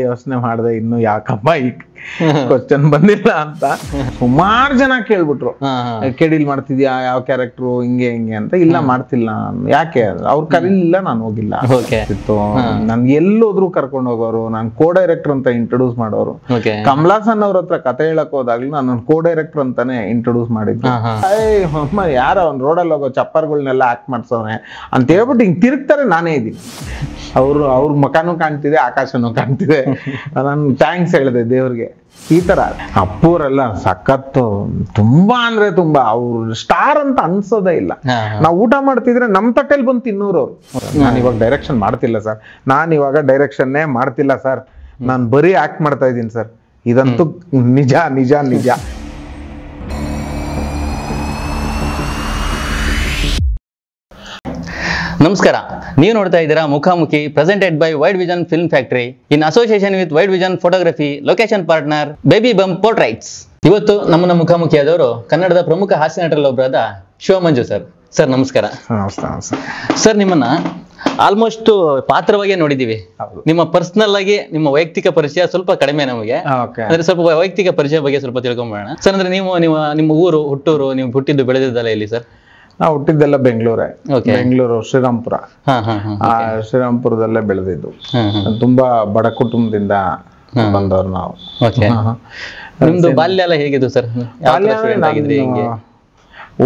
ಯೋಚನೆ ಮಾಡಿದೆ ಇನ್ನು ಯಾಕಪ್ಪ ಈ ಕ್ವಶನ್ ಬಂದಿಲ್ಲ ಅಂತ. ಸುಮಾರು ಜನ ಕೇಳ್ಬಿಟ್ರು, ಕೆಡಿಲ್ ಮಾಡ್ತಿದ್ಯಾ, ಯಾವ ಕ್ಯಾರೆಕ್ಟ್ರು, ಹಿಂಗೆ ಹಿಂಗೆ ಅಂತ. ಇಲ್ಲ ಮಾಡ್ತಿಲ್ಲ. ಯಾಕೆ ಅವ್ರು ಕರೀಲಿಲ್ಲ, ನಾನು ಹೋಗಿಲ್ಲ. ನನ್ಗೆ ಎಲ್ಲೋದ್ರು ಕರ್ಕೊಂಡು ಹೋಗೋರು, ನಾನು ಕೋ ಡೈರೆಕ್ಟರ್ ಅಂತ ಇಂಟ್ರೊಡ್ಯೂಸ್ ಮಾಡೋರು. ಕಮಲಾಸನ್ ಅವ್ರ ಹತ್ರ ಕತೆ ಹೇಳಕ್ ಹೋದಾಗ್ಲೂ ನಾನು ಕೋ ಡೈರೆಕ್ಟರ್ ಅಂತಾನೆ ಇಂಟ್ರೊಡ್ಯೂಸ್ ಮಾಡಿದ್ರು. ಯಾರ ಅವ್ನ್ ರೋಡಲ್ಲಿ ಹೋಗೋ ಚಪ್ಪರ್ಗಳನ್ನೆಲ್ಲ ಆಕ್ಟ್ ಮಾಡ್ಸೋನೆ ಅಂತ ಹೇಳ್ಬಿಟ್ಟು ಹಿಂಗ್ ತಿರುಗ್ತಾರೆ, ನಾನೇ ಇದ್ದೀನಿ. ಅವ್ರ ಮುಖನೂ ಕಾಣ್ತಿದೆ, ಆಕಾಶನೂ ಕಾಣ್ತಿದೆ. ನಾನು ಥ್ಯಾಂಕ್ಸ್ ಹೇಳಿದೆ ದೇವ್ರಿಗೆ. ಈ ತರ ಅಪ್ಪೂರೆಲ್ಲ ಸಖತ್ತು, ತುಂಬಾ ಅಂದ್ರೆ ತುಂಬಾ. ಅವ್ರು ಸ್ಟಾರ್ ಅಂತ ಅನ್ಸೋದೇ ಇಲ್ಲ. ನಾವು ಊಟ ಮಾಡ್ತಿದ್ರೆ ನಮ್ ತಟ್ಟೆಲ್ ಬಂದು ತಿನ್ನೋರು ಅವ್ರು. ನಾನು ಇವಾಗ ಡೈರೆಕ್ಷನ್ ಮಾಡ್ತಿಲ್ಲ ಸರ್, ನಾನು ಇವಾಗ ಡೈರೆಕ್ಷನ್ನೇ ಮಾಡ್ತಿಲ್ಲ ಸರ್, ನಾನು ಬರೀ ಆಕ್ಟ್ ಮಾಡ್ತಾ ಇದ್ದೀನಿ ಸರ್. ಇದಂತೂ ನಿಜ ನಿಜ ನಿಜ. ನಮಸ್ಕಾರ, ನೀವು ನೋಡ್ತಾ ಇದ್ದೀರಾ ಮುಖಾಮುಖಿ, presented by wide vision film factory in association with wide vision photography, location partner baby bump portraits. ಇವತ್ತು ನಮ್ಮನ್ನ ಮುಖಾಮುಖಿಯಾದವರು ಕನ್ನಡದ ಪ್ರಮುಖ ಹಾಸ್ಯ ನಟರಲ್ಲಿ ಒಬ್ಬರಾದ ಶಿವಮಂಜು ಸರ್. ಸರ್ ನಮಸ್ಕಾರ. ಸರ್, ನಿಮ್ಮನ್ನ ಆಲ್ಮೋಸ್ಟ್ ಪಾತ್ರವಾಗೇ ನೋಡಿದೀವಿ. ನಿಮ್ಮ ಪರ್ಸನಲ್ ಆಗಿ ನಿಮ್ಮ ವೈಯಕ್ತಿಕ ಪರಿಚಯ ಸ್ವಲ್ಪ ಕಡಿಮೆ ನಮಗೆ. ಅಂದ್ರೆ ಸ್ವಲ್ಪ ವೈಯಕ್ತಿಕ ಪರಿಚಯ ಬಗ್ಗೆ ಸ್ವಲ್ಪ ತಿಳ್ಕೊಂಬೋಣ ಸರ್. ಅಂದ್ರೆ ನಿಮ್ಮ ಊರು, ಹುಟ್ಟೂರು, ನೀವು ಹುಟ್ಟಿದ್ದು ಬೆಳೆದಿದ್ದಲ್ಲ ಎಲ್ಲಿ ಸರ್? ನಾವು ಹುಟ್ಟಿದ್ದೆಲ್ಲ ಬೆಂಗಳೂರೇ, ಬೆಂಗಳೂರು ಶ್ರೀರಾಮ್ಪುರ. ಶ್ರೀರಾಮ್ಪುರದಲ್ಲೇ ಬೆಳೆದಿದ್ದು. ತುಂಬಾ ಬಡ ಕುಟುಂಬದಿಂದ ಬಂದವ್ರು ನಾವು. ನಿಮ್ದು ಬಾಲ್ಯ ಎಲ್ಲ ಹೇಗಿದ್ದು ಸರ್?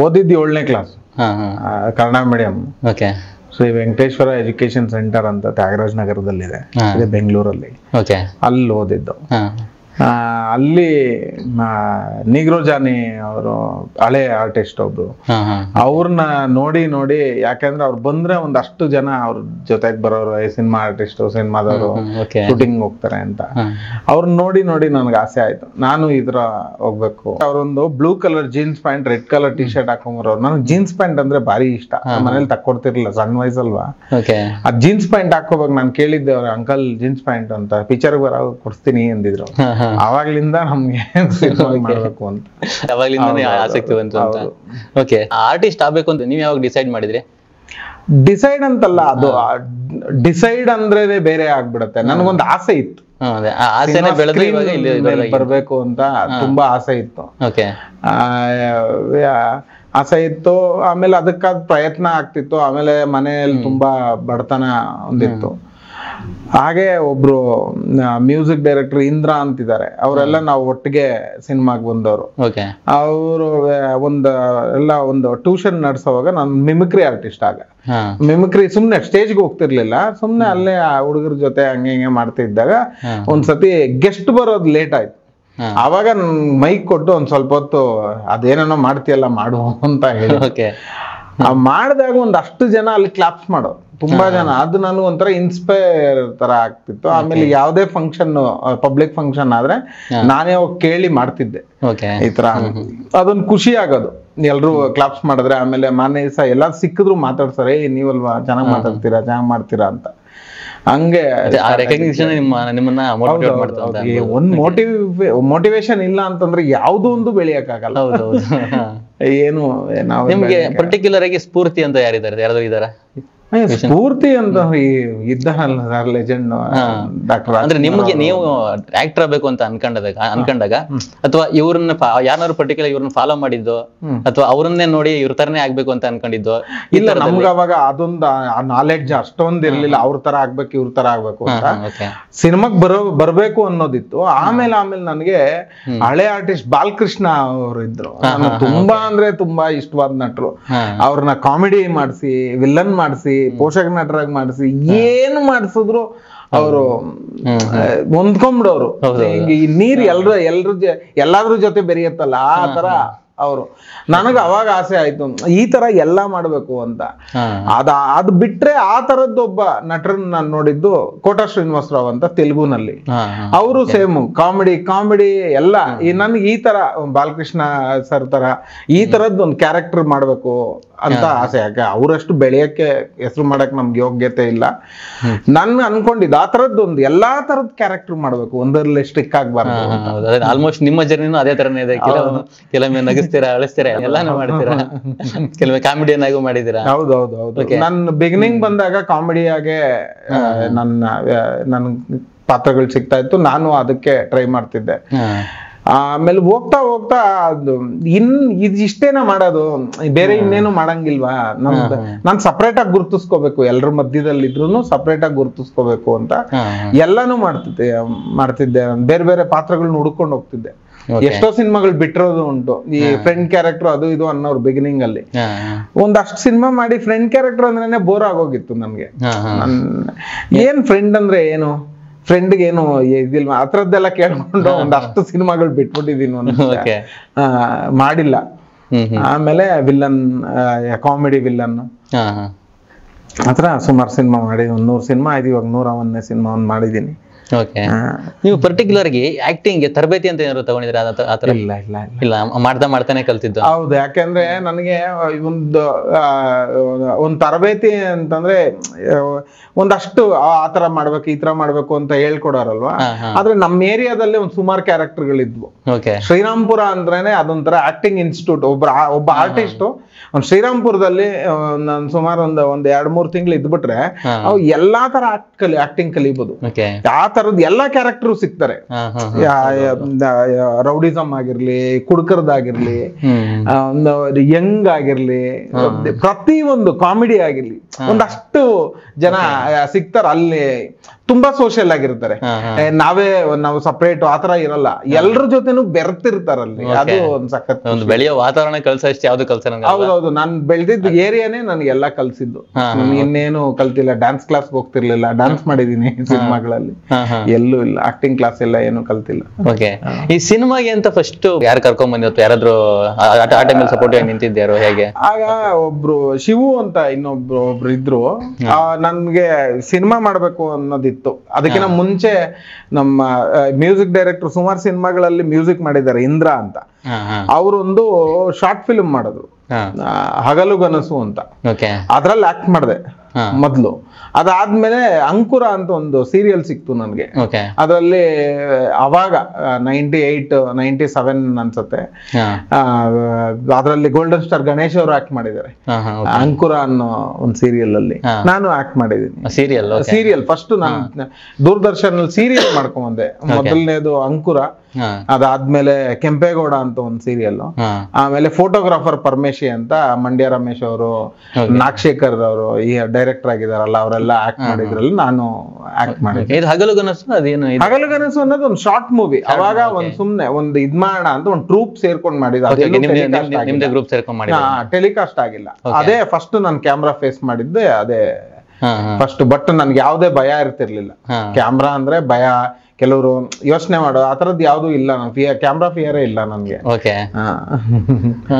ಓದಿದ್ದು 7ನೇ class, Kannada medium. Shri Venkateshwara education centre ಅಂತ ತ್ಯಾಗರಾಜ್ ನಗರದಲ್ಲಿದೆ, ಬೆಂಗಳೂರಲ್ಲಿ. ಅಲ್ಲಿ ಓದಿದ್ದು. ಅಲ್ಲಿ ನಿಗ್ರೋಜಾನಿ ಅವರು ಹಳೆ ಆರ್ಟಿಸ್ಟ್ ಒಬ್ರು, ಅವ್ರನ್ನ ನೋಡಿ ನೋಡಿ, ಯಾಕಂದ್ರೆ ಅವ್ರು ಬಂದ್ರೆ ಒಂದಷ್ಟು ಜನ ಅವ್ರ ಜೊತೆಗೆ ಬರೋರು, ಸಿನಿಮಾ ಆರ್ಟಿಸ್ಟ್, ಸಿನಿಮಾದವರು ಶೂಟಿಂಗ್ ಹೋಗ್ತಾರೆ ಅಂತ. ಅವ್ರನ್ನ ನೋಡಿ ನೋಡಿ ನನ್ಗೆ ಆಸೆ ಆಯ್ತು, ನಾನು ಇದ್ರ ಹೋಗ್ಬೇಕು. ಅವ್ರೊಂದು blue colour jeans pant, red colour T shirt ಹಾಕೊಂಬರೋರು. ನನಗೆ ಜೀನ್ಸ್ ಪ್ಯಾಂಟ್ ಅಂದ್ರೆ ಭಾರಿ ಇಷ್ಟ. ಮನೇಲಿ ತಕ್ಕೊಡ್ತಿರ್ಲಿಲ್ಲ, ಸಣ್ಣ ವಯಸ್ಸಲ್ವಾ. ಆ ಜೀನ್ಸ್ ಪ್ಯಾಂಟ್ ಹಾಕೋಬೇಕು. ನಾನು ಕೇಳಿದ್ದೆ ಅವ್ರ, ಅಂಕಲ್ ಜೀನ್ಸ್ ಪ್ಯಾಂಟ್ ಅಂತ ಪಿಕ್ಚರ್ ಬರೋ ಕೊಡ್ತೀನಿ ಅಂದಿದ್ರು. ಅವಾಗ್ಲಿಂದ ನಮ್ಗೆ ಮಾಡ್ಬೇಕು ಅಂತ ಆಸಕ್ತಿ ಬಂತು. ಓಕೆ, ಆರ್ಟಿಸ್ಟ್ ಆಗ್ಬೇಕು ಅಂತ ನೀವ್ ಯಾವಾಗ ಡಿಸೈಡ್ ಮಾಡಿದ್ರಿ? ಡಿಸೈಡ್ ಅಂತಲ್ಲ, ಅದು ಡಿಸೈಡ್ ಅಂದ್ರೆ ಬೇರೆ ಆಗ್ಬಿಡತ್ತೆ. ನನ್ಗೊಂದು ಆಸೆ ಇತ್ತು, ಬರ್ಬೇಕು ಅಂತ ತುಂಬಾ ಆಸೆ ಇತ್ತು. ಆಸೆ ಇತ್ತು. ಆಮೇಲೆ ಅದಕ್ಕಾದ ಪ್ರಯತ್ನ ಆಗ್ತಿತ್ತು. ಆಮೇಲೆ ಮನೆಯಲ್ಲಿ ತುಂಬಾ ಬಡತನ ಒಂದಿತ್ತು. ಹಾಗೆ ಒಬ್ರು ಮ್ಯೂಸಿಕ್ ಡೈರೆಕ್ಟರ್ ಇಂದ್ರ ಅಂತಿದ್ದಾರೆ, ಅವರೆಲ್ಲ ನಾವು ಒಟ್ಟಿಗೆ ಸಿನಿಮಾಗೆ ಬಂದವರು. ಅವರು ಒಂದು ಟ್ಯೂಷನ್ ನಡೆಸೋವಾಗ ನಾನು ಮಿಮಿಕ್ರಿ ಆರ್ಟಿಸ್ಟ್. ಆಗ ಮಿಮಿಕ್ರಿ ಸುಮ್ನೆ ಸ್ಟೇಜ್ಗೆ ಹೋಗ್ತಿರ್ಲಿಲ್ಲ, ಸುಮ್ನೆ ಅಲ್ಲೇ ಹುಡುಗರ ಜೊತೆ ಹಂಗೆ ಹಿಂಗೆ ಮಾಡ್ತಿದ್ದಾಗ ಒಂದ್ಸತಿ ಗೆಸ್ಟ್ ಬರೋದು ಲೇಟ್ ಆಯ್ತು. ಅವಾಗ ಮೈಕ್ ಕೊಟ್ಟು ಒಂದ್ ಸ್ವಲ್ಪ ಹೊತ್ತು ಅದೇನೇನೋ ಮಾಡ್ತೀಯಲ್ಲ ಮಾಡು ಅಂತ ಹೇಳಿ ಮಾಡಿದಾಗ ಒಂದಷ್ಟು ಜನ ಅಲ್ಲಿ ಕ್ಲಾಪ್ಸ್ ಮಾಡೋರು, ತುಂಬಾ ಜನ. ಅದು ನನಗೆ ಒಂಥರ ಇನ್ಸ್ಪೈರ್ ತರ ಆಗ್ತಿತ್ತು. ಆಮೇಲೆ ಯಾವ್ದೇ ಫಂಕ್ಷನ್, ಪಬ್ಲಿಕ್ ಫಂಕ್ಷನ್ ಆದ್ರೆ ನಾನೇ ಹೋಗಿ ಕೇಳಿ ಮಾಡ್ತಿದ್ದೆ ಈ ತರ. ಅದೊಂದು ಖುಷಿ ಆಗೋದು, ಎಲ್ರು ಕ್ಲಾಪ್ಸ್ ಮಾಡಿದ್ರೆ. ಆಮೇಲೆ ಮಾನ್ಯ ದಿವಸ ಎಲ್ಲ ಸಿಕ್ಕಿದ್ರು ಮಾತಾಡ್ತಾರೆ, ನೀವಲ್ವಾ ಚೆನ್ನಾಗ್ ಮಾತಾಡ್ತೀರಾ, ಚೆನ್ನಾಗ್ ಮಾಡ್ತೀರಾ ಅಂತ. ಹಂಗೆ ಒಂದ್ ಮೋಟಿವೇಶನ್ ಇಲ್ಲ ಅಂತಂದ್ರೆ ಯಾವ್ದು ಒಂದು ಬೆಳೆಯಕ್ಕಾಗಲ್ಲ. ಏನು ನಿಮ್ಗೆ ಪರ್ಟಿಕ್ಯುಲರ್ ಆಗಿ ಸ್ಫೂರ್ತಿ ಅಂತ ಯಾರಿದ್ದಾರೆ? ಯಾರಾದ್ರೂ ಇದಾರ ಸ್ಫೂರ್ತಿ ಅಂತ? ಇದ್ದಾರಲ್ಲ ಸರ್, ಲೆಜೆಂಡ್ ಡಾಕ್ಟರ್. ಅಂದ್ರೆ ನಿಮ್ಗೆ ನೀವು ಆಕ್ಟರ್ ಆಗ್ಬೇಕು ಅಂತ ಅನ್ಕೊಂಡಾಗ ಅಥವಾ ಇವ್ರನ್ನ ಯಾರು ಪರ್ಟಿಕ್ಯುಲರ್ ಇವ್ರನ್ನ ಫಾಲೋ ಮಾಡಿದ್ದು ಅಥವಾ ಅವ್ರನ್ನೇ ನೋಡಿ ಇವ್ರ ತರನೇ ಆಗ್ಬೇಕು ಅಂತ ಅನ್ಕೊಂಡಿದ್ದು? ಇಲ್ಲ, ನಮ್ಗೆ ಅವಾಗ ಅದೊಂದು ನಾಲೆಡ್ಜ್ ಅಷ್ಟೊಂದ್ ಇರ್ಲಿಲ್ಲ, ಅವ್ರ ತರ ಆಗ್ಬೇಕು ಇವ್ರ ತರ ಆಗ್ಬೇಕು ಅಂತ. ಸಿನಿಮಾಗ್ ಬರ್ಬೇಕು ಅನ್ನೋದಿತ್ತು. ಆಮೇಲೆ ನನಗೆ ಹಳೆ ಆರ್ಟಿಸ್ಟ್ ಬಾಲಕೃಷ್ಣ ಅವರು ಇದ್ರು, ತುಂಬಾ ಅಂದ್ರೆ ತುಂಬಾ ಇಷ್ಟವಾದ ನಟರು. ಅವ್ರನ್ನ ಕಾಮಿಡಿ ಮಾಡಿಸಿ, ವಿಲ್ಲನ್ ಮಾಡಿಸಿ, ಪೋಷಕ ನಟರಾಗಿ ಮಾಡಿಸಿ, ಏನು ಮಾಡಿಸಿದ್ರು ಅವರು ಹೊಂದ್ಕೊಂಡ್ಬಿಡೋರು. ನೀರ್ ಎಲ್ಲಾದ್ರ ಜೊತೆ ಬೆರೆಯತ್ತಲ್ಲ, ಆ ತರ ಅವರು. ನನಗ ಅವಾಗ ಆಸೆ ಆಯ್ತು ಈ ತರ ಎಲ್ಲಾ ಮಾಡ್ಬೇಕು ಅಂತ. ಅದ್ ಬಿಟ್ರೆ ಆ ತರದ್ದೊಬ್ಬ ನಟರನ್ನ ನಾನು ನೋಡಿದ್ದು ಕೋಟಾ ಶ್ರೀನಿವಾಸರಾವ್ ಅಂತ, ತೆಲುಗುನಲ್ಲಿ. ಅವರು ಸೇಮ್ ಕಾಮಿಡಿ ಎಲ್ಲ. ನನ್ಗೆ ಈ ತರ ಬಾಲಕೃಷ್ಣ ಸರ್ ತರ ಈ ತರದ್ ಒಂದು ಕ್ಯಾರೆಕ್ಟರ್ ಮಾಡ್ಬೇಕು ಅಂತ ಆಸೆ. ಯಾಕೆ ಅವರಷ್ಟು ಬೆಳೆಯಕ್ಕೆ, ಹೆಸರು ಮಾಡಕ್ ನಮ್ಗೆ ಯೋಗ್ಯತೆ ಇಲ್ಲ. ನನ್ ಅನ್ಕೊಂಡಿದ್ದು ಆ ತರದ್ದು ಎಲ್ಲಾ ತರದ್ ಕ್ಯಾರೆಕ್ಟರ್ ಮಾಡ್ಬೇಕು, ಒಂದರಲ್ಲಿ ಸ್ಟ್ರಿಕ್ ಆಗ್ಬಾರ್ದು. ಆಲ್ಮೋಸ್ಟ್ ನಿಮ್ಮ ಜರ್ನಿನೂ ಅದೇ ತರನೇ ಇದೆ. ಕೆಲವೊಮ್ಮೆ ನಗಿಸ್ತೀರಾ, ಅಳಿಸ್ತೀರಾ, ಎಲ್ಲಾನು ಮಾಡ್ತೀರಾ, ಕೆಲವೊಮ್ಮೆ ಕಾಮಿಡಿಯನ್ ಆಗೂ ಮಾಡಿದೀರಾ. ಹೌದೌದು. ನನ್ನ ಬಿಗಿನಿಂಗ್ ಬಂದಾಗ ಕಾಮಿಡಿಯಾಗೆ ನನ್ ಪಾತ್ರಗಳು ಸಿಗ್ತಾ ಇತ್ತು, ನಾನು ಅದಕ್ಕೆ ಟ್ರೈ ಮಾಡ್ತಿದ್ದೆ. ಆಮೇಲೆ ಹೋಗ್ತಾ ಹೋಗ್ತಾ ಅದು ಇಷ್ಟೇನ ಮಾಡೋದು, ಬೇರೆ ಇನ್ನೇನು ಮಾಡಂಗಿಲ್ವಾ, ನಾನ್ ಸಪ್ರೇಟ್ ಆಗಿ ಗುರ್ತಿಸ್ಕೋಬೇಕು, ಎಲ್ರ ಮಧ್ಯದಲ್ಲಿ ಇದ್ರು ಸಪ್ರೇಟ್ ಆಗಿ ಗುರ್ತಿಸ್ಕೋಬೇಕು ಅಂತ ಎಲ್ಲಾನು ಮಾಡ್ತಿದ್ದೆ. ಬೇರೆ ಬೇರೆ ಪಾತ್ರಗಳನ್ನ ಹುಡ್ಕೊಂಡು ಹೋಗ್ತಿದ್ದೆ. ಎಷ್ಟೋ ಸಿನಿಮಾಗಳು ಬಿಟ್ಟಿರೋದು ಉಂಟು, ಈ ಫ್ರೆಂಡ್ ಕ್ಯಾರೆಕ್ಟರ್ ಅದು ಇದು ಅನ್ನೋರು ಬಿಗಿನಿಂಗ್ ಅಲ್ಲಿ. ಒಂದಷ್ಟು ಸಿನಿಮಾ ಮಾಡಿ ಫ್ರೆಂಡ್ ಕ್ಯಾರೆಕ್ಟರ್ ಅಂದ್ರೇನೆ ಬೋರ್ ಆಗೋಗಿತ್ತು ನನ್ಗೆ. ಏನ್ ಫ್ರೆಂಡ್ ಅಂದ್ರೆ ಏನು, ಫ್ರೆಂಡ್ಗೆ ಏನು ಇದಿಲ್ವ ಆ ಥರದ್ದೆಲ್ಲ ಕೇಳ್ಕೊಂಡು ಒಂದಷ್ಟು ಸಿನಿಮಾಗಳು ಬಿಟ್ಬಿಟ್ಟಿದೀನಿ, ಮಾಡಿಲ್ಲ. ಆಮೇಲೆ ವಿಲ್ಲನ್, ಕಾಮಿಡಿ ವಿಲ್ಲನ್ ಆತರ ಸುಮಾರು ಸಿನಿಮಾ ಮಾಡಿ, 100 ಸಿನಿಮಾ ಆಯ್ತು. ಇವಾಗ 101ನೇ ಸಿನಿಮಾ ಒಂದು ಮಾಡಿದೀನಿ. ನೀವು ಪರ್ಟಿಕ್ಯುಲರ್ ಆಗಿ ಆಕ್ಟಿಂಗ್ ತರಬೇತಿ ಅಂತ ಏನಾದ್ರು ತಗೊಂಡಿದ್ರೆ? ಆತರ ಇಲ್ಲ, ಮಾಡ್ತಾನೆ ಕಲ್ತಿದ್ದು? ಹೌದು, ಯಾಕೆಂದ್ರೆ ನನಗೆ ಒಂದು ತರಬೇತಿ ಅಂತಂದ್ರೆ ಒಂದಷ್ಟು ಆತರ ಮಾಡ್ಬೇಕು ಈ ತರ ಮಾಡ್ಬೇಕು ಅಂತ ಹೇಳ್ಕೊಡೋರಲ್ವಾ. ಆದ್ರೆ ನಮ್ಮ ಏರಿಯಾದಲ್ಲಿ ಒಂದ್ ಸುಮಾರು ಕ್ಯಾರೆಕ್ಟರ್ಗಳಿದ್ವು. ಶ್ರೀರಾಮ್ಪುರ ಅಂದ್ರೇನೆ ಅದೊಂಥರ ಆಕ್ಟಿಂಗ್ ಇನ್ಸ್ಟಿಟ್ಯೂಟ್. ಒಬ್ಬ ಆರ್ಟಿಸ್ಟ್ ಒಂದ್ ಶ್ರೀರಾಮ್ಪುರದಲ್ಲಿ ನಾನು ಸುಮಾರು ಒಂದ್ 2-3 ತಿಂಗಳು ಇದ್ಬಿಟ್ರೆ ಅವ್ ಎಲ್ಲಾ ತರ ಆಕ್ಟಿಂಗ್ ಕಲಿಬಹುದು. ಆ ತರದ್ ಎಲ್ಲಾ ಕ್ಯಾರೆಕ್ಟರ್ ಸಿಗ್ತಾರೆ. ರೌಡಿಸಮ್ ಆಗಿರ್ಲಿ, ಕುಡ್ಕರ್ದಾಗಿರ್ಲಿ, ಯಂಗ್ ಆಗಿರ್ಲಿ, ಪ್ರತಿ ಒಂದು ಕಾಮಿಡಿ ಆಗಿರ್ಲಿ, ಒಂದಷ್ಟು ಜನ ಸಿಗ್ತಾರ ಅಲ್ಲಿ. ತುಂಬಾ ಸೋಷಿಯಲ್ ಆಗಿರ್ತಾರೆ. ನಾವು ಸಪರೇಟ್ ಆತರ ಇರಲ್ಲ, ಎಲ್ರ ಜೊತೆನೂ ಬೆರ್ತಿರ್ತಾರಲ್ಲಿ. ಅದು ಒಂದ್ ಸಖತ್ ಬೆಳೆಯೋ ವಾತಾವರಣ ಕಲ್ಸಷ್ಟು ಯಾವ್ದು ಕಲ್ಸ. ಹೌದೌದು, ನಾನ್ ಬೆಳ್ದಿದ್ ಏರಿಯಾನೇ ನನ್ಗೆಲ್ಲ ಕಲ್ಸಿದ್ದು. ಇನ್ನೇನು ಕಲ್ತಿಲ್ಲ, ಡ್ಯಾನ್ಸ್ ಕ್ಲಾಸ್ ಹೋಗ್ತಿರ್ಲಿಲ್ಲ, ಡ್ಯಾನ್ಸ್ ಮಾಡಿದೀನಿ ಸಿನಿಮಾಗಳಲ್ಲಿ, ಎಲ್ಲೂ ಇಲ್ಲ ಆಕ್ಟಿಂಗ್ ಕ್ಲಾಸ್ ಎಲ್ಲ ಏನು ಕಲ್ತಿಲ್ಲ. ಈ ಸಿನಿಮಾಗೆ ಅಂತ ಫಸ್ಟ್ ಯಾರು ಕರ್ಕೊಂಡ್ ಬಂದಿತ್ತು? ಯಾರಾದ್ರೂ ಆ ಟೈಮಲ್ಲಿ ಸಪೋರ್ಟ್ ಆಗಿ ನಿಂತಿದ್ಯಾರೋ ಹೇಗೆ? ಆಗ ಒಬ್ರು ಶಿವು ಅಂತ ಒಬ್ರು ಇದ್ರು. ನನ್ಗೆ ಸಿನಿಮಾ ಮಾಡ್ಬೇಕು ಅನ್ನೋದಿತ್ತು. ಅದಕ್ಕಿಂತ ಮುಂಚೆ ನಮ್ಮ ಮ್ಯೂಸಿಕ್ ಡೈರೆಕ್ಟರ್ ಸುಮಾರು ಸಿನಿಮಾಗಳಲ್ಲಿ ಮ್ಯೂಸಿಕ್ ಮಾಡಿದ್ದಾರೆ, ಇಂದ್ರ ಅಂತ. ಅವರೊಂದು ಶಾರ್ಟ್ ಫಿಲ್ಮ್ ಮಾಡಿದ್ರು, ಹಗಲುಗನಸು ಅಂತ. ಅದ್ರಲ್ಲಿ ಆಕ್ಟ್ ಮಾಡಿದೆ ಮೊದ್ಲು. ಅದಾದ್ಮೇಲೆ ಅಂಕುರ ಅಂತ ಒಂದು ಸೀರಿಯಲ್ ಸಿಕ್ತು ನನ್ಗೆ. ಅದರಲ್ಲಿ ಅವಾಗ 97 ಅನ್ಸತ್ತೆ. ಅದ್ರಲ್ಲಿ ಗೋಲ್ಡನ್ ಸ್ಟಾರ್ ಗಣೇಶ್ ಅವರು ಆಕ್ಟ್ ಮಾಡಿದ್ದಾರೆ ಅಂಕುರ ಅನ್ನೋ ಒಂದು ಸೀರಿಯಲ್ ಅಲ್ಲಿ. ನಾನು ಆಕ್ಟ್ ಮಾಡಿದೀನಿ. ಸೀರಿಯಲ್ ಫಸ್ಟ್ ನಾನು ದೂರದರ್ಶನ್ ಅಲ್ಲಿ ಸೀರಿಯಲ್ ಮಾಡ್ಕೊಂಡ್ ಬಂದೆ. ಮೊದಲನೇದು ಅಂಕುರ, ಅದಾದ್ಮೇಲೆ ಕೆಂಪೇಗೌಡ ಅಂತ ಒಂದು ಸೀರಿಯಲ್, ಆಮೇಲೆ ಫೋಟೋಗ್ರಾಫರ್ ಪರಮೇಶಿ ಅಂತ ಮಂಡ್ಯ ರಮೇಶ್ ಅವರು, ನಾಗಶೇಖರ್ ಅವರು ಈ ಡೈರೆಕ್ಟರ್ ಆಗಿದಾರಲ್ಲ, ಅವರೆಲ್ಲ ಆಕ್ಟ್ ಮಾಡಿದ್ರಲ್ಲಿ ನಾನು ಆಕ್ಟ್ ಮಾಡಿದ್ದೆ. ಹಗಲುಗನಸು ಅದೇನು? ಹಗಲುಗನಸು ಅನ್ನೋದು ಒಂದು ಶಾರ್ಟ್ ಮೂವಿ. ಅವಾಗ ಒಂದ್ ಸುಮ್ನೆ ಒಂದು ಇದ್ ಮಾಡೋಣ ಅಂತ ಒಂದು ಟ್ರೂಪ್ ಸೇರ್ಕೊಂಡ್ ಮಾಡಿದ, ಟೆಲಿಕಾಸ್ಟ್ ಆಗಿಲ್ಲ. ಅದೇ ಫಸ್ಟ್ ನಾನು ಕ್ಯಾಮ್ರಾ ಫೇಸ್ ಮಾಡಿದ್ದೆ ಅದೇ ಫಸ್ಟ್. ಬಟ್ ನನ್ಗೆ ಯಾವ್ದೇ ಭಯ ಇರ್ತಿರ್ಲಿಲ್ಲ. ಕ್ಯಾಮ್ರಾ ಅಂದ್ರೆ ಭಯ, ಕೆಲವರು ಯೋಚನೆ ಮಾಡೋ ಆ ತರದ್ ಯಾವ್ದು ಇಲ್ಲ. ಕ್ಯಾಮ್ರಾ ಫಿಯರೇ ಇಲ್ಲ ನನ್ಗೆ.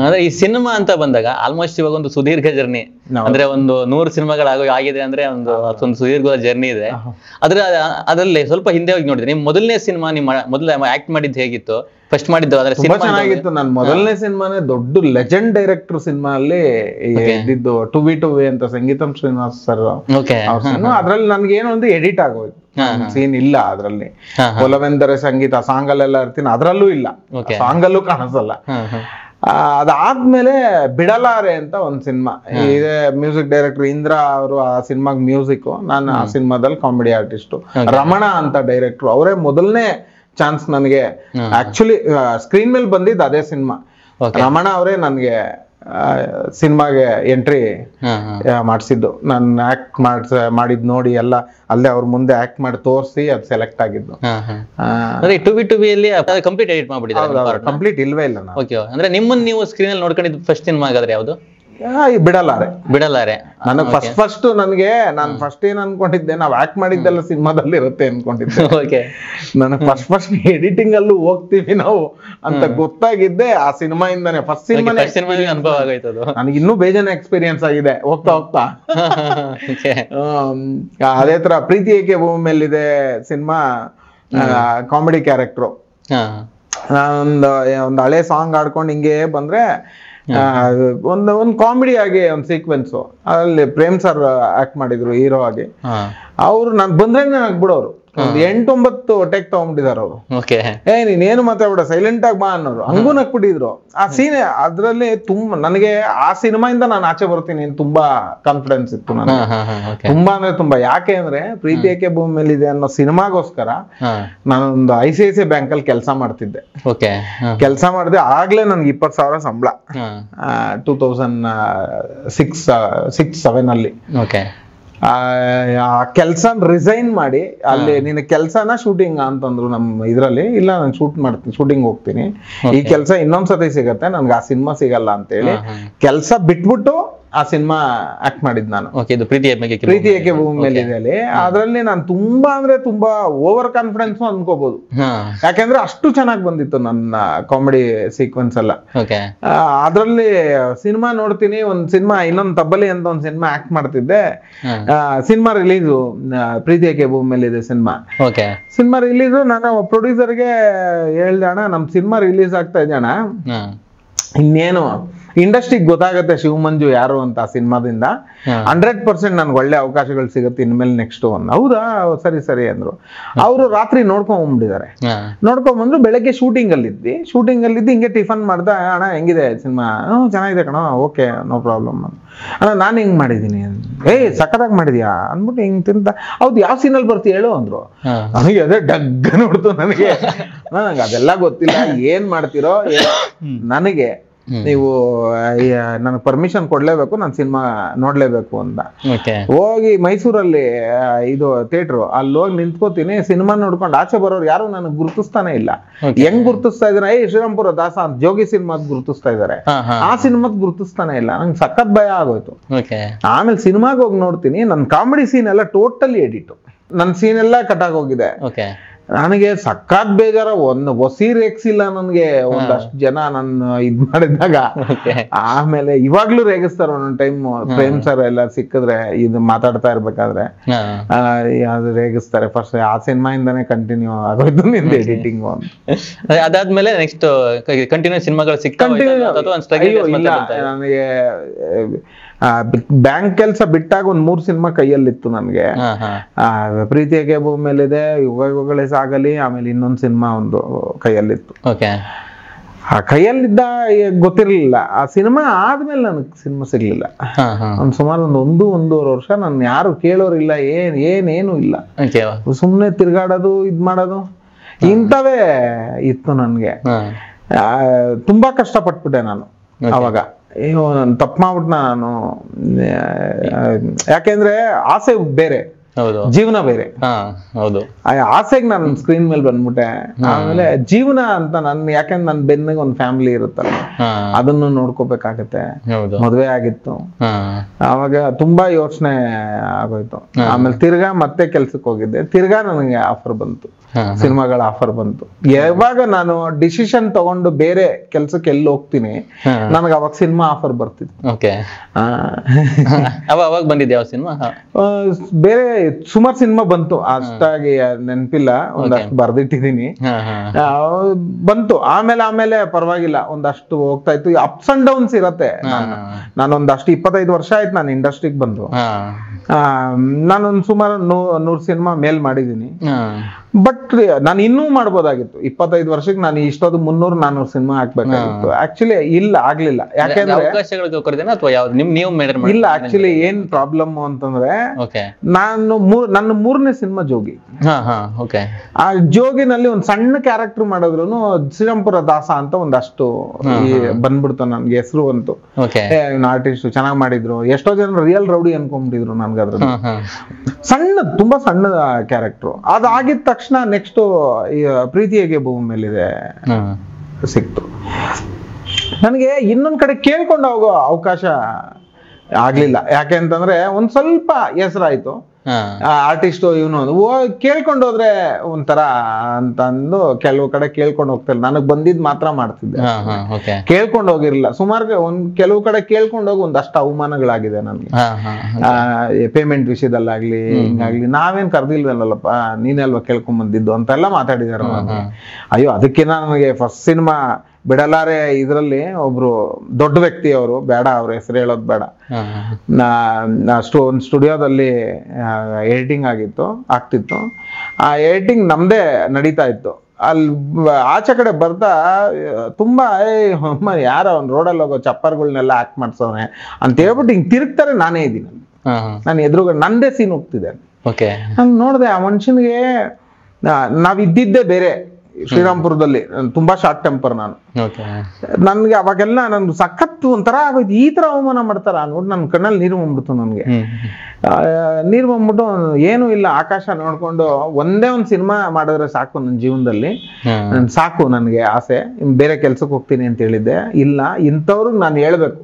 ಅಂದ್ರೆ ಈ ಸಿನಿಮಾ ಅಂತ ಬಂದಾಗ ಆಲ್ಮೋಸ್ಟ್ ಇವಾಗ ಒಂದು ಸುದೀರ್ಘ ಜರ್ನಿ, ಅಂದ್ರೆ ಒಂದು 100 ಸಿನಿಮಾಗಳಾಗೋ ಆಗಿದೆ ಅಂದ್ರೆ ಒಂದು ಸುದೀರ್ಘ ಜರ್ನಿ ಇದೆ. ಅದ್ರಲ್ಲಿ ಸ್ವಲ್ಪ ಹಿಂದೆ ಹೋಗಿ ನೋಡಿದ್ರೆ ನಿಮ್ ಮೊದಲನೇ ಸಿನಿಮಾ, ನಿಮ್ ಮೊದಲ ಆಕ್ಟ್ ಮಾಡಿದ್ದು ಹೇಗಿತ್ತು? ಫಸ್ಟ್ ಮಾಡಿದ್ದು ತುಂಬಾ ಚೆನ್ನಾಗಿತ್ತು. ನನ್ ಮೊದಲನೇ ಸಿನಿಮಾನೇ ದೊಡ್ಡ ಲೆಜೆಂಡ್ ಡೈರೆಕ್ಟರ್ ಸಿನಿಮಾ ಅಲ್ಲಿ ಇದ್ದಿದ್ದು, ಟು ವಿ ಅಂತ ಸಂಗೀತಂ ಶ್ರೀನಿವಾಸ್ ಸರ್ ಅವ್ರ ಸಿನಿಮಾ. ಅದ್ರಲ್ಲಿ ನನ್ಗೆ ಏನೋ ಒಂದು ಎಡಿಟ್ ಆಗೋಯ್ತು, ಸೀನ್ ಇಲ್ಲ ಅದ್ರಲ್ಲಿ. ಒಲವೆಂದರೆ ಸಂಗೀತ ಸಾಂಗ್ ಅಲ್ಲೆಲ್ಲ ಇರ್ತೀನಿ, ಅದ್ರಲ್ಲೂ ಇಲ್ಲ, ಸಾಂಗ್ ಅಲ್ಲೂ ಕಾಣಿಸಲ್ಲ. ಅದಾದ್ಮೇಲೆ ಬಿಡಲಾರೆ ಅಂತ ಒಂದ್ ಸಿನಿಮಾ ಇದೆ, ಮ್ಯೂಸಿಕ್ ಡೈರೆಕ್ಟರ್ ಇಂದ್ರ ಅವರು ಆ ಸಿನಿಮಾಗ್ ಮ್ಯೂಸಿಕ್, ನಾನು ಆ ಸಿನಿಮಾದಲ್ಲಿ ಕಾಮಿಡಿ ಆರ್ಟಿಸ್ಟ್. ರಮಣ ಅಂತ ಡೈರೆಕ್ಟರ್, ಅವರೇ ಮೊದಲನೇ ಚಾನ್ಸ್ ನನಗೆ. ಆಕ್ಚುಲಿ ಸ್ಕ್ರೀನ್ ಮೇಲೆ ಬಂದಿದ್ದು ಅದೇ ಸಿನಿಮಾ. ರಮಣ ಅವರೇ ನನ್ಗೆ ಸಿನಿಮಾಗೆ ಎಂಟ್ರಿ ಮಾಡಿಸಿದ್ದು. ನಾನು ಆಕ್ಟ್ ಮಾಡಿದ್ ನೋಡಿ ಎಲ್ಲ ಅಲ್ಲೇ ಅವ್ರ ಮುಂದೆ ಆಕ್ಟ್ ಮಾಡಿ ತೋರಿಸಿ ಅದ್ ಸೆಲೆಕ್ಟ್ ಆಗಿದ್ದು. ಕಂಪ್ಲೀಟ್ ಇಲ್ವೇ ಇಲ್ಲ. ಅಂದ್ರೆ ನಿಮ್ಮನ್ನ ನೀವು ಸ್ಕ್ರೀನ್ ಅಲ್ಲಿ ನೋಡ್ಕೊಂಡಿದ್ದು ಫಸ್ಟ್ ಸಿನಿಮಾ ಆಗಾದ್ರೆ ಯಾವ್ದು? ಬಿಡಲಾರೆ. ನನಗೆ ಫಸ್ಟ್ ನನ್ಗೆ ನಾನು ಫಸ್ಟ್ ಏನ್ ಅನ್ಕೊಂಡಿದ್ದೆ, ನಾವ್ ಆಕ್ಟ್ ಮಾಡಿದ್ದೆಲ್ಲ ಸಿನಿಮಾದಲ್ಲಿ ಇರುತ್ತೆ ಅನ್ಕೊಂಡಿದ್ದೆ. ನನಗೆ ಫಸ್ಟ್ ಎಡಿಟಿಂಗ್ ಅಲ್ಲೂ ಹೋಗ್ತೀವಿ ನಾವು ಅಂತ ಗೊತ್ತಾಗಿದ್ದೆ ಆ ಸಿನಿಮಾ ಇಂದಾನೆ. ಫಸ್ಟ್ ಸಿನಿಮಾ ಅನುಭವ ಆಗೈತೆ. ನನಗೆ ಇನ್ನೂ ಬೇಜಾನ ಎಕ್ಸ್ಪೀರಿಯನ್ಸ್ ಆಗಿದೆ ಹೋಗ್ತಾ. ಅದೇ ತರ ಪ್ರೀತಿ ಏಕೆ ಭೂಮಿ ಮೇಲಿದೆ ಸಿನಿಮಾ, ಕಾಮಿಡಿ ಕ್ಯಾರೆಕ್ಟ್ರು. ಒಂದ್ ಹಳೆ ಸಾಂಗ್ ಆಡ್ಕೊಂಡು ಹಿಂಗೆ ಬಂದ್ರೆ ಒಂದ್ ಕಾಮಿಡಿ ಆಗಿ ಒಂದ್ ಸೀಕ್ವೆನ್ಸ್, ಅದ್ರಲ್ಲಿ ಪ್ರೇಮ್ ಸರ್ ಆಕ್ಟ್ ಮಾಡಿದ್ರು ಹೀರೋ ಆಗಿ. ಅವ್ರು ನಾನ್ ಬಂದ್ರೆ ಆಗ್ಬಿಡೋರು, ಒಂದು 8-9 ಟೇಕ್ ತಗೊಂಡ್ಬಿಟ್ಟಿದಾರ ಅವ್ರು. ಓಕೆ. ನೀನೇನು ಮಾತಾಡ್ಬಿಡ, ಸೈಲೆಂಟ್ ಆಗಿ ಬಾ ಅನ್ನೋರು, ಹಂಗೂ ನಕ್ಬಿಟ್ಟಿದ್ರು. ಆ ಸೀನ್ ಅದ್ರಲ್ಲಿ ತುಂಬಾ ನನಗೆ ಆ ಸಿನಿಮಾಯಿಂದ ನಾನು ಆಚೆ ಬರ್ತೀನಿ ತುಂಬಾ ಕಾನ್ಫಿಡೆನ್ಸ್ ಇತ್ತು ನನಗೆ. ತುಂಬಾ ಅಂದ್ರೆ ತುಂಬಾ. ಯಾಕೆ ಅಂದ್ರೆ ಪ್ರೀತಿ ಏಕೆ ಭೂಮಿ ಮೇಲಿದೆ ಅನ್ನೋ ಸಿನಿಮಾಗೋಸ್ಕರ ನಾನೊಂದು ICICI ಬ್ಯಾಂಕ್ ಅಲ್ಲಿ ಕೆಲಸ ಮಾಡ್ತಿದ್ದೆ. ಕೆಲಸ ಮಾಡಿದೆ, ಆಗ್ಲೇ ನನ್ಗೆ 20,000 ಸಂಬಳ 2006-7 ಅಲ್ಲಿ. ಆ ಕೆಲ್ಸ ರಿಸೈನ್ ಮಾಡಿ ಅಲ್ಲಿ ನಿನ್ನ ಕೆಲ್ಸನ ಶೂಟಿಂಗ್ ಅಂತಂದ್ರು ನಮ್ಮ ಇದ್ರಲ್ಲಿ. ಇಲ್ಲ ನಾನು ಶೂಟಿಂಗ್ ಹೋಗ್ತೀನಿ, ಈ ಕೆಲ್ಸ ಇನ್ನೊಂದ್ಸತಿ ಸಿಗತ್ತೆ, ನನ್ಗೆ ಆ ಸಿನಿಮಾ ಸಿಗಲ್ಲ ಅಂತ ಹೇಳಿ ಕೆಲ್ಸ ಬಿಟ್ಬಿಟ್ಟು ಆ ಸಿನಿಮಾ ಆಕ್ಟ್ ಮಾಡಿದ್ ನಾನು. ಪ್ರೀತಿ ಏಕೆ ಭೂಮಿ ಮೇಲಿದೆ ಅಲ್ಲಿ. ಅದ್ರಲ್ಲಿ ನಾನು ತುಂಬಾ ಅಂದ್ರೆ ತುಂಬಾ ಓವರ್ ಕಾನ್ಫಿಡೆನ್ಸ್ ಅನ್ಕೋಬಹುದು. ಯಾಕೆಂದ್ರೆ ಅಷ್ಟು ಚೆನ್ನಾಗಿ ಬಂದಿತ್ತು ನನ್ನ ಕಾಮಿಡಿ ಸೀಕ್ವೆನ್ಸ್ ಎಲ್ಲ. ಅದ್ರಲ್ಲಿ ಸಿನಿಮಾ ನೋಡ್ತೀನಿ, ಒಂದ್ ಸಿನಿಮಾ ಇನ್ನೊಂದು ತಬ್ಬಲಿ ಅಂತ ಒಂದ್ ಸಿನಿಮಾ ಆಕ್ಟ್ ಮಾಡ್ತಿದ್ದೆ. ಸಿನಿಮಾ ರಿಲೀಸು ಪ್ರೀತಿ ಏಕೆ ಭೂಮಿ ಮೇಲಿದೆ ಸಿನಿಮಾ ರಿಲೀಸು. ನಾನು ಪ್ರೊಡ್ಯೂಸರ್ಗೆ ಹೇಳ್ದೆ, ಅಣ್ಣ ನಮ್ ಸಿನಿಮಾ ರಿಲೀಸ್ ಆಗ್ತಾ ಇದೆ ಅಣ್ಣ, ಇನ್ನೇನು ಇಂಡಸ್ಟ್ರಿಗೆ ಗೊತ್ತಾಗತ್ತೆ ಶಿವಮಂಜು ಯಾರು ಅಂತ ಆ ಸಿನಿಮಾದಿಂದ, 100% ನನ್ಗೆ ಒಳ್ಳೆ ಅವಕಾಶಗಳು ಸಿಗುತ್ತೆ ಇನ್ಮೇಲೆ ನೆಕ್ಸ್ಟ್ ಒಂದು. ಹೌದಾ, ಸರಿ ಸರಿ ಅಂದ್ರು. ಅವರು ರಾತ್ರಿ ನೋಡ್ಕೊಂಡ್ಬಿಟ್ಟಿದ್ದಾರೆ. ನೋಡ್ಕೊಂಡ್ಬಂದ್ರು. ಬೆಳಗ್ಗೆ ಶೂಟಿಂಗ್ ಅಲ್ಲಿ ಇದ್ದು ಹಿಂಗೆ ಟಿಫನ್ ಮಾಡ್ದ, ಅಣ್ಣ ಹೆಂಗಿದೆ ಸಿನಿಮಾ? ಚೆನ್ನಾಗಿದೆ ಕಣ, ಓಕೆ ನೋ ಪ್ರಾಬ್ಲಮ್ ಅಣ್ಣ, ನಾನು ಹಿಂಗ್ ಮಾಡಿದೀನಿ. ಸಖತ್ತಾಗಿ ಮಾಡಿದ್ಯಾ ಅಂದ್ಬಿಟ್ಟು ಹಿಂಗ್ ತಿಂತ, ಹೌದು ಯಾವ ಸೀನಲ್ಲಿ ಬರ್ತೀಯ ಹೇಳು ಅಂದ್ರು. ನನಗೆ ಅದೇ ಡಗ್ಗ ನೋಡ್ತು. ನನಗೆ ಅದೆಲ್ಲ ಗೊತ್ತಿಲ್ಲ, ಏನ್ ಮಾಡ್ತಿರೋ ನನಗೆ ನೀವು ನನಗೆ ಪರ್ಮಿಷನ್ ಕೊಡ್ಲೇಬೇಕು, ನಾನು ಸಿನಿಮಾ ನೋಡ್ಲೇಬೇಕು ಅಂತ. ಹೋಗಿ ಮೈಸೂರಲ್ಲಿ ಇದು ಥಿಯೇಟ್ರು, ಅಲ್ಲಿ ಹೋಗಿ ನಿಂತ್ಕೋತೀನಿ. ಸಿನಿಮಾ ನೋಡ್ಕೊಂಡು ಆಚೆ ಬರೋರು ಯಾರು ನನಗೆ ಗುರುತಿಸ್ತಾನೆ ಇಲ್ಲ. ಹೆಂಗ್ ಗುರುತಿಸ್ತಾ ಇದಾರೆ? ಶ್ರೀರಾಮ್ಪುರ ದಾಸ ಅಂತ ಜೋಗಿ ಸಿನಿಮಾದ್ ಗುರುತಿಸ್ತಾ ಇದಾರೆ, ಆ ಸಿನಿಮಾದ್ ಗುರುತಿಸ್ತಾನೆ ಇಲ್ಲ. ನಂಗೆ ಸಖತ್ ಭಯ ಆಗೋಯ್ತು. ಆಮೇಲೆ ಸಿನಿಮಾಗ ಹೋಗಿ ನೋಡ್ತೀನಿ, ನನ್ನ ಕಾಮಿಡಿ ಸೀನ್ ಎಲ್ಲ ಟೋಟಲಿ ಎಡಿಟ್, ನನ್ನ ಸೀನ್ ಎಲ್ಲ ಕಟ್ಟಾಗಿ ಹೋಗಿದೆ. ನನಗೆ ಸಖತ್ ಬೇಜಾರ. ಒಂದು ಹೊಸಿ ರೇಗಿಸಿಲ್ಲ ನನ್ಗೆ ಒಂದಷ್ಟು ಜನ ನನ್ನ ಇದ್ ಮಾಡಿದಾಗ. ಆಮೇಲೆ ಇವಾಗ್ಲೂ ರೇಗಿಸ್ತಾರ ಒಂದೊಂದ್ ಟೈಮ್. ಪ್ರೇಮ್ ಸರ್ ಎಲ್ಲ ಸಿಕ್ಕಿದ್ರೆ ಇದು ಮಾತಾಡ್ತಾ ಇರ್ಬೇಕಾದ್ರೆ ಅದು ರೇಗಿಸ್ತಾರೆ. ಫಸ್ಟ್ ಆ ಸಿನಿಮಾ ಇಂದಾನೆ ಕಂಟಿನ್ಯೂ ಆಗೋಯ್ತು ನಿಂದ ಎಡಿಟಿಂಗ್. ಅದಾದ್ಮೇಲೆ ನೆಕ್ಸ್ಟ್ ಕಂಟಿನ್ಯೂ ಸಿನಿಮಾಗಳು ನನಗೆ ಬ್ಯಾಂಕ್ ಕೆಲಸ ಬಿಟ್ಟಾಗ ಒಂದ್ 3 ಸಿನಿಮಾ ಕೈಯಲ್ಲಿತ್ತು ನನ್ಗೆ. ಪ್ರೀತಿ ಏಕೆ ಭೂಮಿ ಮೇಲಿದೆ, ಯುಗಗಳೇ ಸಾಗಲಿ, ಆಮೇಲೆ ಇನ್ನೊಂದ್ ಸಿನಿಮಾ ಒಂದು ಕೈಯಲ್ಲಿತ್ತು. ಆ ಕೈಯಲ್ಲಿದ್ದ ಗೊತ್ತಿರ್ಲಿಲ್ಲ. ಆ ಸಿನಿಮಾ ಆದ್ಮೇಲೆ ನನಗ್ ಸಿನಿಮಾ ಸಿಗ್ಲಿಲ್ಲ. ಒಂದ್ ಸುಮಾರು ಒಂದೂವರೆ ವರ್ಷ ನಾನು ಯಾರು ಕೇಳೋರಿಲ್ಲ, ಏನೇನು ಇಲ್ಲ. ಸುಮ್ನೆ ತಿರ್ಗಾಡೋದು, ಇದ್ ಮಾಡೋದು, ಇಂಥವೇ ಇತ್ತು ನನ್ಗೆ. ತುಂಬಾ ಕಷ್ಟಪಟ್ಬಿಟ್ಟೆ ನಾನು ಅವಾಗ. ತಪ್ಪು ಮಾಡ್ಬಿಟ್ಟ ನಾನು. ಯಾಕೆಂದ್ರೆ ಆಸೆ ಬೇರೆ, ಜೀವನ ಬೇರೆ. ಆಸೆಗೆ ನಾನು ಸ್ಕ್ರೀನ್ ಮೇಲೆ ಬಂದ್ಬಿಟ್ಟೆ. ಆಮೇಲೆ ಜೀವನ ಅಂತ ಯಾಕೆಂದ್ರೆ ನನ್ ಬೆನ್ನಿಗೆ ಒಂದ್ ಫ್ಯಾಮಿಲಿ ಇರುತ್ತಲ್ಲ, ಅದನ್ನು ನೋಡ್ಕೋಬೇಕಾಗತ್ತೆ. ಮದ್ವೆ ಆಗಿತ್ತು, ಅವಾಗ ತುಂಬಾ ಯೋಚನೆ ಆಗೋಯ್ತು. ಆಮೇಲೆ ತಿರ್ಗಾ ಮತ್ತೆ ಕೆಲ್ಸಕ್ಕೆ ಹೋಗಿದ್ದೆ. ತಿರ್ಗಾ ನನಗೆ ಆಫರ್ ಬಂತು, ಸಿನಿಮಾಗಳ ಆಫರ್ ಬಂತು. ಯಾವಾಗ ನಾನು ಡಿಸಿಷನ್ ತಗೊಂಡು ಬೇರೆ ಕೆಲ್ಸಕ್ಕೆ ಎಲ್ಲಿ ಹೋಗ್ತೀನಿ, ನನಗೆ ಅವಾಗ ಸಿನಿಮಾ ಆಫರ್ ಬರ್ತಿತ್ತು. ಅವಾಗ ಬಂದಿದ್ದೆ ಯಾವ ಸಿನಿಮಾ? ಬೇರೆ ಸುಮಾರು ಸಿನಿಮಾ ಬಂತು, ಅಷ್ಟಾಗಿ ನೆನಪಿಲ್ಲ, ಒಂದಷ್ಟು ಬರ್ದಿಟ್ಟಿದೀನಿ. ಬಂತು. ಆಮೇಲೆ ಪರವಾಗಿಲ್ಲ, ಒಂದಷ್ಟು ಹೋಗ್ತಾ ಇತ್ತು. ಅಪ್ಸ್ ಅಂಡ್ ಡೌನ್ಸ್ ಇರತ್ತೆ. ನಾನೊಂದಷ್ಟು 25 ವರ್ಷ ಆಯ್ತು ನಾನು ಇಂಡಸ್ಟ್ರಿಗೆ ಬಂದು. ನಾನೊಂದು ಸುಮಾರು 100 ಸಿನಿಮಾ ಮೇಲ್ ಮಾಡಿದೀನಿ. ಬಟ್ ನಾನು ಇನ್ನೂ ಮಾಡ್ಬೋದಾಗಿತ್ತು. 25 ವರ್ಷಕ್ಕೆ ನಾನು ಇಷ್ಟೊಂದು 300-400 ಸಿನಿಮಾ ಹಾಕ್ಬೇಕಾಗಿತ್ತು. ಆಕ್ಚುಲಿ ಆಗ್ಲಿಲ್ಲ. ಯಾಕೆಂದ್ರೆ ಇಲ್ಲ, ಆಕ್ಚುಲಿ ಏನ್ ಪ್ರಾಬ್ಲಮ್ ಅಂತಂದ್ರೆ, ನಾನು ನನ್ನ 3ನೇ ಸಿನಿಮಾ ಜೋಗಿ. ಆ ಜೋಗಿನಲ್ಲಿ ಒಂದ್ ಸಣ್ಣ ಕ್ಯಾರೆಕ್ಟರ್ ಮಾಡಿದ್ರು ಶ್ರೀರಾಮ್ಪುರ ದಾಸ ಅಂತ ಒಂದಷ್ಟು ಬಂದ್ಬಿಡ್ತು ನನ್ಗೆ ಹೆಸರು ಅಂತು. ಆರ್ಟಿಸ್ಟ್ ಚೆನ್ನಾಗ್ ಮಾಡಿದ್ರು. ಎಷ್ಟೋ ಜನ ರಿಯಲ್ ರೌಡಿ ಅನ್ಕೊಂಡ್ಬಿಟ್ಟಿದ್ರು ನನ್ಗದ್ರ. ತುಂಬಾ ಸಣ್ಣ ಕ್ಯಾರೆಕ್ಟರ್. ಅದಾಗಿದ ತಕ್ಷಣ ನೆಕ್ಸ್ಟ್ ಪ್ರೀತಿ ಹೇಗೆ ಭೂಮಿ ಮೇಲಿದೆ ಸಿಕ್ತು. ನನಗೆ ಇನ್ನೊಂದ್ ಕಡೆ ಕೇಳ್ಕೊಂಡು ಹೋಗೋ ಅವಕಾಶ ಆಗ್ಲಿಲ್ಲ. ಯಾಕೆ ಅಂತಂದ್ರೆ ಒಂದ್ ಸ್ವಲ್ಪ ಹೆಸರಾಯ್ತು, ಆರ್ಟಿಸ್ಟ್ ಇವನು ಕೇಳ್ಕೊಂಡು ಹೋದ್ರೆ ಒಂಥರ ಅಂತಂದು ಕೆಲವು ಕಡೆ ಕೇಳ್ಕೊಂಡು ಹೋಗ್ತಾರೆ. ನನಗ್ ಬಂದಿದ್ ಮಾತ್ರ ಮಾಡ್ತಿದ್ದೆ, ಕೇಳ್ಕೊಂಡು ಹೋಗಿರ್ಲಿಲ್ಲ. ಸುಮಾರು ಕೆಲವು ಕಡೆ ಕೇಳ್ಕೊಂಡು ಹೋಗಿ ಒಂದಷ್ಟು ಅವಮಾನಗಳಾಗಿದೆ ನನ್ಗೆ. ಪೇಮೆಂಟ್ ವಿಷಯದಲ್ಲಾಗ್ಲಿ ಹಿಂಗಾಗ್ಲಿ, ನಾವೇನ್ ಕರ್ದಿಲ್ವಲ್ಲಪ್ಪ, ನೀನೆಲ್ವಾ ಕೇಳ್ಕೊಂಡ್ ಬಂದಿದ್ದು ಅಂತೆಲ್ಲ ಮಾತಾಡಿದಾರೆ. ಅಯ್ಯೋ, ಅದಕ್ಕಿಂತ ನನಗೆ ಫಸ್ಟ್ ಸಿನಿಮಾ ಬಿಡಲಾರೆ ಇದ್ರಲ್ಲಿ ಒಬ್ರು ದೊಡ್ಡ ವ್ಯಕ್ತಿ ಅವರು, ಬೇಡ ಅವ್ರ ಹೆಸರು ಹೇಳೋದು ಬೇಡ, ಒಂದು ಸ್ಟುಡಿಯೋದಲ್ಲಿ ಎಡಿಟಿಂಗ್ ಆಗ್ತಿತ್ತು. ಆ ಎಡಿಟಿಂಗ್ ನಮ್ದೇ ನಡೀತಾ ಇತ್ತು. ಅಲ್ಲಿ ಆಚೆ ಕಡೆ ಬರ್ತಾ ತುಂಬಾ ಯಾರ ಅವ್ನು ರೋಡಲ್ಲಿ ಹೋಗೋ ಚಪ್ಪರ್ಗಳನ್ನೆಲ್ಲ ಆಕ್ಟ್ ಮಾಡ್ಸೋನೆ ಅಂತ ಹೇಳ್ಬಿಟ್ಟು ಹಿಂಗ್ ತಿರುಗ್ತಾರೆ. ನಾನೇ ಇದ್ದೀನಿ, ನಾನು ಎದುರುಗಡೆ ನಂದೇ ಸೀನ್ ಹೋಗ್ತಿದೆ. ನಾನು ನೋಡ್ದೆ ಆ ಮನುಷ್ಯನಿಗೆ, ನಾವ್ ಇದ್ದಿದ್ದೇ ಬೇರೆ ಶ್ರೀರಾಮ್ಪುರದಲ್ಲಿ, ತುಂಬಾ ಶಾರ್ಟ್ ಟೆಂಪರ್ ನಾನು. ನನ್ಗೆ ಅವಾಗೆಲ್ಲ ನನ್ ಸಖತ್ ಒಂಥರ ಆಗೋಯ್ತು, ಈ ತರ ಅವಮಾನ ಮಾಡ್ತಾರ ಅನ್ಬಿಟ್ಟು ನನ್ ಕಣ್ಣಲ್ಲಿ ನೀರು ಬಂದ್ಬಿಡ್ತು. ನನ್ಗೆ ನೀರು ಬಂದ್ಬಿಟ್ಟು ಏನು ಇಲ್ಲ, ಆಕಾಶ ನೋಡ್ಕೊಂಡು ಒಂದೇ ಒಂದ್ ಸಿನಿಮಾ ಮಾಡಿದ್ರೆ ಸಾಕು ನನ್ನ ಜೀವನದಲ್ಲಿ, ಸಾಕು ನನ್ಗೆ ಆಸೆ, ಬೇರೆ ಕೆಲ್ಸಕ್ಕೆ ಹೋಗ್ತೀನಿ ಅಂತ ಹೇಳಿದ್ದೆ. ಇಲ್ಲ, ಇಂಥವ್ರಿಗೆ ನಾನು ಹೇಳ್ಬೇಕು,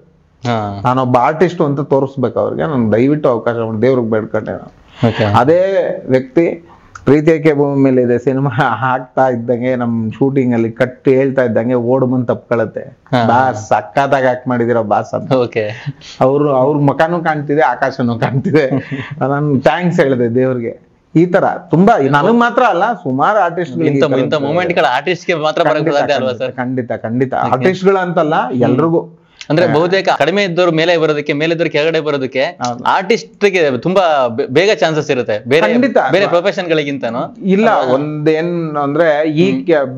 ನಾನೊಬ್ಬ ಆರ್ಟಿಸ್ಟ್ ಅಂತ ತೋರಿಸ್ಬೇಕು ಅವ್ರಿಗೆ, ನನ್ ದಯವಿಟ್ಟು ಅವಕಾಶ ಮಾಡಿ ದೇವ್ರಿಗೆ ಬೇಡ್ಕೊಂಡೆ. ಅದೇ ವ್ಯಕ್ತಿ ಪ್ರೀತಿಯಕ್ಕೆ ಭೂಮಿ ಮೇಲೆ ಇದೆ ಸಿನಿಮಾ ಹಾಕ್ತಾ ಇದ್ದಂಗೆ, ನಮ್ ಶೂಟಿಂಗ್ ಅಲ್ಲಿ ಕಟ್ಟಿ ಹೇಳ್ತಾ ಇದ್ದಂಗೆ ಓಡ್ ಬಂದ್ ತಪ್ಕೊಳತ್ತೆ, ಬಾಸ್ ಸಕ್ಕತ್ತಾಗಿ ಆಕ್ಟ್ ಮಾಡಿದಿರೋ ಬಾಸ್ ಅಂತ. ಅವ್ರ ಮುಖನೂ ಕಾಣ್ತಿದೆ, ಆಕಾಶನೂ ಕಾಣ್ತಿದೆ. ನಾನು ಥ್ಯಾಂಕ್ಸ್ ಹೇಳಿದೆ ದೇವ್ರಿಗೆ. ಈ ತರ ತುಂಬಾ ನನಗ್ ಮಾತ್ರ ಅಲ್ಲ, ಸುಮಾರು ಆರ್ಟಿಸ್ಟ್ ಖಂಡಿತ ಆರ್ಟಿಸ್ಟ್ ಗಳಂತಲ್ಲ, ಎಲ್ರಿಗೂ. ಅಂದ್ರೆ ಬಹುತೇಕ ಕಡಿಮೆ ಇದ್ದವ್ರು ಮೇಲೆ ಬರೋದಕ್ಕೆ, ಮೇಲೆ ಇದ್ದವ್ರು ಕೆಳಗಡೆ ಬರೋದಕ್ಕೆ ಆರ್ಟಿಸ್ಟ್ ಗೆ ತುಂಬಾ ಬೇಗ ಚಾನ್ಸಸ್ ಇರುತ್ತೆ, ಬೇರೆ ಪ್ರೊಫೆಷನ್ ಗಳಿಗಿಂತನೂ. ಇಲ್ಲ, ಒಂದೇನ್ ಅಂದ್ರೆ ಈ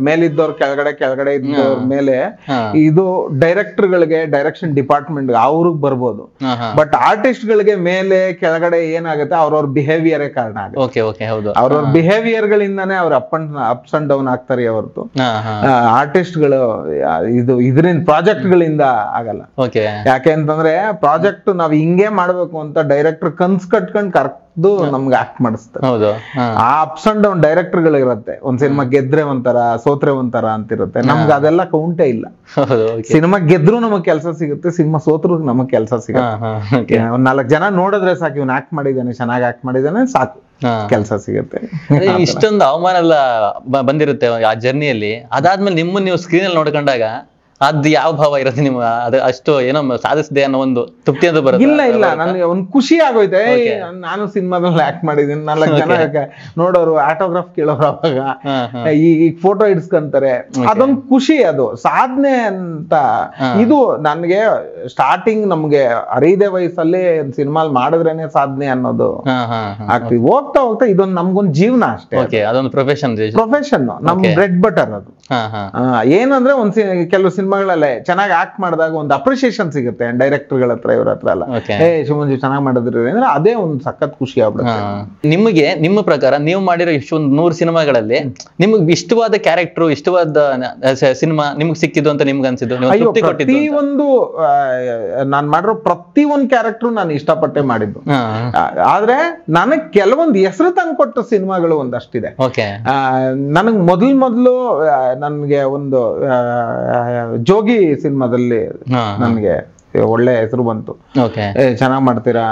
ಮೇಲಿದ್ದವ್ರು ಕೆಳಗಡೆ, ಕೆಳಗಡೆ ಇದ್ದವ್ರ ಮೇಲೆ ಇದು ಡೈರೆಕ್ಟರ್ ಗಳಿಗೆ, ಡೈರೆಕ್ಷನ್ ಡಿಪಾರ್ಟ್ಮೆಂಟ್ ಅವ್ರಿಗೆ ಬರ್ಬೋದು. ಬಟ್ ಆರ್ಟಿಸ್ಟ್ ಗಳಿಗೆ ಮೇಲೆ ಕೆಳಗಡೆ ಏನಾಗುತ್ತೆ, ಅವ್ರವ್ರ ಬಿಹೇವಿಯರೇ ಕಾರಣ ಆಗುತ್ತೆ. ಅವ್ರವ್ರ ಬಿಹೇವಿಯರ್ ಗಳಿಂದಾನೇ ಅವ್ರ ಅಪ್ಸ್ ಅಂಡ್ ಡೌನ್ ಆಗ್ತಾರೆ ಹೊರತು ಆರ್ಟಿಸ್ಟ್ ಗಳು ಇದರಿಂದ ಪ್ರಾಜೆಕ್ಟ್ ಗಳಿಂದ ಆಗಲ್ಲ. ಯಾಕೆ ಅಂತಂದ್ರೆ ಪ್ರಾಜೆಕ್ಟ್ ನಾವ್ ಹಿಂಗೆ ಮಾಡ್ಬೇಕು ಅಂತ ಡೈರೆಕ್ಟರ್ ಕನ್ಸ್ ಕಟ್ಕೊಂಡ್ ಕರೆಕ್ದು ನಮ್ಗೆ ಆಕ್ಟ್ ಮಾಡಿಸ್ತಾರೆ. ಆ ಅಪ್ಸ್ ಅಂಡ್ ಡೌನ್ ಡೈರೆಕ್ಟರ್ ಗಳಿರತ್ತೆ. ಒಂದ್ ಸಿನಿಮಾ ಗೆದ್ರೆ ಒಂಥರ, ಸೋತ್ರೆ ಒಂಥರ ಅಂತಿರುತ್ತೆ. ನಮ್ಗೆ ಅದೆಲ್ಲ ಕೌಂಟೇ ಇಲ್ಲ. ಸಿನಿಮಾ ಗೆದ್ರು ನಮಗ್ ಕೆಲಸ ಸಿಗುತ್ತೆ, ಸಿನಿಮಾ ಸೋತ್ರು ನಮಗ್ ಕೆಲಸ ಸಿಗುತ್ತೆ. ಒಂದ್ 4 ಜನ ನೋಡಿದ್ರೆ ಸಾಕು, ಇವ್ನು ಆಕ್ಟ್ ಮಾಡಿದ್ದಾನೆ, ಚೆನ್ನಾಗಿ ಆಕ್ಟ್ ಮಾಡಿದ್ದಾನೆ, ಸಾಕು, ಕೆಲಸ ಸಿಗುತ್ತೆ. ಇಷ್ಟೊಂದು ಅವಮಾನ ಎಲ್ಲ ಬಂದಿರುತ್ತೆ ಆ ಜರ್ನಿಯಲ್ಲಿ. ಅದಾದ್ಮೇಲೆ ನಿಮ್ಮನ್ನ ನೀವು ಸ್ಕ್ರೀನ್ ಅಲ್ಲಿ ನೋಡ್ಕೊಂಡಾಗ ಅದ್ ಯಾವ ಭಾವ ಇರುತ್ತೆ ನಿಮ್ಮ? ಅದು ಅಷ್ಟು ಏನೋ ಸಾಧಿಸಿದೆ ಅನ್ನೋ ಒಂದು ತೃಪ್ತಿ ಅಂತ ಬರುತ್ತೆ? ಇಲ್ಲ, ನನ್ಗೆ ಒಂದ್ ಖುಷಿ ಆಗೋಯ್ತೆ. ನಾನು ಸಿನಿಮಾದಲ್ಲಿ ಆಕ್ಟ್ ಮಾಡಿದೀನಿ, 4 ಜನ ನೋಡೋರು, ಆಟೋಗ್ರಾಫ್ ಕೇಳೋರು, ಅವಾಗ ಈ ಫೋಟೋ ಇಡ್ಸ್ಕೊಂತಾರೆ. ಅದೊಂದ್ ಖುಷಿ, ಅದು ಸಾಧನೆ ಅಂತ. ಇದು ನನ್ಗೆ ಸ್ಟಾರ್ಟಿಂಗ್ ನಮ್ಗೆ ಅರಿದೇ ವಯಸ್ಸಲ್ಲಿ ಸಿನಿಮಾ ಮಾಡಿದ್ರೇನೆ ಸಾಧನೆ ಅನ್ನೋದು ಆಗ್ತೀವಿ. ಹೋಗ್ತಾ ಇದೊಂದು ನಮ್ಗೊಂದ್ ಜೀವನ ಅಷ್ಟೇ, ಅದೊಂದು ಪ್ರೊಫೆಷನ್, ನಮ್ ಬ್ರೆಡ್ ಬಟರ್ ಅದು. ಏನಂದ್ರೆ ಕೆಲವು ಸಿನಿಮಾಗಳಲ್ಲೇ ಚೆನ್ನಾಗಿ ಆಕ್ಟ್ ಮಾಡಿದಾಗ ಒಂದು ಅಪ್ರಿಸಿಯೇಷನ್ ಸಿಗುತ್ತೆ ಡೈರೆಕ್ಟರ್ ಗಳ ಹತ್ರ, ಇವ್ರ ಹತ್ರ ಎಲ್ಲ. ಶಿವಮಂಜು ಚೆನ್ನಾಗಿ ಮಾಡಿದ್ರಿ ಅಂದ್ರೆ ಅದೇ ಒಂದು ಸಖತ್ ಖುಷಿ ಆಗ್ಬಿಡುತ್ತೆ. ನಿಮಗೆ ನಿಮ್ಮ ಪ್ರಕಾರ ನೀವು ಮಾಡಿರೋ ಇಷ್ಟೊಂದು 100 ಸಿನಿಮಾಗಳಲ್ಲಿ ನಿಮ್ಗೆ ಇಷ್ಟವಾದ ಕ್ಯಾರೆಕ್ಟರ್, ಇಷ್ಟವಾದ ಸಿನಿಮಾ ನಿಮ್ಗೆ ಸಿಕ್ಕಿದ್ದು ಅಂತ ನಿಮ್ಗೆ ಅನ್ಸಿದ್ದು? ಪ್ರತಿಯೊಂದು ನಾನ್ ಮಾಡಿರೋ ಪ್ರತಿಯೊಂದು ಕ್ಯಾರೆಕ್ಟರ್ ನಾನು ಇಷ್ಟಪಟ್ಟೆ ಮಾಡಿದ್ದು. ಆದ್ರೆ ನನಗ್ ಕೆಲವೊಂದು ಹೆಸರು ತಂದು ಕೊಟ್ಟ ಸಿನಿಮಾಗಳು ಒಂದಷ್ಟಿದೆ. ನನಗ್ ಮೊದಲು ನನ್ಗೆ ಒಂದು ಜೋಗಿ ಸಿನಿಮಾದಲ್ಲಿ ನನ್ಗೆ ಒಳ್ಳೆ ಹೆಸರು ಬಂತು. ಚೆನ್ನಾಗ್ ಮಾಡ್ತೀರಾ,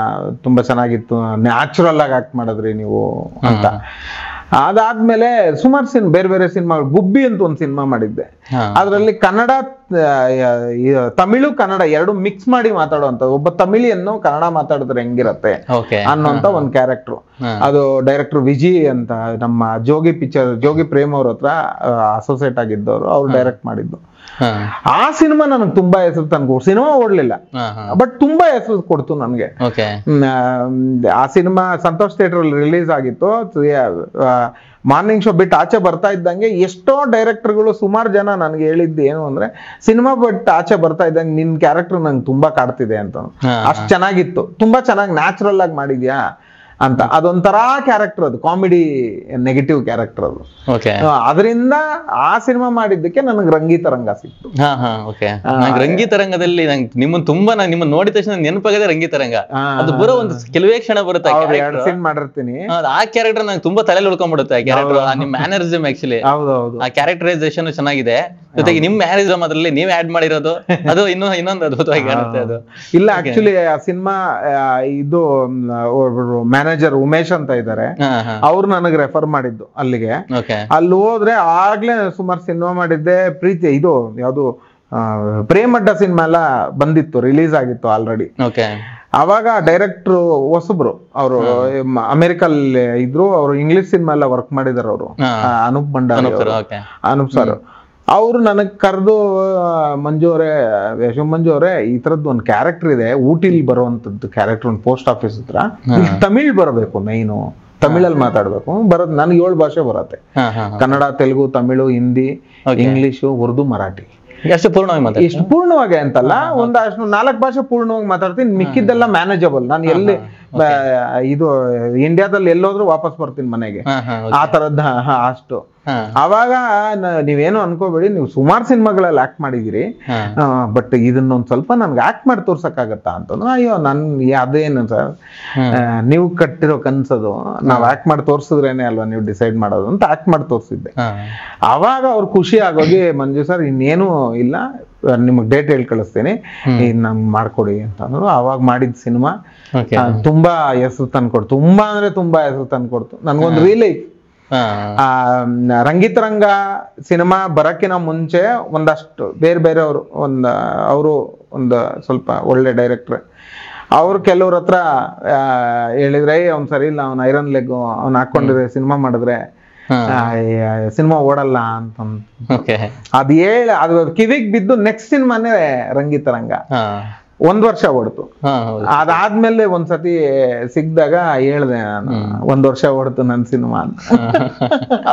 ತುಂಬಾ ಚೆನ್ನಾಗಿತ್ತು, ನ್ಯಾಚುರಲ್ ಆಗಿ ಆಕ್ಟ್ ಮಾಡಿದ್ರಿ ನೀವು ಅಂತ. ಅದಾದ್ಮೇಲೆ ಸುಮಾರು ಬೇರೆ ಸಿನಿಮಾಗಳು, ಗುಬ್ಬಿ ಅಂತ ಒಂದು ಸಿನಿಮಾ ಮಾಡಿದ್ದೆ. ಅದ್ರಲ್ಲಿ ಕನ್ನಡ, ತಮಿಳು ಕನ್ನಡ ಎರಡು ಮಿಕ್ಸ್ ಮಾಡಿ ಮಾತಾಡುವಂತ, ಒಬ್ಬ ತಮಿಳಿಯನ್ನು ಕನ್ನಡ ಮಾತಾಡಿದ್ರೆ ಹೆಂಗಿರತ್ತೆ ಅನ್ನೋಂತ ಒಂದ್ ಕ್ಯಾರೆಕ್ಟರ್. ಅದು ಡೈರೆಕ್ಟರ್ ವಿಜಯ್ ಅಂತ, ನಮ್ಮ ಜೋಗಿ ಪ್ರೇಮ್ ಅವ್ರ ಹತ್ರ ಅಸೋಸಿಯೇಟ್ ಆಗಿದ್ದವರು, ಅವ್ರು ಡೈರೆಕ್ಟ್ ಮಾಡಿದ್ದು. ಆ ಸಿನಿಮಾ ನನಗೆ ತುಂಬಾ ಹೆಸರು ತಂದು, ಸಿನಿಮಾ ಓಡ್ಲಿಲ್ಲ ಬಟ್ ತುಂಬಾ ಹೆಸರು ಕೊಡ್ತು ನನ್ಗೆ. ಆ ಸಿನಿಮಾ ಸಂತೋಷ್ ಥಿಯೇಟರ್ ಅಲ್ಲಿ ರಿಲೀಸ್ ಆಗಿತ್ತು. ಮಾರ್ನಿಂಗ್ ಶೋ ಬಿಟ್ಟು ಆಚೆ ಬರ್ತಾ ಇದ್ದಂಗೆ ಎಷ್ಟೋ ಡೈರೆಕ್ಟರ್ಗಳು, ಸುಮಾರು ಜನ ನನ್ಗೆ ಹೇಳಿದ್ದು ಏನು ಅಂದ್ರೆ, ಸಿನಿಮಾ ಬಿಟ್ಟು ಆಚೆ ಬರ್ತಾ ಇದ್ದಂಗೆ ನಿನ್ ಕ್ಯಾರೆಕ್ಟರ್ ನಂಗೆ ತುಂಬಾ ಕಾಡ್ತಿದೆ ಅಂತ. ಅಷ್ಟ್ ಚೆನ್ನಾಗಿತ್ತು, ತುಂಬಾ ಚೆನ್ನಾಗಿ ನ್ಯಾಚುರಲ್ ಆಗಿ ಮಾಡಿದ್ಯಾ ಅಂತ. ಅದೊಂಥರ ಕ್ಯಾರೆಕ್ಟರ್, ಅದು ಕಾಮಿಡಿ ನೆಗೆಟಿವ್ ಕ್ಯಾರೆಕ್ಟರ್ ಅದು. ಅದರಿಂದ ಆ ಸಿನಿಮಾ ಮಾಡಿದ್ದಕ್ಕೆ ನನಗೆ ರಂಗಿತರಂಗ ಸಿಕ್ತು. ರಂಗಿತರಂಗದಲ್ಲಿ ನಿಮ್ಮನ್ನ ತುಂಬಾ, ನಿಮ್ಮನ್ನ ನೋಡಿದ ತಕ್ಷಣ ನೆನಪಾಗದೆ ರಂಗಿತರಂಗ. ಅದು ಬರೋ ಒಂದು ಕೆಲವೇ ಕ್ಷಣ ಬರುತ್ತೆ, 2 ಸೀನ್ ಮಾಡಿರ್ತೀನಿ. ಆ ಕ್ಯಾರೆಕ್ಟರ್ ನಂಗೆ ತುಂಬಾ ತಲೆಯಲ್ಲಿ ಉಳ್ಕೊಂಡ್ಬಿಡುತ್ತೆ. ಆ ಕ್ಯಾರೆಕ್ಟರ್, ನಿಮ್ ಮ್ಯಾನರಿಸಮ್ ಆಕ್ಚುಲಿ, ಆ ಕ್ಯಾರೆಕ್ಟರೈಸೇಷನ್ ಚೆನ್ನಾಗಿದೆ. ಜೊತೆಗೆ ನಿಮ್ ಮ್ಯಾನರಿಸಮ್ ಅದ್ರಲ್ಲಿ ನೀವ್ ಆಡ್ ಮಾಡಿರೋದು, ಅದು ಇನ್ನೊಂದು ಅದ್ಭುತವಾಗಿ ಕಾಣುತ್ತೆ. ಅದು ಇಲ್ಲ, ಆಕ್ಚುಲಿ ಆ ಸಿನಿಮಾ ಇದು ಮ್ಯಾನೇಜರ್ ಉಮೇಶ್ ಅಂತ ಇದ್ದಾರೆ, ಅವ್ರು ನನಗೆ ರೆಫರ್ ಮಾಡಿದ್ದು ಅಲ್ಲಿಗೆ. ಅಲ್ಲಿ ಹೋದ್ರೆ ಆಗ್ಲೇ ಸುಮಾರು ಸಿನಿಮಾ ಮಾಡಿದ್ದೆ. ಪ್ರೀತಿ, ಇದು ಯಾವ್ದು ಪ್ರೇಮಡ್ಡ ಸಿನಿಮಾ ಎಲ್ಲ ಬಂದಿತ್ತು, ರಿಲೀಸ್ ಆಗಿತ್ತು ಆಲ್ರೆಡಿ. ಅವಾಗ ಡೈರೆಕ್ಟ್ರು ಹೊಸಬ್ರು, ಅವರು ಅಮೆರಿಕಲ್ಲಿ ಇದ್ರು, ಅವರು ಇಂಗ್ಲಿಷ್ ಸಿನಿಮಾ ಎಲ್ಲ ವರ್ಕ್ ಮಾಡಿದಾರೆ ಅವರು, ಅನೂಪ್ ಭಂಡಾರಿ, ಅನೂಪ್ ಸರ್. ಅವರು ನನಗೆ ಕರೆದು ಮಂಜು ಅವರೇ, ಯಶೋ ಮಂಜು ಅವರೇ, ಈ ಥರದ್ದು ಒಂದು ಕ್ಯಾರೆಕ್ಟರ್ ಇದೆ, ಊಟಿಲಿ ಬರುವಂಥದ್ದು ಕ್ಯಾರೆಕ್ಟರ್, ಒಂದು ಪೋಸ್ಟ್ ಆಫೀಸ್ ಹತ್ರ, ಇಲ್ಲಿ ತಮಿಳ್ ಬರಬೇಕು, ನೈನು ತಮಿಳಲ್ಲಿ ಮಾತಾಡ್ಬೇಕು. ಬರೋದು ನನಗೆ 7 ಭಾಷೆ ಬರತ್ತೆ, ಕನ್ನಡ, ತೆಲುಗು, ತಮಿಳು, ಹಿಂದಿ, ಇಂಗ್ಲಿಷು, ಉರ್ದು, ಮರಾಠಿ. ಎಷ್ಟು ಪೂರ್ಣವಾಗಿ ಮಾತಾಡ್ತೀನಿ? ಎಷ್ಟು ಪೂರ್ಣವಾಗಿ ಅಂತಲ್ಲ, ಅಷ್ಟು 4 ಭಾಷೆ ಪೂರ್ಣವಾಗಿ ಮಾತಾಡ್ತೀನಿ. ಮಿಕ್ಕಿದ್ದೆಲ್ಲ ಮ್ಯಾನೇಜಬಲ್. ನಾನು ಎಲ್ಲಿ ಇದು ಇಂಡಿಯಾದಲ್ಲಿ ಎಲ್ಲೋದ್ರೂ ವಾಪಸ್ ಬರ್ತೀನಿ ಮನೆಗೆ, ಆ ತರದ್ದು ಅಷ್ಟು. ಅವಾಗ ನೀವೇನು ಅನ್ಕೋಬೇಡಿ, ನೀವು ಸುಮಾರು ಸಿನಿಮಾಗಳಲ್ಲಿ ಆಕ್ಟ್ ಮಾಡಿದಿರಿ, ಬಟ್ ಇದನ್ನೊಂದ್ ಸ್ವಲ್ಪ ನನ್ಗೆ ಆಕ್ಟ್ ಮಾಡಿ ತೋರ್ಸಕ್ಕಾಗತ್ತಾ ಅಂತಂದ್ರೆ, ಅಯ್ಯೋ ಅದೇನು ಸರ್, ನೀವು ಕಟ್ಟಿರೋ ಕನ್ಸದು, ನಾವ್ ಆಕ್ಟ್ ಮಾಡಿ ತೋರ್ಸಿದ್ರೇನೆ ಅಲ್ವಾ ನೀವು ಡಿಸೈಡ್ ಮಾಡೋದು ಅಂತ ಆಕ್ಟ್ ಮಾಡಿ ತೋರ್ಸಿದ್ದೆ. ಅವಾಗ ಅವ್ರು ಖುಷಿ ಆಗೋಗಿ, ಮಂಜು ಸರ್ ಇನ್ನೇನು ಇಲ್ಲ, ನಿಮಗ್ ಡೇಟ್ ಹೇಳಿ ಕಳಿಸ್ತೀನಿ, ನಮ್ಗೆ ಮಾಡ್ಕೊಡಿ ಅಂತಂದ್ರು. ಅವಾಗ ಮಾಡಿದ ಸಿನಿಮಾ ತುಂಬಾ ಹೆಸರು ತಂದ್ಕೊಡ್ತು, ತುಂಬಾ ಅಂದ್ರೆ ತುಂಬಾ ಹೆಸರು ತಂದ್ಕೊಡ್ತು. ನನ್ಗೊಂದು ರಿಲೈಫ್. ರಂಗಿತರಂಗ ಸಿನಿಮಾ ಬರಕ್ಕಿನ ಮುಂಚೆ ಒಂದಷ್ಟು ಬೇರೆ ಬೇರೆಯವರು, ಅವರು ಒಂದು ಸ್ವಲ್ಪ ಒಳ್ಳೆ ಡೈರೆಕ್ಟರ್, ಅವ್ರು ಕೆಲವ್ರ ಹತ್ರ ಹೇಳಿದ್ರೆ, ಅವ್ನ್ ಸರಿ ಇಲ್ಲ, ಅವ್ನ ಐರನ್ ಲೆಗ್ ಅವ್ನ ಹಾಕೊಂಡಿದ್ರೆ ಸಿನಿಮಾ ಮಾಡಿದ್ರೆ ಸಿನಿಮಾ ಓಡಲ್ಲ ಅಂತ ಅದು ಕಿವಿಗ್ ಬಿದ್ದು ನೆಕ್ಸ್ಟ್ ಸಿನಿಮಾನೇ ರಂಗಿತರಂಗ 1 ವರ್ಷ ಓಡ್ತು. ಅದಾದ್ಮೇಲೆ ಒಂದ್ಸತಿ ಸಿಗ್ದಾಗ ಹೇಳ್ದೆ ನಾನು, 1 ವರ್ಷ ಓಡ್ತು ನನ್ ಸಿನಿಮಾ ಅಂತ.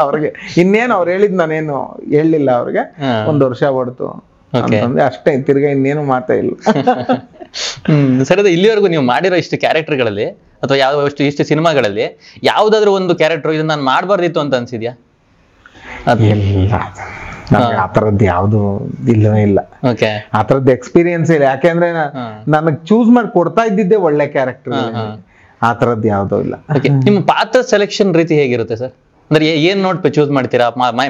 ಅವ್ರಿಗೆ ಇನ್ನೇನು ಅವ್ರು ಹೇಳಿದ್ ನಾನೇನು ಹೇಳಿಲ್ಲ ಅವ್ರಿಗೆ, 1 ವರ್ಷ ಓಡ್ತು ಅಂತಂದ್ರೆ ಅಷ್ಟೇ, ತಿರ್ಗಾ ಇನ್ನೇನು ಮಾತೇ ಇಲ್ಲ. ಸರಿ, ಇಲ್ಲಿವರೆಗೂ ನೀವು ಮಾಡಿರೋ ಇಷ್ಟು ಕ್ಯಾರೆಕ್ಟರ್ಗಳಲ್ಲಿ ಅಥವಾ ಯಾವ ಇಷ್ಟು ಸಿನಿಮಾಗಳಲ್ಲಿ ಯಾವ್ದಾದ್ರು ಒಂದು ಕ್ಯಾರೆಕ್ಟರ್ ಇದನ್ನ ನಾನು ಮಾಡಬಾರ್ದಿತ್ತು ಅಂತ ಅನ್ಸಿದ್ಯಾ? ಆ ತರದ್ದು ಯಾವ್ದು ಇಲ್ಲವೇ ಇಲ್ಲ, ಆ ತರದ್ದು ಎಕ್ಸ್ಪೀರಿಯನ್ಸ್ ಇಲ್ಲ. ಯಾಕೆಂದ್ರೆ ನನಗ್ ಚೂಸ್ ಮಾಡಿ ಕೊಡ್ತಾ ಇದ್ದಿದ್ದೆ ಒಳ್ಳೆ ಕ್ಯಾರೆಕ್ಟರ್, ಆ ತರದ್ದು ಯಾವ್ದು ಇಲ್ಲ. ನಿಮ್ಮ ಪಾತ್ರ ಸೆಲೆಕ್ಷನ್ ರೀತಿ ಹೇಗಿರುತ್ತೆ ಸರ್? ಅಂದ್ರೆ ಏನ್ ನೋಡ್ ಚೂಸ್ ಮಾಡ್ತೀರಾ?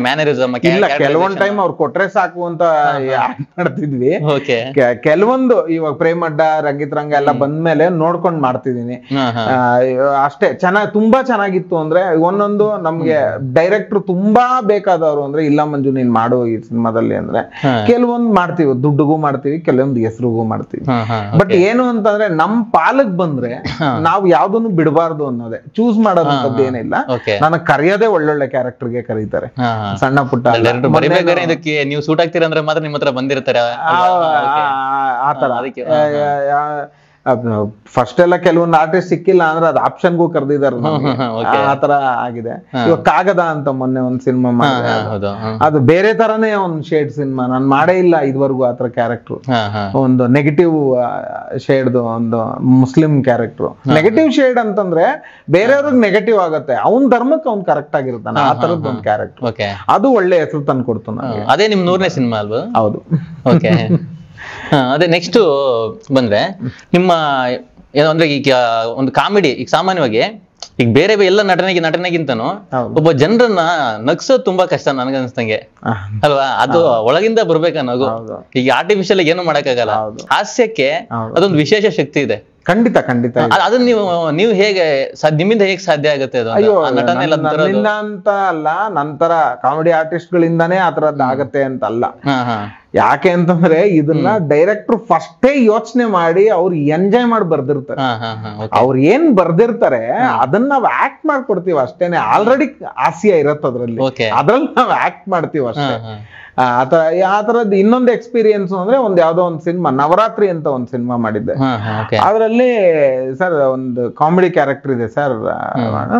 ಮ್ಯಾನರಿಸಮ್? ಇಲ್ಲ, ಕೆಲವೊಂದ್ ಟೈಮ್ ಅವ್ರು ಕೊಟ್ರೆ ಸಾಕು ಅಂತ ಮಾಡ್ತಿದ್ವಿ. ಕೆಲವೊಂದು ಇವಾಗ ಪ್ರೇಮಡ್ಡ, ರಂಗಿತರಂಗ ಎಲ್ಲ ಬಂದ್ಮೇಲೆ ನೋಡ್ಕೊಂಡ್ ಮಾಡ್ತಿದೀನಿ ಅಷ್ಟೇ. ತುಂಬಾ ಚೆನ್ನಾಗಿತ್ತು ಅಂದ್ರೆ ಒಂದೊಂದು ನಮ್ಗೆ ಡೈರೆಕ್ಟರ್ ತುಂಬಾ ಬೇಕಾದವ್ರು ಅಂದ್ರೆ, ಇಲ್ಲ ಮಂಜು ನೀನ್ ಮಾಡು ಈ ಸಿನಿಮಾದಲ್ಲಿ ಅಂದ್ರೆ ಕೆಲವೊಂದು ಮಾಡ್ತೀವಿ, ದುಡ್ಡುಗೂ ಮಾಡ್ತೀವಿ, ಕೆಲವೊಂದು ಹೆಸರುಗೂ ಮಾಡ್ತೀವಿ. ಬಟ್ ಏನು ಅಂತಂದ್ರೆ ನಮ್ ಪಾಲಕ್ ಬಂದ್ರೆ ನಾವು ಯಾವ್ದನ್ನು ಬಿಡಬಾರ್ದು ಅನ್ನೋದೇ, ಚೂಸ್ ಮಾಡೋದಂತದ್ದು ಏನಿಲ್ಲ. ನನಗ್ ಕರೆಯೋದೇ ಒಳ್ಳೊಳ್ಳೆ ಕ್ಯಾರೆಕ್ಟರ್ಗೆ ಕರೀತಾರೆ, ಸಣ್ಣ ಪುಟ್ಟ. ಇದಕ್ಕೆ ನೀವು ಸೂಟ್ ಆಗ್ತೀರ ಅಂದ್ರೆ ಮಾತ್ರ ನಿಮ್ಮ ಹತ್ರ ಬಂದಿರ್ತಾರೆ ಆತರ. ಫಸ್ಟ್ ಎಲ್ಲ ಕೆಲವೊಂದು ಆರ್ಟಿಸ್ಟ್ ಸಿಕ್ಕಿಲ್ಲ ಅಂದ್ರೆ ಅದು ಆಪ್ಷನ್ಗೂ ಕರೆದಿದ್ದಾರೆ, ಆತರ ಆಗಿದೆ. ಇವಾಗ ಕಾಗದ ಅಂತ ಮೊನ್ನೆ ಒಂದ್ ಸಿನಿಮಾ ಮಾಡಿದೆ, ಅದು ಬೇರೆ ತರನೇ ಒಂದ್ ಶೇಡ್ ಸಿನಿಮಾ, ನಾನ್ ಮಾಡೇ ಇಲ್ಲ ಇದುವರೆಗೂ ಆತರ ಕ್ಯಾರೆಕ್ಟರ್. ಒಂದು ನೆಗೆಟಿವ್ ಶೇಡ್ದು ಒಂದು ಮುಸ್ಲಿಂ ಕ್ಯಾರೆಕ್ಟರ್. ನೆಗೆಟಿವ್ ಶೇಡ್ ಅಂತಂದ್ರೆ ಬೇರೆಯವ್ರಿಗೆ ನೆಗೆಟಿವ್ ಆಗತ್ತೆ, ಅವ್ನ್ ಧರ್ಮಕ್ಕೆ ಅವ್ನ್ ಕರೆಕ್ಟ್ ಆಗಿರ್ತಾನೆ, ಆ ತರದ್ ಒಂದ್ ಕ್ಯಾರೆಕ್ಟರ್. ಅದು ಒಳ್ಳೆ ಹೆಸರು ತಂದು ಕೊಡ್ತು ನನಗೆ. ಅದೇ ನಿಮ್ 100ನೇ ಸಿನಿಮಾ ಅಲ್ವಾ? ಹೌದು. ಅದೇ ನೆಕ್ಸ್ಟ್ ಬಂದ್ರೆ ನಿಮ್ಮ ಏನೋ ಅಂದ್ರೆ ಈಗ ಒಂದು ಕಾಮಿಡಿ, ಈಗ ಸಾಮಾನ್ಯವಾಗಿ ಈಗ ಬೇರೆ ಎಲ್ಲ ನಟನೆಗಿಂತನೂ ಒಬ್ಬ ಜನರನ್ನ ನಗ್ಸೋದು ತುಂಬಾ ಕಷ್ಟ ನನ್ಗನ್ಸ್ತಂಗೆ ಅಲ್ವಾ? ಅದು ಒಳಗಿಂದ ಬರ್ಬೇಕ ನಗು. ಈಗ ಆರ್ಟಿಫಿಷಿಯಲ್ ಏನು ಮಾಡಕ್ಕಾಗಲ್ಲ. ಹಾಸ್ಯಕ್ಕೆ ಅದೊಂದು ವಿಶೇಷ ಶಕ್ತಿ ಇದೆ. ಖಂಡಿತ ಖಂಡಿತ. ಅದನ್ನ ನೀವು ಹೇಗೆ ನಿಮ್ಮಿಂದ ಹೇಗೆ ಸಾಧ್ಯ ಆಗುತ್ತೆ ಅದು? ನನ್ನಿಂದ ಅಂತ ಅಲ್ಲ, ನಂತರ ಕಾಮಿಡಿ ಆರ್ಟಿಸ್ಟ್ ಗಳಿಂದಾನೇ ಆ ತರದ್ದು ಆಗತ್ತೆ ಅಂತ ಅಲ್ಲ. ಯಾಕೆ ಅಂತಂದ್ರೆ ಇದನ್ನ ಡೈರೆಕ್ಟರ್ ಫಸ್ಟೇ ಯೋಚನೆ ಮಾಡಿ ಅವ್ರು ಎಂಜಾಯ್ ಮಾಡಿ ಬರ್ದಿರ್ತಾರೆ. ಅವ್ರು ಏನ್ ಬರ್ದಿರ್ತಾರೆ ಅದನ್ನ ನಾವ್ ಆಕ್ಟ್ ಮಾಡ್ಕೊಡ್ತೀವಿ ಅಷ್ಟೇನೆ. ಆಲ್ರೆಡಿ ಹಾಸ್ಯ ಇರತ್ತೆ ಅದ್ರಲ್ಲಿ ನಾವ್ ಆಕ್ಟ್ ಮಾಡ್ತೀವಿ ಅಷ್ಟೇ. ಆ ತರದ್ ಇನ್ನೊಂದು ಎಕ್ಸ್ಪೀರಿಯನ್ಸ್ ಅಂದ್ರೆ ಯಾವ್ದೋ ಒಂದ್ ಸಿನಿಮಾ, ನವರಾತ್ರಿ ಅಂತ ಒಂದ್ ಸಿನಿಮಾ ಮಾಡಿದ್ದೆ. ಅದ್ರಲ್ಲಿ ಸರ್ ಒಂದು ಕಾಮಿಡಿ ಕ್ಯಾರೆಕ್ಟರ್ ಇದೆ ಸರ್,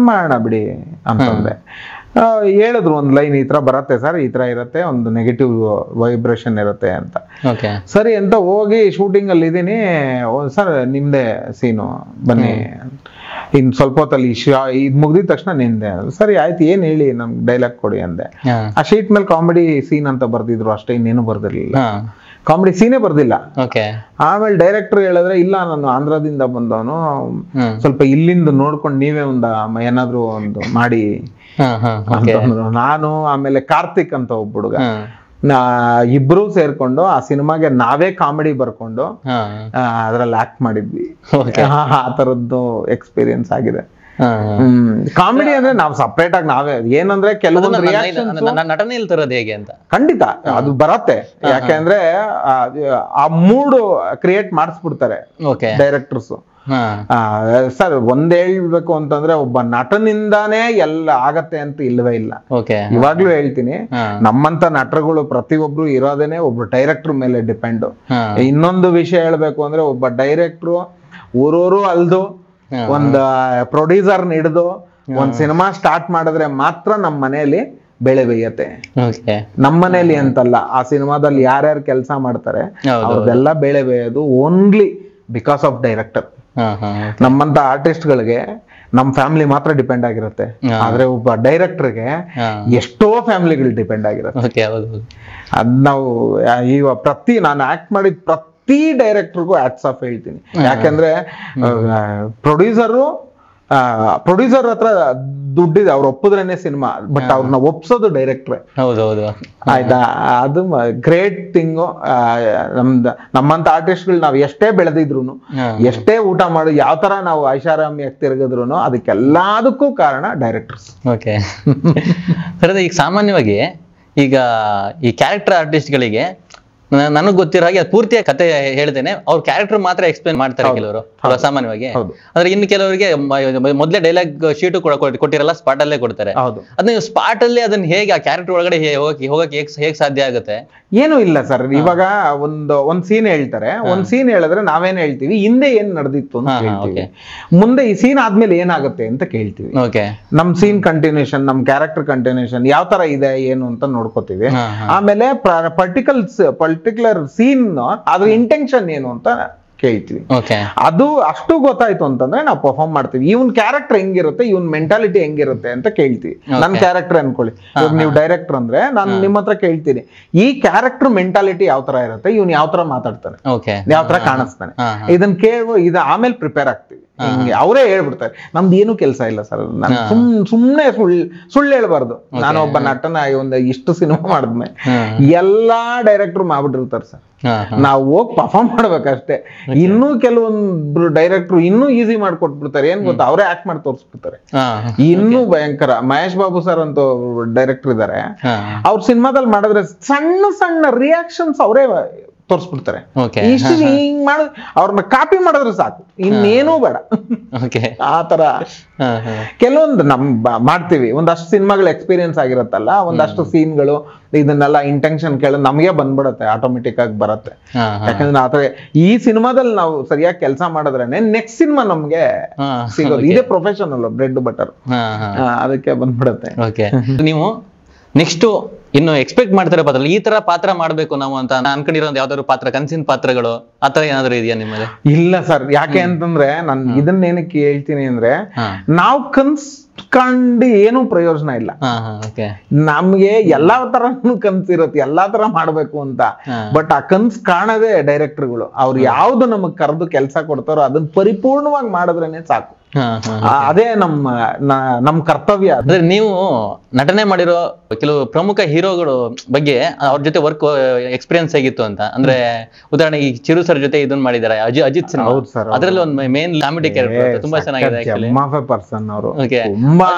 ಮಾಡೋಣ ಬಿಡಿ ಅಂತಂದೆ. ಹೇಳಿದ್ರು ಒಂದ್ ಲೈನ್, ಈ ತರ ಬರತ್ತೆ ಸರ್, ಈ ತರ ಇರತ್ತೆ, ಒಂದು ನೆಗೆಟಿವ್ ವೈಬ್ರೇಷನ್ ಇರತ್ತೆ ಅಂತ. ಸರಿ ಅಂತ ಹೋಗಿ ಶೂಟಿಂಗ್ ಅಲ್ಲಿ ಇದೀನಿ, ಸರ್ ನಿಮ್ದೇ ಸೀನು ಬನ್ನಿ, ಇನ್ ಸ್ವಲ್ಪ ಹೊತ್ತಲ್ಲಿ ಇದ್ ಮುಗ್ದಿದ ತಕ್ಷಣ ನಿಂದೆ. ಸರಿ ಆಯ್ತು, ಏನ್ ಹೇಳಿ ನಮ್ಗೆ ಡೈಲಾಗ್ ಕೊಡಿ ಅಂದೆ. ಆ ಶೀಟ್ ಮೇಲೆ ಕಾಮಿಡಿ ಸೀನ್ ಅಂತ ಬರ್ದಿದ್ರು ಅಷ್ಟೇ, ಇನ್ನೇನು ಬರ್ದಿರ್ಲಿಲ್ಲ, ಕಾಮಿಡಿ ಸೀನೇ ಬರ್ದಿಲ್ಲ. ಆಮೇಲೆ ಡೈರೆಕ್ಟರ್ ಹೇಳಿದ್ರೆ, ಇಲ್ಲ ನಾನು ಆಂಧ್ರದಿಂದ ಬಂದವನು, ಸ್ವಲ್ಪ ಇಲ್ಲಿಂದ ನೋಡ್ಕೊಂಡು ನೀವೇ ಏನಾದ್ರು ಒಂದು ಮಾಡಿ ಅಂತಂದ್ರು. ನಾನು ಆಮೇಲೆ ಕಾರ್ತಿಕ್ ಅಂತ ಒಬ್ಬ ಹುಡುಗ, ಇಬ್ರು ಸೇರ್ಕೊಂಡು ಆ ಸಿನಿಮಾಗೆ ನಾವೇ ಕಾಮಿಡಿ ಬರ್ಕೊಂಡು ಅದ್ರಲ್ಲಿ ಆಕ್ಟ್ ಮಾಡಿದ್ವಿ. ಆ ತರದ್ದು ಎಕ್ಸ್ಪೀರಿಯನ್ಸ್ ಆಗಿದೆ. ಕಾಮಿಡಿ ಅಂದ್ರೆ ನಾವ್ ಸಪ್ರೇಟ್ ಆಗಿ ನಾವೇ ಏನಂದ್ರೆ ಕೆಲವೊಂದು ನಟನೆಯಲ್ಲಿ ತರೋದು ಹೇಗೆ ಅಂತ ಖಂಡಿತ ಅದು ಬರತ್ತೆ. ಯಾಕೆಂದ್ರೆ ಆ ಮೂಡ್ ಕ್ರಿಯೇಟ್ ಮಾಡಿಸ್ಬಿಡ್ತಾರೆ ಡೈರೆಕ್ಟರ್ಸ್. ಹಾ ಸರ್ ಒಂದ್ ಹೇಳ್ಬೇಕು ಅಂತಂದ್ರೆ ಒಬ್ಬ ನಟನಿಂದಾನೇ ಎಲ್ಲ ಆಗತ್ತೆ ಅಂತ ಇಲ್ವೇ ಇಲ್ಲ. ಓಕೆ ಇವಾಗ್ಲೂ ಹೇಳ್ತೀನಿ, ನಮ್ಮಂತ ನಟರುಗಳು ಪ್ರತಿಯೊಬ್ರು ಇರೋದೇನೆ ಒಬ್ರು ಡೈರೆಕ್ಟರ್ ಮೇಲೆ ಡಿಪೆಂಡ್. ಇನ್ನೊಂದು ವಿಷಯ ಹೇಳ್ಬೇಕು ಅಂದ್ರೆ ಒಬ್ಬ ಡೈರೆಕ್ಟ್ರು ಊರೂರು ಅಲ್ದು ಒಂದ್ ಪ್ರೊಡ್ಯೂಸರ್ ಹಿಡಿದು ಒಂದ್ ಸಿನಿಮಾ ಸ್ಟಾರ್ಟ್ ಮಾಡಿದ್ರೆ ಮಾತ್ರ ನಮ್ಮ ಮನೆಯಲ್ಲಿ ಬೆಳೆ ಬೇಯತ್ತೆ. ನಮ್ಮ ಮನೆಯಲ್ಲಿ ಅಂತಲ್ಲ, ಆ ಸಿನಿಮಾದಲ್ಲಿ ಯಾರ್ಯಾರು ಕೆಲಸ ಮಾಡ್ತಾರೆ ಅವ್ರದೆಲ್ಲ ಬೆಳೆ ಬೇಯೋದು ಓನ್ಲಿ ಬಿಕಾಸ್ ಆಫ್ ಡೈರೆಕ್ಟರ್. ನಮ್ಮಂತ ಆರ್ಟಿಸ್ಟ್ಗಳಿಗೆ ನಮ್ ಫ್ಯಾಮಿಲಿ ಮಾತ್ರ ಡಿಪೆಂಡ್ ಆಗಿರುತ್ತೆ, ಆದ್ರೆ ಒಬ್ಬ ಡೈರೆಕ್ಟರ್ಗೆ ಎಷ್ಟೋ ಫ್ಯಾಮಿಲಿಗಳು ಡಿಪೆಂಡ್ ಆಗಿರುತ್ತೆ. ಅದ್ ನಾವು ನಾನು ಆಕ್ಟ್ ಮಾಡಿದ ಪ್ರತಿ ಡೈರೆಕ್ಟರ್ಗೂ ಹ್ಯಾಟ್ಸ್ ಆಫ್ ಹೇಳ್ತೀನಿ. ಯಾಕಂದ್ರೆ ಪ್ರೊಡ್ಯೂಸರ್ ಹತ್ರ ದುಡ್ಡಿದೆ, ಅವ್ರು ಒಪ್ಪಿದ್ರೇನೆ ಸಿನಿಮಾ, ಬಟ್ ಅವ್ರನ್ನ ಒಪ್ಸೋದು ಡೈರೆಕ್ಟ್ರೆ. ಆಯ್ತಾ, ಅದು ಗ್ರೇಟ್ ಥಿಂಗು. ನಮ್ಮಂತ ಆರ್ಟಿಸ್ಟ್ಗಳು ನಾವ್ ಎಷ್ಟೇ ಬೆಳೆದಿದ್ರು, ಎಷ್ಟೇ ಊಟ ಮಾಡಿ ಯಾವ ತರ ನಾವು ಐಷಾರಾಮಿಯಾಗಿ ತಿರುಗಿದ್ರು, ಅದಕ್ಕೆಲ್ಲದಕ್ಕೂ ಕಾರಣ ಡೈರೆಕ್ಟರ್ಸ್. ಓಕೆ ಸರ್, ಈಗ ಸಾಮಾನ್ಯವಾಗಿ ಈಗ ಈ ಕ್ಯಾರೆಕ್ಟರ್ ಆರ್ಟಿಸ್ಟ್ಗಳಿಗೆ ನನಗ್ ಗೊತ್ತಿರೋ ಹಾಗೆ ಪೂರ್ತಿಯ ಕತೆ ಹೇಳ್ತೇನೆ, ಅವ್ರ ಕ್ಯಾರೆಕ್ಟರ್ ಮಾತ್ರ ಎಕ್ಸ್ಪ್ಲೇನ್ ಮಾಡ್ತಾರೆ ಕೆಲವರು ಸಾಮಾನ್ಯವಾಗಿ. ಆದ್ರೆ ಇನ್ನು ಕೆಲವರಿಗೆ ಮೊದಲೇ ಡೈಲಾಗ್ ಶೀಟು ಕೊಟ್ಟಿರಲ್ಲ, ಸ್ಪಾಟ್ ಅಲ್ಲೇ ಕೊಡ್ತಾರೆ. ಅದನ್ನ ನೀವು ಸ್ಪಾಟ್ ಅಲ್ಲಿ ಅದನ್ನ ಹೇಗೆ ಆ ಕ್ಯಾರೆಕ್ಟರ್ ಒಳಗಡೆ ಹೋಗಕ್ಕೆ ಹೇಗ್ ಸಾಧ್ಯ ಆಗುತ್ತೆ? ಏನು ಇಲ್ಲ ಸರ್, ಇವಾಗ ಒಂದ್ ಸೀನ್ ಹೇಳ್ತಾರೆ, ಒಂದ್ ಸೀನ್ ಹೇಳಿದ್ರೆ ನಾವೇನ್ ಹೇಳ್ತೀವಿ, ಹಿಂದೆ ಏನ್ ನಡೆದಿತ್ತು ಅಂತ ಹೇಳ್ತೀವಿ, ಮುಂದೆ ಈ ಸೀನ್ ಆದ್ಮೇಲೆ ಏನಾಗುತ್ತೆ ಅಂತ ಕೇಳ್ತೀವಿ. ನಮ್ ಸೀನ್ ಕಂಟಿನ್ಯೂಷನ್, ನಮ್ ಕ್ಯಾರೆಕ್ಟರ್ ಕಂಟಿನ್ಯೂಷನ್ ಯಾವ ತರ ಇದೆ ಏನು ಅಂತ ನೋಡ್ಕೋತೀವಿ. ಆಮೇಲೆ ಪರ್ಟಿಕ್ಯುಲರ್ ಸೀನ್ ಅದ್ರ ಇಂಟೆನ್ಷನ್ ಏನು ಅಂತ ಕೇಳ್ತೀವಿ. ಅದು ಅಷ್ಟು ಗೊತ್ತಾಯ್ತು ಅಂತಂದ್ರೆ ನಾವು ಪರ್ಫಾರ್ಮ್ ಮಾಡ್ತೀವಿ. ಇವನ್ ಕ್ಯಾರೆಕ್ಟರ್ ಹೆಂಗಿರುತ್ತೆ, ಇವನ್ ಮೆಂಟಾಲಿಟಿ ಹೆಂಗಿರುತ್ತೆ ಅಂತ ಕೇಳ್ತೀವಿ. ನನ್ ಕ್ಯಾರೆಕ್ಟರ್ ಅನ್ಕೊಳ್ಳಿ, ಇವಾಗ ನೀವು ಡೈರೆಕ್ಟರ್ ಅಂದ್ರೆ ನಾನು ನಿಮ್ಮ ಹತ್ರ ಕೇಳ್ತೀನಿ, ಈ ಕ್ಯಾರೆಕ್ಟರ್ ಮೆಂಟಾಲಿಟಿ ಯಾವ ತರ ಇರುತ್ತೆ, ಇವನ್ ಯಾವ ತರ ಮಾತಾಡ್ತಾನೆ, ಯಾವ ತರ ಕಾಣಿಸ್ತಾನೆ, ಇದನ್ನ ಕೇಳುವ ಇದು ಆಮೇಲೆ ಪ್ರಿಪೇರ್ ಆಗ್ತೀವಿ. ಹಿಂಗೆ ಅವರೇ ಹೇಳ್ಬಿಡ್ತಾರೆ. ನಮ್ದು ಏನು ಕೆಲಸ ಇಲ್ಲ ಸರ್, ನಾನು ಸುಮ್ನೆ ಸುಳ್ಳು ಹೇಳ್ಬಾರ್ದು. ನಾನು ಒಬ್ಬ ನಟನ ಇಷ್ಟು ಸಿನಿಮಾ ಮಾಡಿದ್ಮೇಲೆ ಎಲ್ಲಾ ಡೈರೆಕ್ಟರ್ ಮಾಡ್ಬಿಟ್ಟಿರ್ತಾರೆ ಸರ್, ನಾವು ಹೋಗಿ ಪರ್ಫಾರ್ಮ್ ಮಾಡ್ಬೇಕಷ್ಟೇ. ಇನ್ನೂ ಕೆಲವೊಂದು ಡೈರೆಕ್ಟರ್ ಇನ್ನೂ ಈಸಿ ಮಾಡ್ಕೊಟ್ಬಿಡ್ತಾರೆ. ಏನ್ ಗೊತ್ತಾ, ಅವರೇ ಆಕ್ಟ್ ಮಾಡಿ ತೋರಿಸ್ಬಿಡ್ತಾರೆ. ಇನ್ನೂ ಭಯಂಕರ ಮಹೇಶ್ ಬಾಬು ಸರ್ ಅಂತ ಡೈರೆಕ್ಟರ್ ಇದಾರೆ, ಅವ್ರ ಸಿನಿಮಾದಲ್ಲಿ ಮಾಡಿದ್ರೆ ಸಣ್ಣ ಸಣ್ಣ ರಿಯಾಕ್ಷನ್ಸ್ ಅವರೇ ತೋರಿಸ್ಬಿಡ್ತಾರೆ. ಇಷ್ಟು ಹಿಂಗ್ ಮಾಡ ಅವ್ರನ್ನ ಕಾಪಿ ಮಾಡಿದ್ರೆ ಸಾಕು, ಇನ್ನೇನೂ ಬೇಡ. ಆತರ ಕೆಲವೊಂದು ಮಾಡ್ತೀವಿ. ಒಂದಷ್ಟು ಸಿನಿಮಾಗಳು ಎಕ್ಸ್ಪೀರಿಯನ್ಸ್ ಆಗಿರತ್ತಲ್ಲ, ಒಂದಷ್ಟು ಸೀನ್ಗಳು ಇದನ್ನೆಲ್ಲ ಇಂಟೆನ್ಷನ್ ಕೇಳೋದು ನಮಗೆ ಬಂದ್ಬಿಡತ್ತೆ, ಆಟೋಮೆಟಿಕ್ ಆಗಿ ಬರತ್ತೆ. ಯಾಕಂದ್ರೆ ಆತರ ಈ ಸಿನಿಮಾದಲ್ಲಿ ನಾವು ಸರಿಯಾಗಿ ಕೆಲಸ ಮಾಡಿದ್ರೇನೆ ನೆಕ್ಸ್ಟ್ ಸಿನಿಮಾ ನಮ್ಗೆ ಸಿಗೋದು. ಇದೇ ಪ್ರೊಫೆಷನಲ್, ಬ್ರೆಡ್ ಬಟರ್, ಅದಕ್ಕೆ ಬಂದ್ಬಿಡತ್ತೆ. ನೀವು ನೆಕ್ಸ್ಟ್ ಇನ್ನು ಎಕ್ಸ್ಪೆಕ್ಟ್ ಮಾಡ್ತಾರೆ ಪಾತ್ರ, ಈ ತರ ಪಾತ್ರ ಮಾಡ್ಬೇಕು ನಾವು ಅಂತ ಅನ್ಕೊಂಡಿರೋ ಯಾವ್ದಾದ್ರು ಪಾತ್ರ, ಕನ್ಸಿನ ಪಾತ್ರಗಳು ಆತರ ಏನಾದ್ರು ಇದೆಯಾ ನಿಮ್ಮಲ್ಲಿ? ಇಲ್ಲ ಸರ್, ಯಾಕೆ ಅಂತಂದ್ರೆ ನಾನು ಇದನ್ನ ಏನಕ್ಕೆ ಹೇಳ್ತೀನಿ ಅಂದ್ರೆ, ನಾವು ಕನ್ಸ್ಕೊಂಡು ಏನು ಪ್ರಯೋಜನ ಇಲ್ಲ. ನಮ್ಗೆ ಎಲ್ಲಾ ತರನು ಕನ್ಸಿರುತ್ತೆ, ಎಲ್ಲಾ ತರ ಮಾಡ್ಬೇಕು ಅಂತ. ಬಟ್ ಆ ಕನ್ಸ್ ಕಾಣದೇ ಡೈರೆಕ್ಟರ್ಗಳು. ಅವ್ರು ಯಾವ್ದು ನಮಗ್ ಕರೆದು ಕೆಲಸ ಕೊಡ್ತಾರೋ ಅದನ್ನ ಪರಿಪೂರ್ಣವಾಗಿ ಮಾಡಿದ್ರೇನೆ ಸಾಕು. ಅದೇ ನಮ್ ಕರ್ತವ್ಯ. ಅಂದ್ರೆ ನೀವು ನಟನೆ ಮಾಡಿರೋ ಕೆಲವು ಪ್ರಮುಖ ಹೀರೋಗಳು ಬಗ್ಗೆ ಅವ್ರ ಜೊತೆ ವರ್ಕ್ ಎಕ್ಸ್ಪೀರಿಯನ್ಸ್ ಹೇಗಿತ್ತು ಅಂತ, ಅಂದ್ರೆ ಉದಾಹರಣೆಗೆ ಈ ಚಿರು ಸರ್ ಜೊತೆ ಇದನ್ನ ಮಾಡಿದ್ದಾರೆ, ಅಜಿತ್ ಸಿನ್ಹಾ. ಅದ್ರಲ್ಲಿ ಒಂದು ಮೇನ್ ಕಾಮಿಡಿ ಕ್ಯಾರೆಕ್ಟರ್ ತುಂಬಾ ಚೆನ್ನಾಗಿದೆ. ಪರ್ಸನ್ ಅವರು ತುಂಬಾ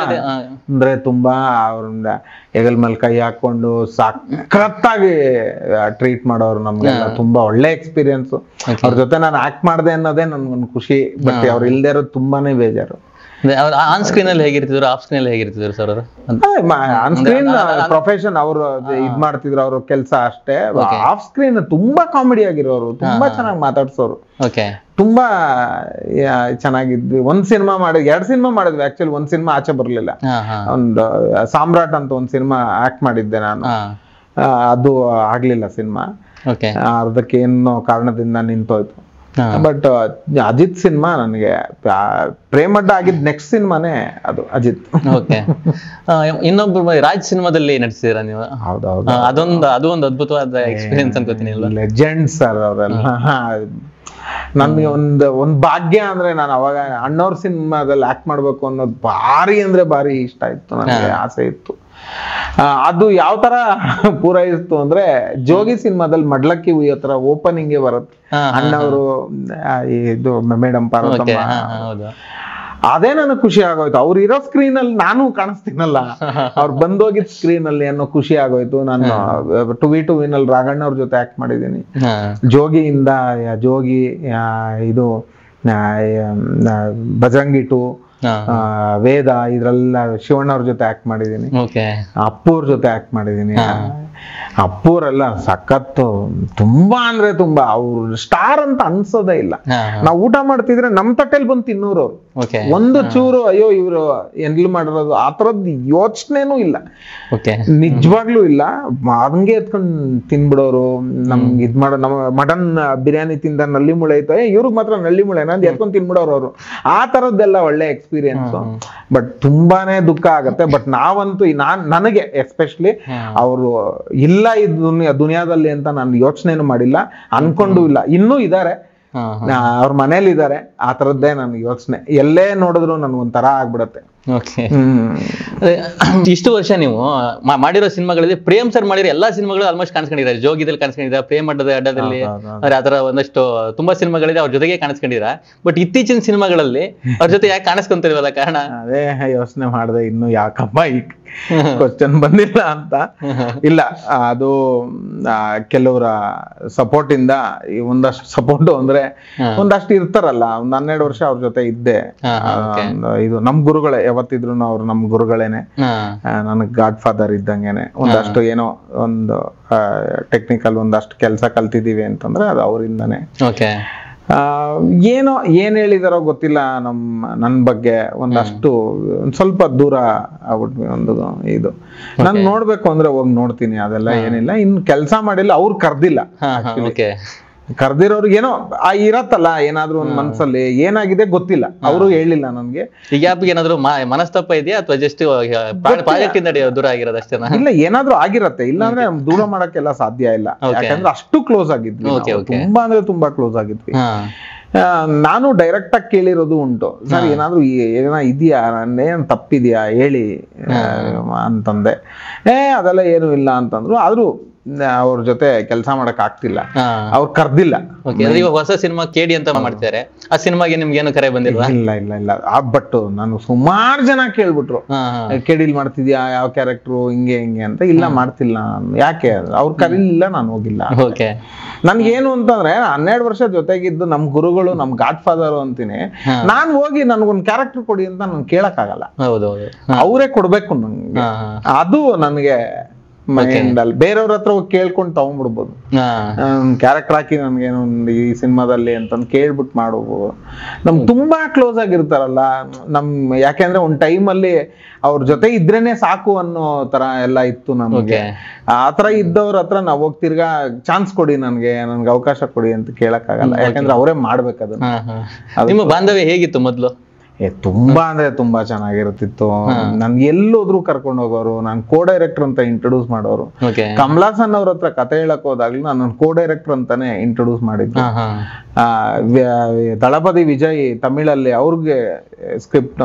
ಅಂದ್ರೆ ತುಂಬಾ ಅವ್ರಿಂದ ಹೆಗಲ್ ಮೇಲೆ ಕೈ ಹಾಕೊಂಡು ಸಖತ್ತಾಗಿ ಟ್ರೀಟ್ ಮಾಡೋರು. ನಮ್ಗೆಲ್ಲ ತುಂಬಾ ಒಳ್ಳೆ ಎಕ್ಸ್ಪೀರಿಯನ್ಸ್. ಅವ್ರ ಜೊತೆ ನಾನು ಆಕ್ಟ್ ಮಾಡಿದೆ ಅನ್ನೋದೇ ನನ್ಗೊಂದು ಖುಷಿ. ಬಟ್ ಅವ್ರು ಇಲ್ದೇ ಇರೋದು ತುಂಬಾನೇ ಬೇಜಾರು. ಆನ್ ಸ್ಕ್ರೀನ್ ಅಲ್ಲಿ ಹೇಗಿರ್ತಿದ್ರು, ಆಫ್ ಸ್ಕ್ರೀನ್ ಅಲ್ಲಿ ಹೇಗಿರ್ತಿದ್ರು ಸರ್ ಅವರು? ಆನ್ ಸ್ಕ್ರೀನ್ ಪ್ರೊಫೆಷನ್ ಅವ್ರು ಇದ್ ಮಾಡ್ತಿದ್ರು, ಅವ್ರ ಕೆಲಸ ಅಷ್ಟೇ. ಆಫ್ ಸ್ಕ್ರೀನ್ ತುಂಬಾ ಕಾಮಿಡಿ ಆಗಿರೋರು, ತುಂಬಾ ಚೆನ್ನಾಗಿ ಮಾತಾಡ್ಸೋರು, ತುಂಬಾ ಚೆನ್ನಾಗಿದ್ವಿ. ಒಂದ್ ಸಿನಿಮಾ ಮಾಡಿದ್ವಿ, 2 ಸಿನಿಮಾ ಮಾಡಿದ್ವಿ. ಆಕ್ಚುಲಿ ಒಂದ್ ಸಿನಿಮಾ ಆಚೆ ಬರ್ಲಿಲ್ಲ. ಒಂದು ಸಾಮ್ರಾಟ್ ಅಂತ ಒಂದ್ ಸಿನಿಮಾ ಆಕ್ಟ್ ಮಾಡಿದ್ದೆ ನಾನು, ಅದು ಆಗ್ಲಿಲ್ಲ ಸಿನಿಮಾ. ಅದಕ್ಕೆ ಏನೋ ಕಾರಣದಿಂದ ನಿಂತೋಯ್ತು. ಬಟ್ ಅಜಿತ್ ಸಿನಿಮಾ ನನಗೆ ಪ್ರೇಮಡ್ಡ ಆಗಿದ್ ನೆಕ್ಸ್ಟ್ ಸಿನಿಮಾನೇ ಅದು ಅಜಿತ್. ಇನ್ನೊಬ್ರು ರಾಜ್ ಸಿನಿಮಾದಲ್ಲಿ ನಟಿಸಿದೀರಾ ನೀವು? ಹೌದೌದು, ಅದು ಒಂದು ಅದ್ಭುತವಾದ ಎಕ್ಸ್ಪೀರಿಯನ್ಸ್ ಅನ್ಕೋತೀನಿ. ಲೆಜೆಂಡ್ ಸರ್ ಅವರೆಲ್ಲ. ನನ್ಗೆ ಒಂದ್ ಭಾಗ್ಯ ಅಂದ್ರೆ, ನಾನು ಅವಾಗ ಅಣ್ಣವ್ರ ಸಿನಿಮಾದಲ್ಲಿ ಆಕ್ಟ್ ಮಾಡ್ಬೇಕು ಅನ್ನೋದು ಭಾರಿ ಇಷ್ಟ ಇತ್ತು ನನಗೆ, ಆಸೆ ಇತ್ತು. ಅದು ಯಾವ ತರ ಪೂರೈಸ್ತು ಅಂದ್ರೆ, ಜೋಗಿ ಸಿನಿಮಾದಲ್ಲಿ ಮಡ್ಲಕ್ಕಿ ಉಯ್ಯೋ ತರ ಓಪನಿಂಗ್ ಬರುತ್ತೆ, ಅಣ್ಣವರು ಇದು ಮೇಡಮ್ ಪಾರ್ವತಮ್ಮ. ಅದೇ ನನಗೆ ಖುಷಿ ಆಗೋಯ್ತು. ಅವ್ರು ಇರೋ ಸ್ಕ್ರೀನ್ ಅಲ್ಲಿ ನಾನು ಕಾಣಿಸ್ತೀನಲ್ಲ, ಅವ್ರು ಬಂದೋಗಿದ್ ಸ್ಕ್ರೀನ್ ಅಲ್ಲಿ ಅನ್ನೋ ಖುಷಿ ಆಗೋಯ್ತು. ನಾನು 2v2 ನಲ್ಲಿ ರಾಘಣ್ಣ ಅವ್ರ ಜೊತೆ ಆಕ್ಟ್ ಮಾಡಿದ್ದೀನಿ. ಜೋಗಿ ಇದು ಬಜರಂಗಿ 2, ಹಾ. ವೇದ, ಇದ್ರೆಲ್ಲ ಶಿವಣ್ಣ ಅವ್ರ ಜೊತೆ ಆಕ್ಟ್ ಮಾಡಿದೀನಿ. ಓಕೆ. ಅಪ್ಪೂರ್ ಜೊತೆ ಆಕ್ಟ್ ಮಾಡಿದೀನಿ. ಅಪ್ಪೂರೆಲ್ಲ ಸಖತ್ತು, ತುಂಬಾ ಅಂದ್ರೆ ತುಂಬಾ, ಅವ್ರು ಸ್ಟಾರ್ ಅಂತ ಅನ್ಸೋದೇ ಇಲ್ಲ. ನಾವು ಊಟ ಮಾಡ್ತಿದ್ರೆ ನಮ್ ತಟ್ಟೆಲ್ ಬಂದು ತಿನ್ನೋರು ಅವ್ರು. ಓಕೆ. ಒಂದು ಚೂರು ಅಯ್ಯೋ ಇವ್ರು ಎನ್ಲು ಮಾಡಿರೋದು ಆ ತರದ್ ಯೋಚನೆನೂ ಇಲ್ಲ. ಓಕೆ. ನಿಜವಾಗ್ಲೂ ಇಲ್ಲ. ಹಂಗೆ ಎತ್ಕೊಂಡ್ ತಿನ್ಬಿಡೋರು. ನಮ್ಗೆ ಇದ್ ಮಾಡೋ, ನಮ್ಮ ಮಟನ್ ಬಿರಿಯಾನಿ ತಿಂದ ನಲ್ಲಿ ಮುಳೆ ಐತೆ, ಇವ್ರಿಗೆ ಮಾತ್ರ ನಲ್ಲಿ ಮುಳೆ ನಂದು ಎತ್ಕೊಂಡ್ ತಿನ್ಬಿಡೋರು ಅವರು. ಆ ತರದ್ದೆಲ್ಲ ಒಳ್ಳೆ ಎಕ್ಸ್ಪೀರಿಯನ್ಸ್. ಬಟ್ ತುಂಬಾನೇ ದುಃಖ ಆಗತ್ತೆ. ಬಟ್ ನಾವಂತೂ ನನಗೆ ಎಸ್ಪೆಷಲಿ ಅವರು ಇಲ್ಲ ಈ ದುನಿಯಾದಲ್ಲಿ ಅಂತ ನಾನು ಯೋಚನೆನೂ ಮಾಡಿಲ್ಲ, ಅನ್ಕೊಂಡು ಇಲ್ಲ. ಇನ್ನೂ ಇದಾರೆ, ಅವ್ರ ಮನೇಲಿ ಇದಾರೆ. ಆ ತರದ್ದೇ ನನ್ಗೆ ಯೋಚನೆ. ಎಲ್ಲೇ ನೋಡಿದ್ರು ನನ್ಗೊಂಥರ ಆಗ್ಬಿಡತ್ತೆ. ಓಕೆ. ಇಷ್ಟು ವರ್ಷ ನೀವು ಮಾಡಿರೋ ಸಿನಿಮಾಗಳಲ್ಲಿ ಪ್ರೇಮ್ ಸರ್ ಮಾಡಿರೋ ಎಲ್ಲಾ ಸಿನಿಮಾಗಳು ಆಲ್ಮೋಸ್ಟ್ ಕಾಣಿಸ್ಕೊಂಡಿದ್ದಾರೆ. ಜೋಗಿದಲ್ಲಿ ಕಾಣಿಸ್ಕೊಂಡಿದ್ದಾರೆ, ಪ್ರೇಮ್ ಅಡ್ಡದಲ್ಲಿ, ಆತರ ಒಂದಷ್ಟು ತುಂಬಾ ಸಿನಿಮಾಗಳಿದೆ, ಅವ್ರ ಜೊತೆಗೆ ಕಾಣಿಸ್ಕೊಂಡಿರ. ಬಟ್ ಇತ್ತೀಚಿನ ಸಿನಿಮಾಗಳಲ್ಲಿ ಅವ್ರ ಜೊತೆ ಯಾಕೆ ಕಾಣಿಸ್ಕೊಂತಿಲ್ವಲ್ಲ? ಕಾರಣ ಅದೇ ಯೋಚನೆ ಮಾಡಿದೆ, ಇನ್ನು ಯಾಕಪ್ಪ ಈ ಕ್ವಶನ್ ಬಂದಿಲ್ಲ ಅಂತ. ಇಲ್ಲ, ಅದು ಕೆಲವರ ಸಪೋರ್ಟ್ ಇಂದ, ಒಂದಷ್ಟು ಸಪೋರ್ಟ್ ಅಂದ್ರೆ ಒಂದಷ್ಟು ಇರ್ತಾರಲ್ಲ. ಒಂದ್ 12 ವರ್ಷ ಅವ್ರ ಜೊತೆ ಇದ್ದೆ. ಇದು ನಮ್ ಗುರುಗಳೇ, ಯಾವತ್ತಿದ್ರು ಅವ್ರು ನಮ್ ಗುರುಗಳೇನೆ. ನನಗ್ ಗಾಡ್ ಫಾದರ್ ಇದ್ದಂಗೆನೆ. ಒಂದಷ್ಟು ಏನೋ ಒಂದು ಟೆಕ್ನಿಕಲ್ ಒಂದಷ್ಟು ಕೆಲಸ ಕಲ್ತಿದೀವಿ ಅಂತಂದ್ರೆ ಅದು ಅವರಿಂದಾನೆ. ಏನೋ ಏನ್ ಹೇಳಿದಾರೋ ಗೊತ್ತಿಲ್ಲ ನನ್ ಬಗ್ಗೆ. ಒಂದಷ್ಟು ಒಂದ್ ಸ್ವಲ್ಪ ದೂರ ಆಗ್ಬಿಟ್ವಿ. ಒಂದು ಇದು ನಾನ್ ನೋಡ್ಬೇಕು ಅಂದ್ರೆ ಹೋಗಿ ನೋಡ್ತೀನಿ, ಅದೆಲ್ಲ ಏನಿಲ್ಲ. ಇನ್ನು ಕೆಲಸ ಮಾಡಿಲ್ಲ, ಅವ್ರು ಕರ್ದಿಲ್ಲ. ಕರ್ದಿರೋರ್ಗೆ ಏನೋ ಇರತ್ತಲ್ಲ, ಏನಾದ್ರು ಒಂದ್ ಮನ್ಸಲ್ಲಿ ಏನಾಗಿದೆ ಗೊತ್ತಿಲ್ಲ, ಅವರು ಹೇಳಿಲ್ಲ ನನ್ಗೆ. ಈಗ ಏನಾದ್ರು ಮನಸ್ತಪ್ಪ ಇದೆಯಾ ಅಥವಾ ಜಸ್ಟ್ ಪ್ರಾಜೆಕ್ಟ್ ಇಂದ ದೂರ ಆಗಿರೋದಷ್ಟೇ? ಇಲ್ಲ, ಏನಾದ್ರು ಆಗಿರತ್ತೆ. ಇಲ್ಲಾಂದ್ರೆ ದೂರ ಮಾಡಕ್ಕೆಲ್ಲ ಸಾಧ್ಯ ಇಲ್ಲ. ಯಾಕಂದ್ರೆ ಅಷ್ಟು ಕ್ಲೋಸ್ ಆಗಿದ್ವಿ, ತುಂಬಾ ಅಂದ್ರೆ ತುಂಬಾ ಕ್ಲೋಸ್ ಆಗಿದ್ವಿ. ನಾನು ಡೈರೆಕ್ಟ್ ಆಗಿ ಕೇಳಿರೋದು ಉಂಟು, ಸರ್ ಏನಾದ್ರು ಇದೆಯಾ, ಏನ್ ತಪ್ಪಿದ್ಯಾ ಹೇಳಿ ಅಂತಂದೆ. ಅದೆಲ್ಲ ಏನು ಇಲ್ಲ ಅಂತಂದ್ರು. ಆದ್ರೂ ಅವ್ರ ಜೊತೆ ಕೆಲಸ ಮಾಡಕ್ ಆಗ್ತಿಲ್ಲ, ಅವ್ರು ಕರ್ದಿಲ್ಲ. ಹೊಸ ಸಿನಿಮಾ ಕೇಡಿ ಅಂತ ಮಾಡ್ತಾರೆ, ಆ ಸಿನಿಮಾಗೆ ನಿಮ್ಗೆ ಏನು ಕರೆ ಬಂದಿಲ್ಲ? ಇಲ್ಲ ಇಲ್ಲ ಇಲ್ಲ. ಬಟ್ ನಾನು ಸುಮಾರು ಜನ ಕೇಳ್ಬಿಟ್ರು, ಕೇಡಿಲ್ ಮಾಡ್ತಿದ್ಯಾ, ಯಾವ ಕ್ಯಾರೆಕ್ಟ್ರು, ಹಿಂಗೆ ಹಿಂಗೆ ಅಂತ. ಇಲ್ಲ, ಮಾಡ್ತಿಲ್ಲ ನಾನು. ಯಾಕೆ ಅವ್ರು ಕರೀಲಿಲ್ಲ, ನಾನು ಹೋಗಿಲ್ಲ. ನನ್ಗೇನು ಅಂತಂದ್ರೆ 12 ವರ್ಷ ಜೊತೆಗಿದ್ದು ನಮ್ ಗುರುಗಳು, ನಮ್ ಗಾಡ್ ಫಾದರ್ ಅಂತೀನಿ. ನಾನ್ ಹೋಗಿ ನನ್ಗೊಂದ್ ಕ್ಯಾರೆಕ್ಟರ್ ಕೊಡಿ ಅಂತ ನನ್ ಕೇಳಕ್ ಆಗಲ್ಲ, ಅವರೇ ಕೊಡ್ಬೇಕು ನಂಗೆ. ಅದು ನನ್ಗೆ ಮೈಂಡ್ ಅಲ್ಲಿ. ಬೇರೆಯವ್ರ ಹತ್ರ ಹೋಗಿ ಕೇಳ್ಕೊಂಡು ತಗೊಂಡ್ಬಿಡ್ಬೋದು, ಕ್ಯಾರೆಕ್ಟರ್ ಹಾಕಿ ನನ್ಗೇನು ಈ ಸಿನಿಮಾದಲ್ಲಿ ಅಂತಂದು ಕೇಳ್ಬಿಟ್ಟು ಮಾಡ್ಬೋದು. ನಮ್ಗೆ ತುಂಬಾ ಕ್ಲೋಸ್ ಆಗಿರ್ತಾರಲ್ಲ ಯಾಕೆಂದ್ರೆ ಒಂದ್ ಟೈಮಲ್ಲಿ ಅವ್ರ ಜೊತೆ ಇದ್ರೇನೆ ಸಾಕು ಅನ್ನೋ ತರ ಎಲ್ಲ ಇತ್ತು ನಮ್ಗೆ. ಆತರ ಇದ್ದವ್ರ ಹತ್ರ ನಾವ್ ಹೋಗಿ ತಿರ್ಗಾ ಚಾನ್ಸ್ ಕೊಡಿ, ನನ್ಗೆ ಅವಕಾಶ ಕೊಡಿ ಅಂತ ಕೇಳಕ್ ಆಗಲ್ಲ. ಯಾಕಂದ್ರೆ ಅವರೇ ಮಾಡ್ಬೇಕದು. ನಿಮ್ಮ ಬಾಂಧವ್ಯ ಹೇಗಿತ್ತು ಮೊದ್ಲು? ತುಂಬಾ ಅಂದ್ರೆ ತುಂಬಾ ಚೆನ್ನಾಗಿರುತ್ತಿತ್ತು. ನನ್ಗೆ ಎಲ್ಲೋದ್ರು ಕರ್ಕೊಂಡು ಹೋಗೋರು. ನಾನ್ ಕೋ ಡೈರೆಕ್ಟರ್ ಅಂತ ಇಂಟ್ರೊಡ್ಯೂಸ್ ಮಾಡೋರು. ಕಮಲಾಸನ್ ಅವ್ರ ಹತ್ರ ಕತೆ ಹೇಳಕ್ ಹೋದಾಗ್ಲೂ ನಾನು ಕೋ ಡೈರೆಕ್ಟರ್ ಅಂತಾನೆ ಇಂಟ್ರೊಡ್ಯೂಸ್ ಮಾಡಿದ್ರು. ದಳಪತಿ ವಿಜಯ್ ತಮಿಳಲ್ಲಿ ಅವ್ರಿಗೆ ಸ್ಕ್ರಿಪ್ಟ್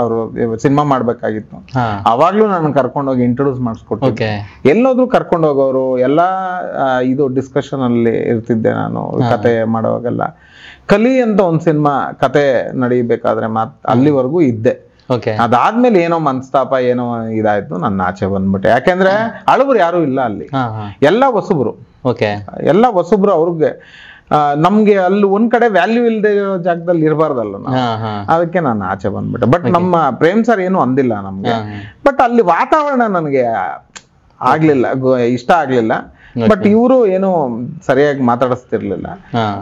ಅವರು ಸಿನಿಮಾ ಮಾಡ್ಬೇಕಾಗಿತ್ತು, ಅವಾಗ್ಲೂ ನಾನು ಕರ್ಕೊಂಡೋಗಿ ಇಂಟ್ರೊಡ್ಯೂಸ್ ಮಾಡಿಸ್ಕೊಟ್ಟಿದ್ದೆ. ಎಲ್ಲೋದ್ರು ಕರ್ಕೊಂಡು ಹೋಗೋರು. ಎಲ್ಲಾ ಇದು ಡಿಸ್ಕಷನ್ ಅಲ್ಲಿ ಇರ್ತಿದ್ದೆ ನಾನು ಕತೆ ಮಾಡುವಾಗೆಲ್ಲ. ಕಲಿ ಅಂತ ಒಂದ್ ಸಿನಿಮಾ ಕತೆ ನಡೀಬೇಕಾದ್ರೆ ಅಲ್ಲಿವರೆಗೂ ಇದ್ದೆ. ಅದಾದ್ಮೇಲೆ ಏನೋ ಮನಸ್ತಾಪ ಏನೋ ಇದಾಯ್ತು, ನನ್ನ ಆಚೆ ಬಂದ್ಬಿಟ್ಟೆ. ಯಾಕೆಂದ್ರೆ ಅಳುಬ್ರು ಯಾರು ಇಲ್ಲ ಅಲ್ಲಿ, ಎಲ್ಲ ಹೊಸಬ್ರು. ಎಲ್ಲ ಹೊಸಬ್ರು. ಅವ್ರಿಗೆ ನಮ್ಗೆ ಅಲ್ಲಿ ಒಂದ್ ಕಡೆ ವ್ಯಾಲ್ಯೂ ಇಲ್ದೇ ಇರೋ ಜಾಗದಲ್ಲಿ ಇರಬಾರ್ದಲ್ಲ ನಾವು, ಅದಕ್ಕೆ ನಾನು ಆಚೆ ಬಂದ್ಬಿಟ್ಟೆ. ಬಟ್ ನಮ್ಮ ಪ್ರೇಮ್ ಸರ್ ಏನು ಅಂದಿಲ್ಲ ನಮ್ಗೆ. ಬಟ್ ಅಲ್ಲಿ ವಾತಾವರಣ ನನಗೆ ಆಗ್ಲಿಲ್ಲ, ಇಷ್ಟ ಆಗ್ಲಿಲ್ಲ. ಬಟ್ ಇವರು ಏನು ಸರಿಯಾಗಿ ಮಾತಾಡಿಸ್ತಿರ್ಲಿಲ್ಲ,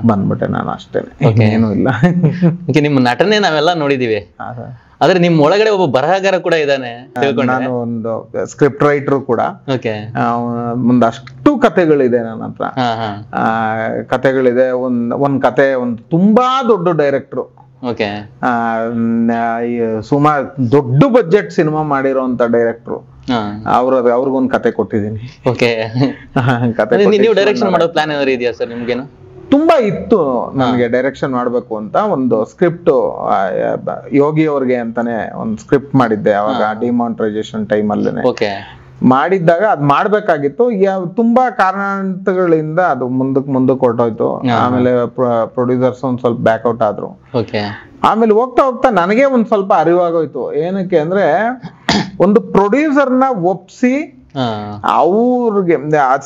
ಬಂದ್ಬಿಟ್ಟೆ ನಾನು ಅಷ್ಟೇನೆ, ಏನು ಇಲ್ಲ. ನಿಮ್ಮ ನಟನೆ ನಾವೆಲ್ಲ ನೋಡಿದೀವಿ, ಆದ್ರೆ ನಿಮ್ ಒಳಗಡೆ ಒಬ್ಬ ಬರಹಗಾರ ಕೂಡ ಇದ್ದಾನೆ. ನಾನು ಒಂದು ಸ್ಕ್ರಿಪ್ಟ್ ರೈಟರ್ ಕೂಡ. ಒಂದಷ್ಟು ಕಥೆಗಳಿದೆ ನನ್ನ ಹತ್ರ, ಕಥೆಗಳಿದೆ. ಒಂದ್ ಕತೆ ಒಂದು ತುಂಬಾ ದೊಡ್ಡ ಡೈರೆಕ್ಟ್ರು, ಸುಮಾರು ದೊಡ್ಡ ಬಜೆಟ್ ಸಿನಿಮಾ ಮಾಡಿರೋಂತ ಡೈರೆಕ್ಟ್ರು, ಅವ್ರಿಗೊಂದು ಕತೆ ಕೊಟ್ಟಿದ್ದೀನಿ. ನೀವು ಡೈರೆಕ್ಷನ್ ಮಾಡೋ ಪ್ಲಾನ್ ಏನಾದ್ರು ಇದೆಯಾ ಸರ್ ನಿಮ್ಗೇನು? ತುಂಬಾ ಇತ್ತು ನನಗೆ ಡೈರೆಕ್ಷನ್ ಮಾಡ್ಬೇಕು ಅಂತ. ಒಂದು ಸ್ಕ್ರಿಪ್ಟ್ ಯೋಗಿ ಅವ್ರಿಗೆ ಅಂತಾನೆ ಒಂದು ಸ್ಕ್ರಿಪ್ಟ್ ಮಾಡಿದ್ದೆ ಅವಾಗ ಡಿಮಾನಿಟೈಸೇಷನ್ ಟೈಮ್ ಅಲ್ಲೇನೆ ಮಾಡಿದ್ದಾಗ. ಅದ್ ಮಾಡ್ಬೇಕಾಗಿತ್ತು, ತುಂಬಾ ಕಾರಣಗಳಿಂದ ಅದು ಮುಂದಕ್ಕೆ ಹೊರಟೋಯ್ತು. ಆಮೇಲೆ ಪ್ರೊಡ್ಯೂಸರ್ಸ್ ಒಂದ್ ಸ್ವಲ್ಪ ಬ್ಯಾಕ್ಔಟ್ ಆದ್ರು. ಆಮೇಲೆ ಹೋಗ್ತಾ ಹೋಗ್ತಾ ನನಗೆ ಒಂದ್ ಸ್ವಲ್ಪ ಅರಿವಾಗೋಯ್ತು. ಏನಕ್ಕೆ ಅಂದ್ರೆ ಒಂದು ಪ್ರೊಡ್ಯೂಸರ್ನ ಒಪ್ಸಿ ಅವ್ರಿಗೆ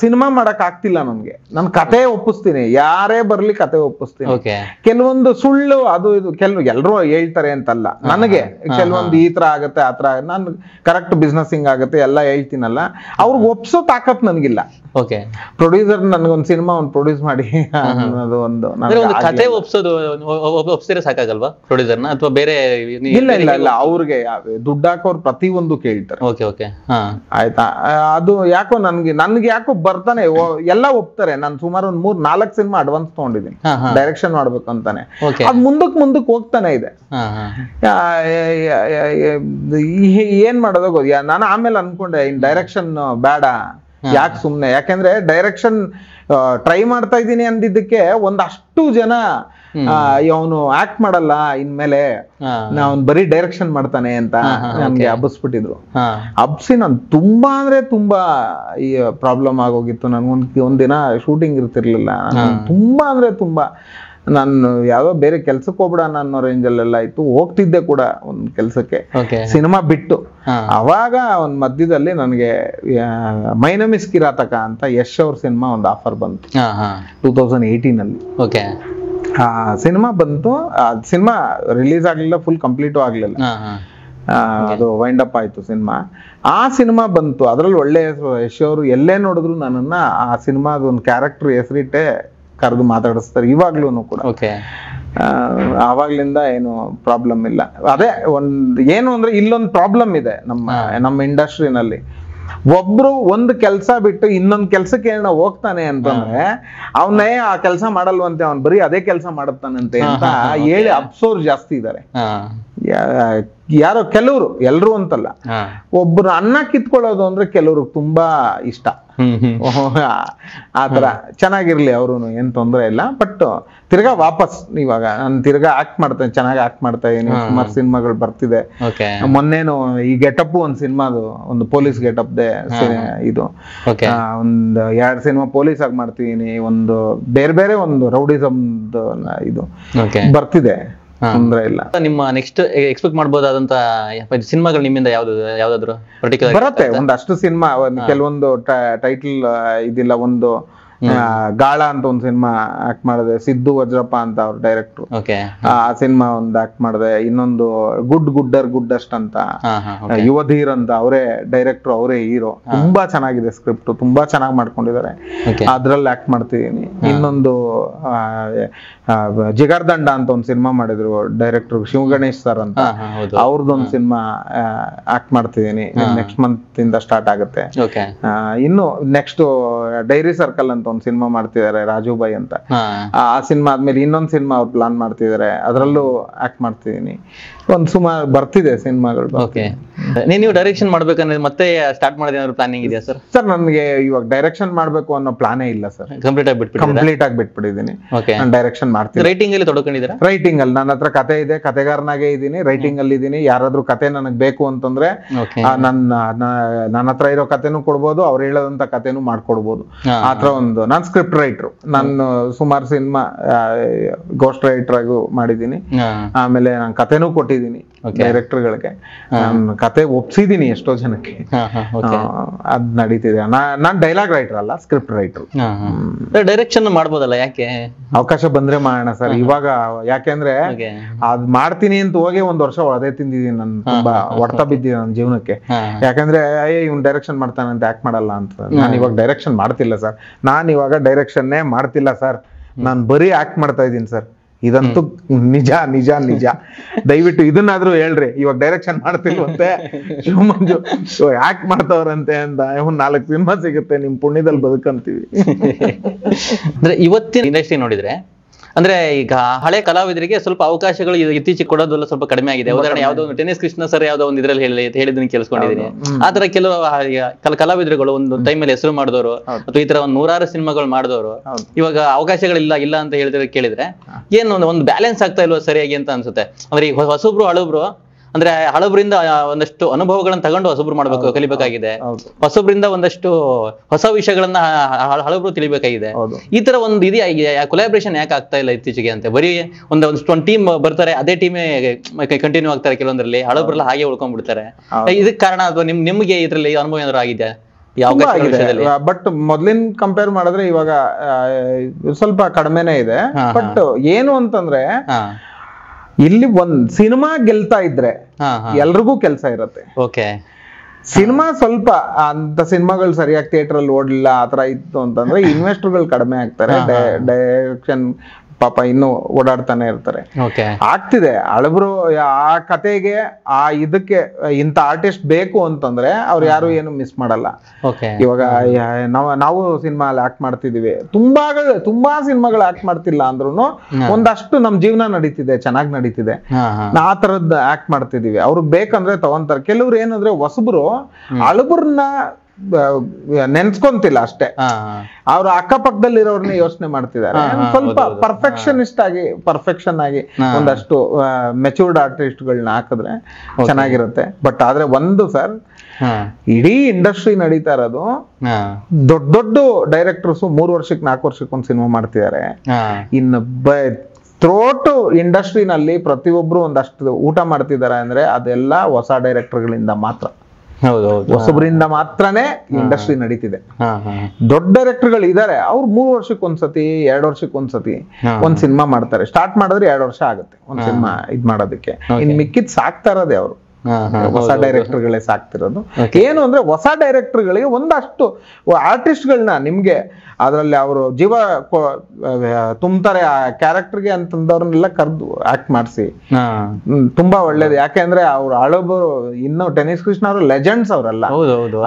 ಸಿನಿಮಾ ಮಾಡಕ್ ಆಗ್ತಿಲ್ಲ ನನ್ಗೆ. ನನ್ ಕತೆ ಒಪ್ಪಿಸ್ತೀನಿ, ಯಾರೇ ಬರ್ಲಿ ಕತೆ ಒಪ್ಪಿಸ್ತೀನಿ. ಕೆಲವೊಂದು ಸುಳ್ಳು ಅದು ಇದು ಎಲ್ರು ಹೇಳ್ತಾರೆ ಅಂತಲ್ಲ, ನನಗೆ ಕೆಲವೊಂದು ಈ ತರ ಆಗತ್ತೆ ಆ ತರ ನಾನು ಕರೆಕ್ಟ್ ಬಿಸ್ನೆಸ್ಸಿಂಗ್ ಆಗತ್ತೆ ಎಲ್ಲ ಹೇಳ್ತೀನಲ್ಲ, ಅವ್ರಿಗೆ ಒಪ್ಸೋ ತಾಕತ್ ನನ್ಗಿಲ್ಲ. ಪ್ರೊಡ್ಯೂಸರ್ ನನ್ಗೊಂದ್ ಸಿನಿಮಾ ಒಂದು ಪ್ರೊಡ್ಯೂಸ್ ಮಾಡಿ ಅನ್ನೋದು ಒಂದು ಕತೆ ಒಪ್ಸಿದ್ರೆ ಸಾಕಾಗಲ್ವಾ ಪ್ರೊಡ್ಯೂಸರ್ನ, ಅಥವಾ ಬೇರೆ? ಇಲ್ಲ ಇಲ್ಲ ಇಲ್ಲ, ಅವ್ರಿಗೆ ದುಡ್ಡು ಹಾಕೋರು ಪ್ರತಿಯೊಂದು ಕೇಳ್ತಾರೆ. ಆಯ್ತಾ, ಅದು ಯಾಕೋ ನನ್ಗೆ ಯಾಕೋ ಬರ್ತಾನೆ, ಎಲ್ಲ ಒಪ್ತಾರೆ. ನಾನು ಸುಮಾರು ಒಂದ್ 3-4 ಸಿನಿಮಾ ಅಡ್ವಾನ್ಸ್ ತಗೊಂಡಿದ್ದೀನಿ ಡೈರೆಕ್ಷನ್ ಮಾಡ್ಬೇಕು ಅಂತಾನೆ. ಅದ್ ಮುಂದಕ್ ಹೋಗ್ತಾನೆ ಇದೆ. ಏನ್ ಮಾಡೋದು ಗೊತ್ತಾ, ನಾನು ಆಮೇಲೆ ಅನ್ಕೊಂಡೆ ಇನ್ ಡೈರೆಕ್ಷನ್ ಬೇಡ, ಯಾಕೆ ಸುಮ್ನೆ, ಯಾಕೆಂದ್ರೆ ಡೈರೆಕ್ಷನ್ ಟ್ರೈ ಮಾಡ್ತಾ ಇದ್ದೀನಿ ಅಂದಿದ್ದಕ್ಕೆ ಒಂದಷ್ಟು ಜನ ಅವನು ಆಕ್ಟ್ ಮಾಡಲ್ಲ ಇನ್ಮೇಲೆ, ಅವ್ನು ಬರೀ ಡೈರೆಕ್ಷನ್ ಮಾಡ್ತಾನೆ ಅಂತ ನನ್ಗೆ ಹಬ್ಬಸ್ಬಿಟ್ಟಿದ್ರು. ಹಬ್ಸಿ ನಾನು ತುಂಬಾ ಅಂದ್ರೆ ತುಂಬಾ ಈ ಪ್ರಾಬ್ಲಮ್ ಆಗೋಗಿತ್ತು. ಒಂದಿನ ಶೂಟಿಂಗ್ ಇರ್ತಿರ್ಲಿಲ್ಲ, ತುಂಬಾ ಅಂದ್ರೆ ತುಂಬಾ. ನಾನು ಯಾವ್ದೋ ಬೇರೆ ಕೆಲ್ಸಕ್ಕೆ ಹೋಗ್ಬಿಡ ಅನ್ನೋ ರೇಂಜಲ್ಲೆಲ್ಲ ಇತ್ತು. ಹೋಗ್ತಿದ್ದೆ ಕೂಡ ಒಂದ್ ಕೆಲ್ಸಕ್ಕೆ ಸಿನಿಮಾ ಬಿಟ್ಟು. ಅವಾಗ ಒಂದ್ ಮಧ್ಯದಲ್ಲಿ ನನಗೆ ಮೈ ನೇಮ್ ಇಸ್ ಕಿರಾತಕ ಅಂತ ಯಶ್ ಅವ್ರ ಸಿನಿಮಾ ಒಂದು ಆಫರ್ ಬಂತು 2018 ಅಲ್ಲಿ. ಆ ಸಿನಿಮಾ ಬಂತು. ಸಿನಿಮಾ ರಿಲೀಸ್ ಆಗ್ಲಿಲ್ಲ, ಫುಲ್ ಕಂಪ್ಲೀಟು ಆಗ್ಲಿಲ್ಲ, ಅದು ವೈಂಡ್ ಅಪ್ ಆಯ್ತು ಸಿನಿಮಾ. ಆ ಸಿನಿಮಾ ಬಂತು, ಅದ್ರಲ್ಲಿ ಒಳ್ಳೆ ಯಶ್ ಅವರು ಎಲ್ಲೇ ನೋಡಿದ್ರು ನನ್ನನ್ನ ಆ ಸಿನಿಮಾದ ಒಂದು ಕ್ಯಾರೆಕ್ಟರ್ ಹೆಸರಿಟ್ಟೆ ಕರೆದು ಮಾತಾಡಿಸ್ತಾರೆ ಇವಾಗ್ಲೂ ಕೂಡ. ಆವಾಗ್ಲಿಂದ ಏನು ಪ್ರಾಬ್ಲಮ್ ಇಲ್ಲ. ಅದೇ ಏನು ಅಂದ್ರೆ ಇಲ್ಲೊಂದು ಪ್ರಾಬ್ಲಮ್ ಇದೆ ನಮ್ಮ ಇಂಡಸ್ಟ್ರಿನಲ್ಲಿ. ಒಬ್ರು ಒಂದು ಕೆಲಸ ಬಿಟ್ಟು ಇನ್ನೊಂದು ಕೆಲ್ಸಕ್ಕೆ ಏನೋ ಹೋಗ್ತಾನೆ ಅಂತಂದ್ರೆ ಅವನೇ ಆ ಕೆಲಸ ಮಾಡಲ್ವಂತೆ, ಅವ್ನು ಬರೀ ಅದೇ ಕೆಲಸ ಮಾಡುತ್ತಾನಂತೆ ಅಂತ ಹೇಳಿ ಅಬ್ಸೋರ್ ಜಾಸ್ತಿ ಇದ್ದಾರೆ. ಯಾರೋ ಕೆಲವರು, ಎಲ್ರು ಅಂತಲ್ಲ, ಒಬ್ರು ಅನ್ನ ಕಿತ್ಕೊಳ್ಳೋದು ಅಂದ್ರೆ ಕೆಲವ್ರಿಗೆ ತುಂಬಾ ಇಷ್ಟ. ಆತರ ಚೆನ್ನಾಗಿರ್ಲಿ, ಅವ್ರು ಏನ್ ತೊಂದ್ರೆ ಇಲ್ಲ. ಬಟ್ ತಿರ್ಗಾ ವಾಪಸ್ ಇವಾಗ ನಾನು ತಿರ್ಗಾ ಆಕ್ಟ್ ಮಾಡ್ತೇನೆ, ಚೆನ್ನಾಗಿ ಆಕ್ಟ್ ಮಾಡ್ತಾ ಇದೀನಿ. ಸುಮಾರು ಸಿನಿಮಾಗಳು ಬರ್ತಿದೆ. ಮೊನ್ನೇನು ಈ ಗೆಟಪ್ ಒಂದ್ ಸಿನಿಮಾದು, ಒಂದು ಪೊಲೀಸ್ ಗೆಟಪ್ ಇದು ಒಂದ್ 2 ಸಿನಿಮಾ ಪೊಲೀಸ್ ಆಗಿ ಮಾಡ್ತಿದೀನಿ. ಒಂದು ಬೇರೆ ಬೇರೆ ಒಂದು ರೌಡಿಸಮ್ ಇದು ಬರ್ತಿದೆ, ತೊಂದ್ರೆ ಇಲ್ಲ. ನಿಮ್ಮ ನೆಕ್ಸ್ಟ್ ಎಕ್ಸ್ಪೆಕ್ಟ್ ಮಾಡಬಹುದಾದಂತ ಸಿನಿಮಾಗಳು ನಿಮ್ಮಿಂದ ಯಾವ್ದಾದ್ರು ಪರ್ಟಿಕ್ಯುಲರ್ ಬರುತ್ತೆ? ಒಂದಷ್ಟು ಸಿನಿಮಾ, ಕೆಲವೊಂದು ಟೈಟಲ್ ಇದಿಲ್ಲ. ಒಂದು ಗಾಳ ಅಂತ ಒಂದು ಸಿನಿಮಾ ಆಕ್ಟ್ ಮಾಡಿದೆ, ಸಿದ್ದು ವಜ್ರಪ್ಪ ಅಂತ ಅವ್ರ ಡೈರೆಕ್ಟ್ರು. ಆ ಸಿನಿಮಾ ಒಂದು ಆಕ್ಟ್ ಮಾಡಿದೆ. ಇನ್ನೊಂದು ಗುಡ್ಡಸ್ಟ್ ಅಂತ ಯುವಧೀರ್ ಅಂತ, ಅವರೇ ಡೈರೆಕ್ಟ್ರು, ಅವರೇ ಹೀರೋ. ತುಂಬಾ ಚೆನ್ನಾಗಿದೆ ಸ್ಕ್ರಿಪ್ಟ್, ತುಂಬಾ ಚೆನ್ನಾಗಿ ಮಾಡ್ಕೊಂಡಿದ್ದಾರೆ. ಅದ್ರಲ್ಲಿ ಆಕ್ಟ್ ಮಾಡ್ತಿದೀನಿ. ಇನ್ನೊಂದು ಜಿಗರ್ದಂಡ ಅಂತ ಒಂದು ಸಿನಿಮಾ ಮಾಡಿದ್ರು ಡೈರೆಕ್ಟರ್ ಶಿವಗಣೇಶ್ ಸರ್ ಅಂತ, ಅವ್ರದ್ದೊಂದು ಸಿನಿಮಾ ಆಕ್ಟ್ ಮಾಡ್ತಿದೀನಿ. ನೆಕ್ಸ್ಟ್ ಮಂತ್ ಇಂದ ಸ್ಟಾರ್ಟ್ ಆಗುತ್ತೆ. ಇನ್ನು ನೆಕ್ಸ್ಟ್ ಡೈರಿ ಸರ್ಕಲ್ ಅಂತ ಒಂದು ಸಿನಿಮಾ ಮಾಡ್ತಿದ್ದಾರೆ ರಾಜುಬಾಯಿ ಅಂತ. ಆ ಸಿನಿಮಾ ಆದ್ಮೇಲೆ ಇನ್ನೊಂದು ಸಿನಿಮಾ ಅವ್ರು ಪ್ಲಾನ್ ಮಾಡ್ತಿದ್ದಾರೆ, ಅದ್ರಲ್ಲೂ ಆಕ್ಟ್ ಮಾಡ್ತಿದೀನಿ. ಒಂದ್ ಸುಮಾರು ಬರ್ತಿದೆ ಸಿನಿಮಾಗಳು. ನೀವು ಡೈರೆಕ್ಷನ್ ಮಾಡ್ಬೇಕಂದ್ರೆ ಮತ್ತೆ ಸ್ಟಾರ್ಟ್ ಮಾಡೋದೇನಾದ್ರು ಪ್ಲಾನಿಂಗ್ ಇದೆಯಾ ಸರ್? ಸರ್ ನನಗೆ ಇವಾಗ ಡೈರೆಕ್ಷನ್ ಮಾಡ್ಬೇಕು ಅನ್ನೋ ಪ್ಲಾನೇ ಇಲ್ಲ ಸರ್. ಕಂಪ್ಲೀಟ್ ಆಗಿ ಬಿಟ್ಬಿಟ್ಟಿದ್ದೀನಿ. ನಾನು ಡೈರೆಕ್ಷನ್ ಮಾಡ್ತೀನಿ. ರೈಟಿಂಗ್ ಅಲ್ಲಿ ತೊಡಕೊಂಡಿದ್ದೀರಾ? ರೈಟಿಂಗ್ ಅಲ್ಲಿ ನನ್ನ ಹತ್ರ ಕತೆ ಇದೆ, ಕತೆಗಾರನಾಗೆ ಇದ್ದೀನಿ, ರೈಟಿಂಗ್ ಅಲ್ಲಿ ಇದ್ದೀನಿ. ಯಾರಾದ್ರೂ ಕತೆ ನನಗೆ ಬೇಕು ಅಂತಂದ್ರೆ ನನ್ನ ಹತ್ರ ಇರೋ ಕತೆನೂ ಕೊಡ್ಬೋದು, ಅವ್ರು ಹೇಳೋದಂತ ಕತೆನೂ ಮಾಡ್ಕೊಡ್ಬೋದು. ಆತರ ಒಂದು ನಾನು ಸ್ಕ್ರಿಪ್ಟ್ ರೈಟ್ರು. ನಾನು ಸುಮಾರು ಸಿನಿಮಾ ಗೋಸ್ಟ್ ರೈಟರ್ ಆಗಿ ಮಾಡಿದ್ದೀನಿ. ಆಮೇಲೆ ನಾನು ಕತೆನೂ ಕೊಟ್ಟಿದ್ದೀನಿ ಡೈರೆಕ್ಟರ್ಗಳಿಗೆ. ನಾನು ಕತೆ ಒಪ್ಸಿದೀನಿ ಎಷ್ಟೋ ಜನಕ್ಕೆ. ಅದ್ ನಡೀತಿದೆ. ನಾನ್ ಡೈಲಾಗ್ ರೈಟರ್ ಅಲ್ಲ, ಸ್ಕ್ರಿಪ್ಟ್ ರೈಟರ್. ಡೈರೆಕ್ಷನ್ ಮಾಡ್ಬೋದಲ್ಲ, ಯಾಕೆ? ಅವಕಾಶ ಬಂದ್ರೆ ಮಾಡೋಣ ಸರ್. ಇವಾಗ ಯಾಕೆಂದ್ರೆ ಅದ್ ಮಾಡ್ತೀನಿ ಅಂತ ಹೋಗಿ 1 ವರ್ಷ ಅದೇ ತಿಂದಿದ್ದೀನಿ. ನಾನು ತುಂಬಾ ಹೊಡ್ತಾ ಬಿದ್ದಿದೆ ನನ್ನ ಜೀವನಕ್ಕೆ. ಯಾಕಂದ್ರೆ ಇವ್ನು ಡೈರೆಕ್ಷನ್ ಮಾಡ್ತಾನಂತ ಯಾಕೆ ಮಾಡಲ್ಲ ಅಂತ. ನಾನು ಇವಾಗ ಡೈರೆಕ್ಷನ್ ಮಾಡ್ತಿಲ್ಲ ಸರ್. ನಾನು ಇವಾಗ ಡೈರೆಕ್ಷನ್ನೇ ಮಾಡ್ತಿಲ್ಲ ಸರ್. ನಾನು ಬರೀ ಆಕ್ಟ್ ಮಾಡ್ತಾ ಇದ್ದೀನಿ ಸರ್. ಇದಂತೂ ನಿಜ ನಿಜ ನಿಜ. ದಯವಿಟ್ಟು ಇದನ್ನಾದ್ರೂ ಹೇಳ್ರಿ. ಇವಾಗ ಡೈರೆಕ್ಷನ್ ಮಾಡ್ತಿಲ್ವಂತೆ, ಶಿವಮಂಜು ಆಕ್ಟ್ ಮಾಡ್ತಾವ್ರಂತೆ ಅಂತ. 4 ಸಿನಿಮಾ ಸಿಗುತ್ತೆ, ನಿಮ್ ಪುಣ್ಯದಲ್ಲಿ ಬದುಕಂತೀವಿ. ಅಂದ್ರೆ ಇವತ್ತಿನ ಇಂಡಸ್ಟ್ರಿ ನೋಡಿದ್ರೆ, ಅಂದ್ರೆ ಈಗ ಹಳೆ ಕಲಾವಿದರಿಗೆ ಸ್ವಲ್ಪ ಅವಕಾಶಗಳು ಇತ್ತೀಚೆಗೆ ಕೊಡೋದೆಲ್ಲ ಸ್ವಲ್ಪ ಕಡಿಮೆ ಆಗಿದೆ. ಉದಾಹರಣೆ ಯಾವ್ದೋ ಒಂದು ಟೆನ್ನಿಸ್ ಕೃಷ್ಣ ಸರ್ ಯಾವ್ದೋ ಒಂದು ಇದ್ರಲ್ಲಿ ಹೇಳಿದ್ದನ್ನು ಕೇಳಿಸ್ಕೊಂಡಿದ್ದೀನಿ. ಆತರ ಕೆಲವು ಕಲಾವಿದರುಗಳು ಒಂದು ಟೈಮಲ್ಲಿ ಹೆಸರು ಮಾಡಿದವರು ಅಥವಾ ಈ ತರ ಒಂದು 100 ಸಿನಿಮಾಗಳು ಮಾಡಿದವರು ಇವಾಗ ಅವಕಾಶಗಳಿಲ್ಲ ಅಂತ ಕೇಳಿದ್ರೆ ಏನು ಒಂದು ಬ್ಯಾಲೆನ್ಸ್ ಆಗ್ತಾ ಇಲ್ವ ಸರಿಯಾಗಿ ಅಂತ ಅನ್ಸುತ್ತೆ. ಅಂದ್ರೆ ಈಗ ಹೊಸಬ್ರು ಹಳಬ್ರು ಅಂದ್ರೆ ಹಳಬ್ರಿಂದ ಒಂದಷ್ಟು ಅನುಭವಗಳನ್ನ ತಗೊಂಡು ಹೊಸಬ್ರು ಮಾಡ್ಬೇಕು, ಕಲಿಬೇಕಾಗಿದೆ. ಹೊಸಬ್ರಿಂದ ಒಂದಷ್ಟು ಹೊಸ ವಿಷಯಗಳನ್ನ ಹಳಬ್ರು ತಿಳಿಬೇಕಾಗಿದೆ. ಈ ತರ ಒಂದು ಇದೆಯಾ ಕೊಲಾಬ್ರೇಷನ್ ಯಾಕೆ ಆಗ್ತಾ ಇಲ್ಲ ಇತ್ತೀಚೆಗೆ ಅಂತ? ಬರೀ ಒಂದು ಟೀಮ್ ಬರ್ತಾರೆ, ಅದೇ ಟೀಮೇ ಕಂಟಿನ್ಯೂ ಆಗ್ತಾರೆ. ಕೆಲವೊಂದ್ರಲ್ಲಿ ಹಳಬ್ರೆಲ್ಲ ಹಾಗೆ ಉಳ್ಕೊಂಡ್ಬಿಡ್ತಾರೆ. ಇದಕ್ಕೆ ಕಾರಣ ಅಥವಾ ನಿಮ್ಗೆ ಇದ್ರಲ್ಲಿ ಅನುಭವ ಏನಾದ್ರು ಆಗಿದೆಯಾ? ಯಾವ ವಿಷಯದಲ್ಲಿ? ಬಟ್ ಮೊದ್ಲಿನ ಕಂಪೇರ್ ಮಾಡಿದ್ರೆ ಇವಾಗ ಸ್ವಲ್ಪ ಕಡಿಮೆನೇ ಇದೆ. ಬಟ್ ಏನು ಅಂತಂದ್ರೆ ಇಲ್ಲಿ ಒಂದ್ ಸಿನಿಮಾ ಗೆಲ್ತಾ ಇದ್ರೆ ಎಲ್ರಿಗೂ ಕೆಲಸ ಇರುತ್ತೆ. ಓಕೆ, ಸಿನಿಮಾ ಸ್ವಲ್ಪ ಅಂತ ಸಿನಿಮಾಗಳು ಸರಿಯಾಗಿ ಥಿಯೇಟರ್ ಅಲ್ಲಿ ಓಡ್ಲಿಲ್ಲ ಆತರ ಇತ್ತು ಅಂತಂದ್ರೆ ಇನ್ವೆಸ್ಟರ್ಗಳು ಕಡಿಮೆ ಆಗ್ತಾರೆ. ಡೈರೆಕ್ಷನ್ ಪಾಪ ಇನ್ನು ಓಡಾಡ್ತಾನೆ ಇರ್ತಾರೆ. ಆಗ್ತಿದೆ ಹಳಬ್ರು ಆ ಕತೆಗೆ ಆ ಇದಕ್ಕೆ ಇಂತ ಆರ್ಟಿಸ್ಟ್ ಬೇಕು ಅಂತಂದ್ರೆ ಅವ್ರು ಯಾರು ಏನು ಮಿಸ್ ಮಾಡಲ್ಲ. ಇವಾಗ ನಾವು ಸಿನಿಮಾ ಅಲ್ಲಿ ಆಕ್ಟ್ ಮಾಡ್ತಿದೀವಿ, ತುಂಬಾ ಸಿನಿಮಾಗಳು ಆಕ್ಟ್ ಮಾಡ್ತಿಲ್ಲ ಅಂದ್ರೂ ಒಂದಷ್ಟು ನಮ್ ಜೀವನ ನಡೀತಿದೆ, ಚೆನ್ನಾಗ್ ನಡೀತಿದೆ, ಆ ತರದ್ ಆಕ್ಟ್ ಮಾಡ್ತಿದೀವಿ. ಅವ್ರಿಗೆ ಬೇಕಂದ್ರೆ ತಗೊಂತಾರೆ. ಕೆಲವ್ರು ಏನಂದ್ರೆ ಹೊಸಬ್ರು ಹಳಬ್ರನ್ನ ನೆನ್ಸ್ಕೊಂತಿಲ್ಲ ಅಷ್ಟೇ, ಅವ್ರ ಅಕ್ಕಪಕ್ಕದಲ್ಲಿರೋರ್ನ ಯೋಚನೆ ಮಾಡ್ತಿದ್ದಾರೆ. ಸ್ವಲ್ಪ ಪರ್ಫೆಕ್ಷನ್ ಆಗಿ ಒಂದಷ್ಟು ಮೆಚೂರ್ಡ್ ಆರ್ಟಿಸ್ಟ್ಗಳನ್ನ ಹಾಕಿದ್ರೆ ಚೆನ್ನಾಗಿರುತ್ತೆ. ಬಟ್ ಆದ್ರೆ ಒಂದು ಸರ್, ಇಡೀ ಇಂಡಸ್ಟ್ರಿ ನಡೀತಾ ಇರೋದು ದೊಡ್ಡ ದೊಡ್ಡ ಡೈರೆಕ್ಟರ್ಸ್ 3 ವರ್ಷಕ್ಕೆ 4 ವರ್ಷಕ್ಕೆ ಒಂದು ಸಿನಿಮಾ ಮಾಡ್ತಿದ್ದಾರೆ. ಇನ್ನು ಥ್ರೋಟ್ ಇಂಡಸ್ಟ್ರಿನಲ್ಲಿ ಪ್ರತಿಯೊಬ್ರು ಒಂದಷ್ಟು ಊಟ ಮಾಡ್ತಿದ್ದಾರೆ ಅಂದ್ರೆ ಅದೆಲ್ಲ ಹೊಸ ಡೈರೆಕ್ಟರ್ಗಳಿಂದ ಮಾತ್ರ, ಹೊಸಬ್ರಿಂದ ಮಾತ್ರನೇ ಇಂಡಸ್ಟ್ರಿ ನಡೀತಿದೆ. ದೊಡ್ಡ ಡೈರೆಕ್ಟರ್ಗಳು ಇದಾರೆ, ಅವ್ರು 3 ವರ್ಷಕ್ಕೆ ಒಂದ್ಸತಿ 2 ವರ್ಷಕ್ಕೆ ಒಂದ್ಸತಿ ಒಂದ್ ಸಿನಿಮಾ ಮಾಡ್ತಾರೆ. ಸ್ಟಾರ್ಟ್ ಮಾಡಿದ್ರೆ 2 ವರ್ಷ ಆಗುತ್ತೆ ಒಂದ್ ಸಿನಿಮಾ ಇದ್ ಮಾಡೋದಕ್ಕೆ. ಇನ್ ಮಿಕ್ಕಿದ್ ಸಾಕ್ತಾ ಇರೋದೇ ಅವರು, ಹೊಸ ಡೈರೆಕ್ಟರ್ಗಳೇ ಸಾಕ್ತಿರೋದು. ಏನು ಅಂದ್ರೆ ಹೊಸ ಡೈರೆಕ್ಟರ್ಗಳಿಗೆ ಒಂದಷ್ಟು ಆರ್ಟಿಸ್ಟ್ಗಳನ್ನ ನಿಮ್ಗೆ ಅದ್ರಲ್ಲಿ ಅವರು ಜೀವ ತುಂಬ್ತಾರೆ ಆ ಕ್ಯಾರೆಕ್ಟರ್ಗೆ ಅಂತಂದವ್ರನ್ನೆಲ್ಲ ಕರ್ದು ಆಕ್ಟ್ ಮಾಡಿಸಿ ತುಂಬಾ ಒಳ್ಳೇದು. ಯಾಕೆಂದ್ರೆ ಅವ್ರು ಹಳಬರು, ಇನ್ನು ಟೆನಿಸ್ ಕೃಷ್ಣ ಅವರು ಲೆಜೆಂಡ್ಸ್ ಅವರಲ್ಲ,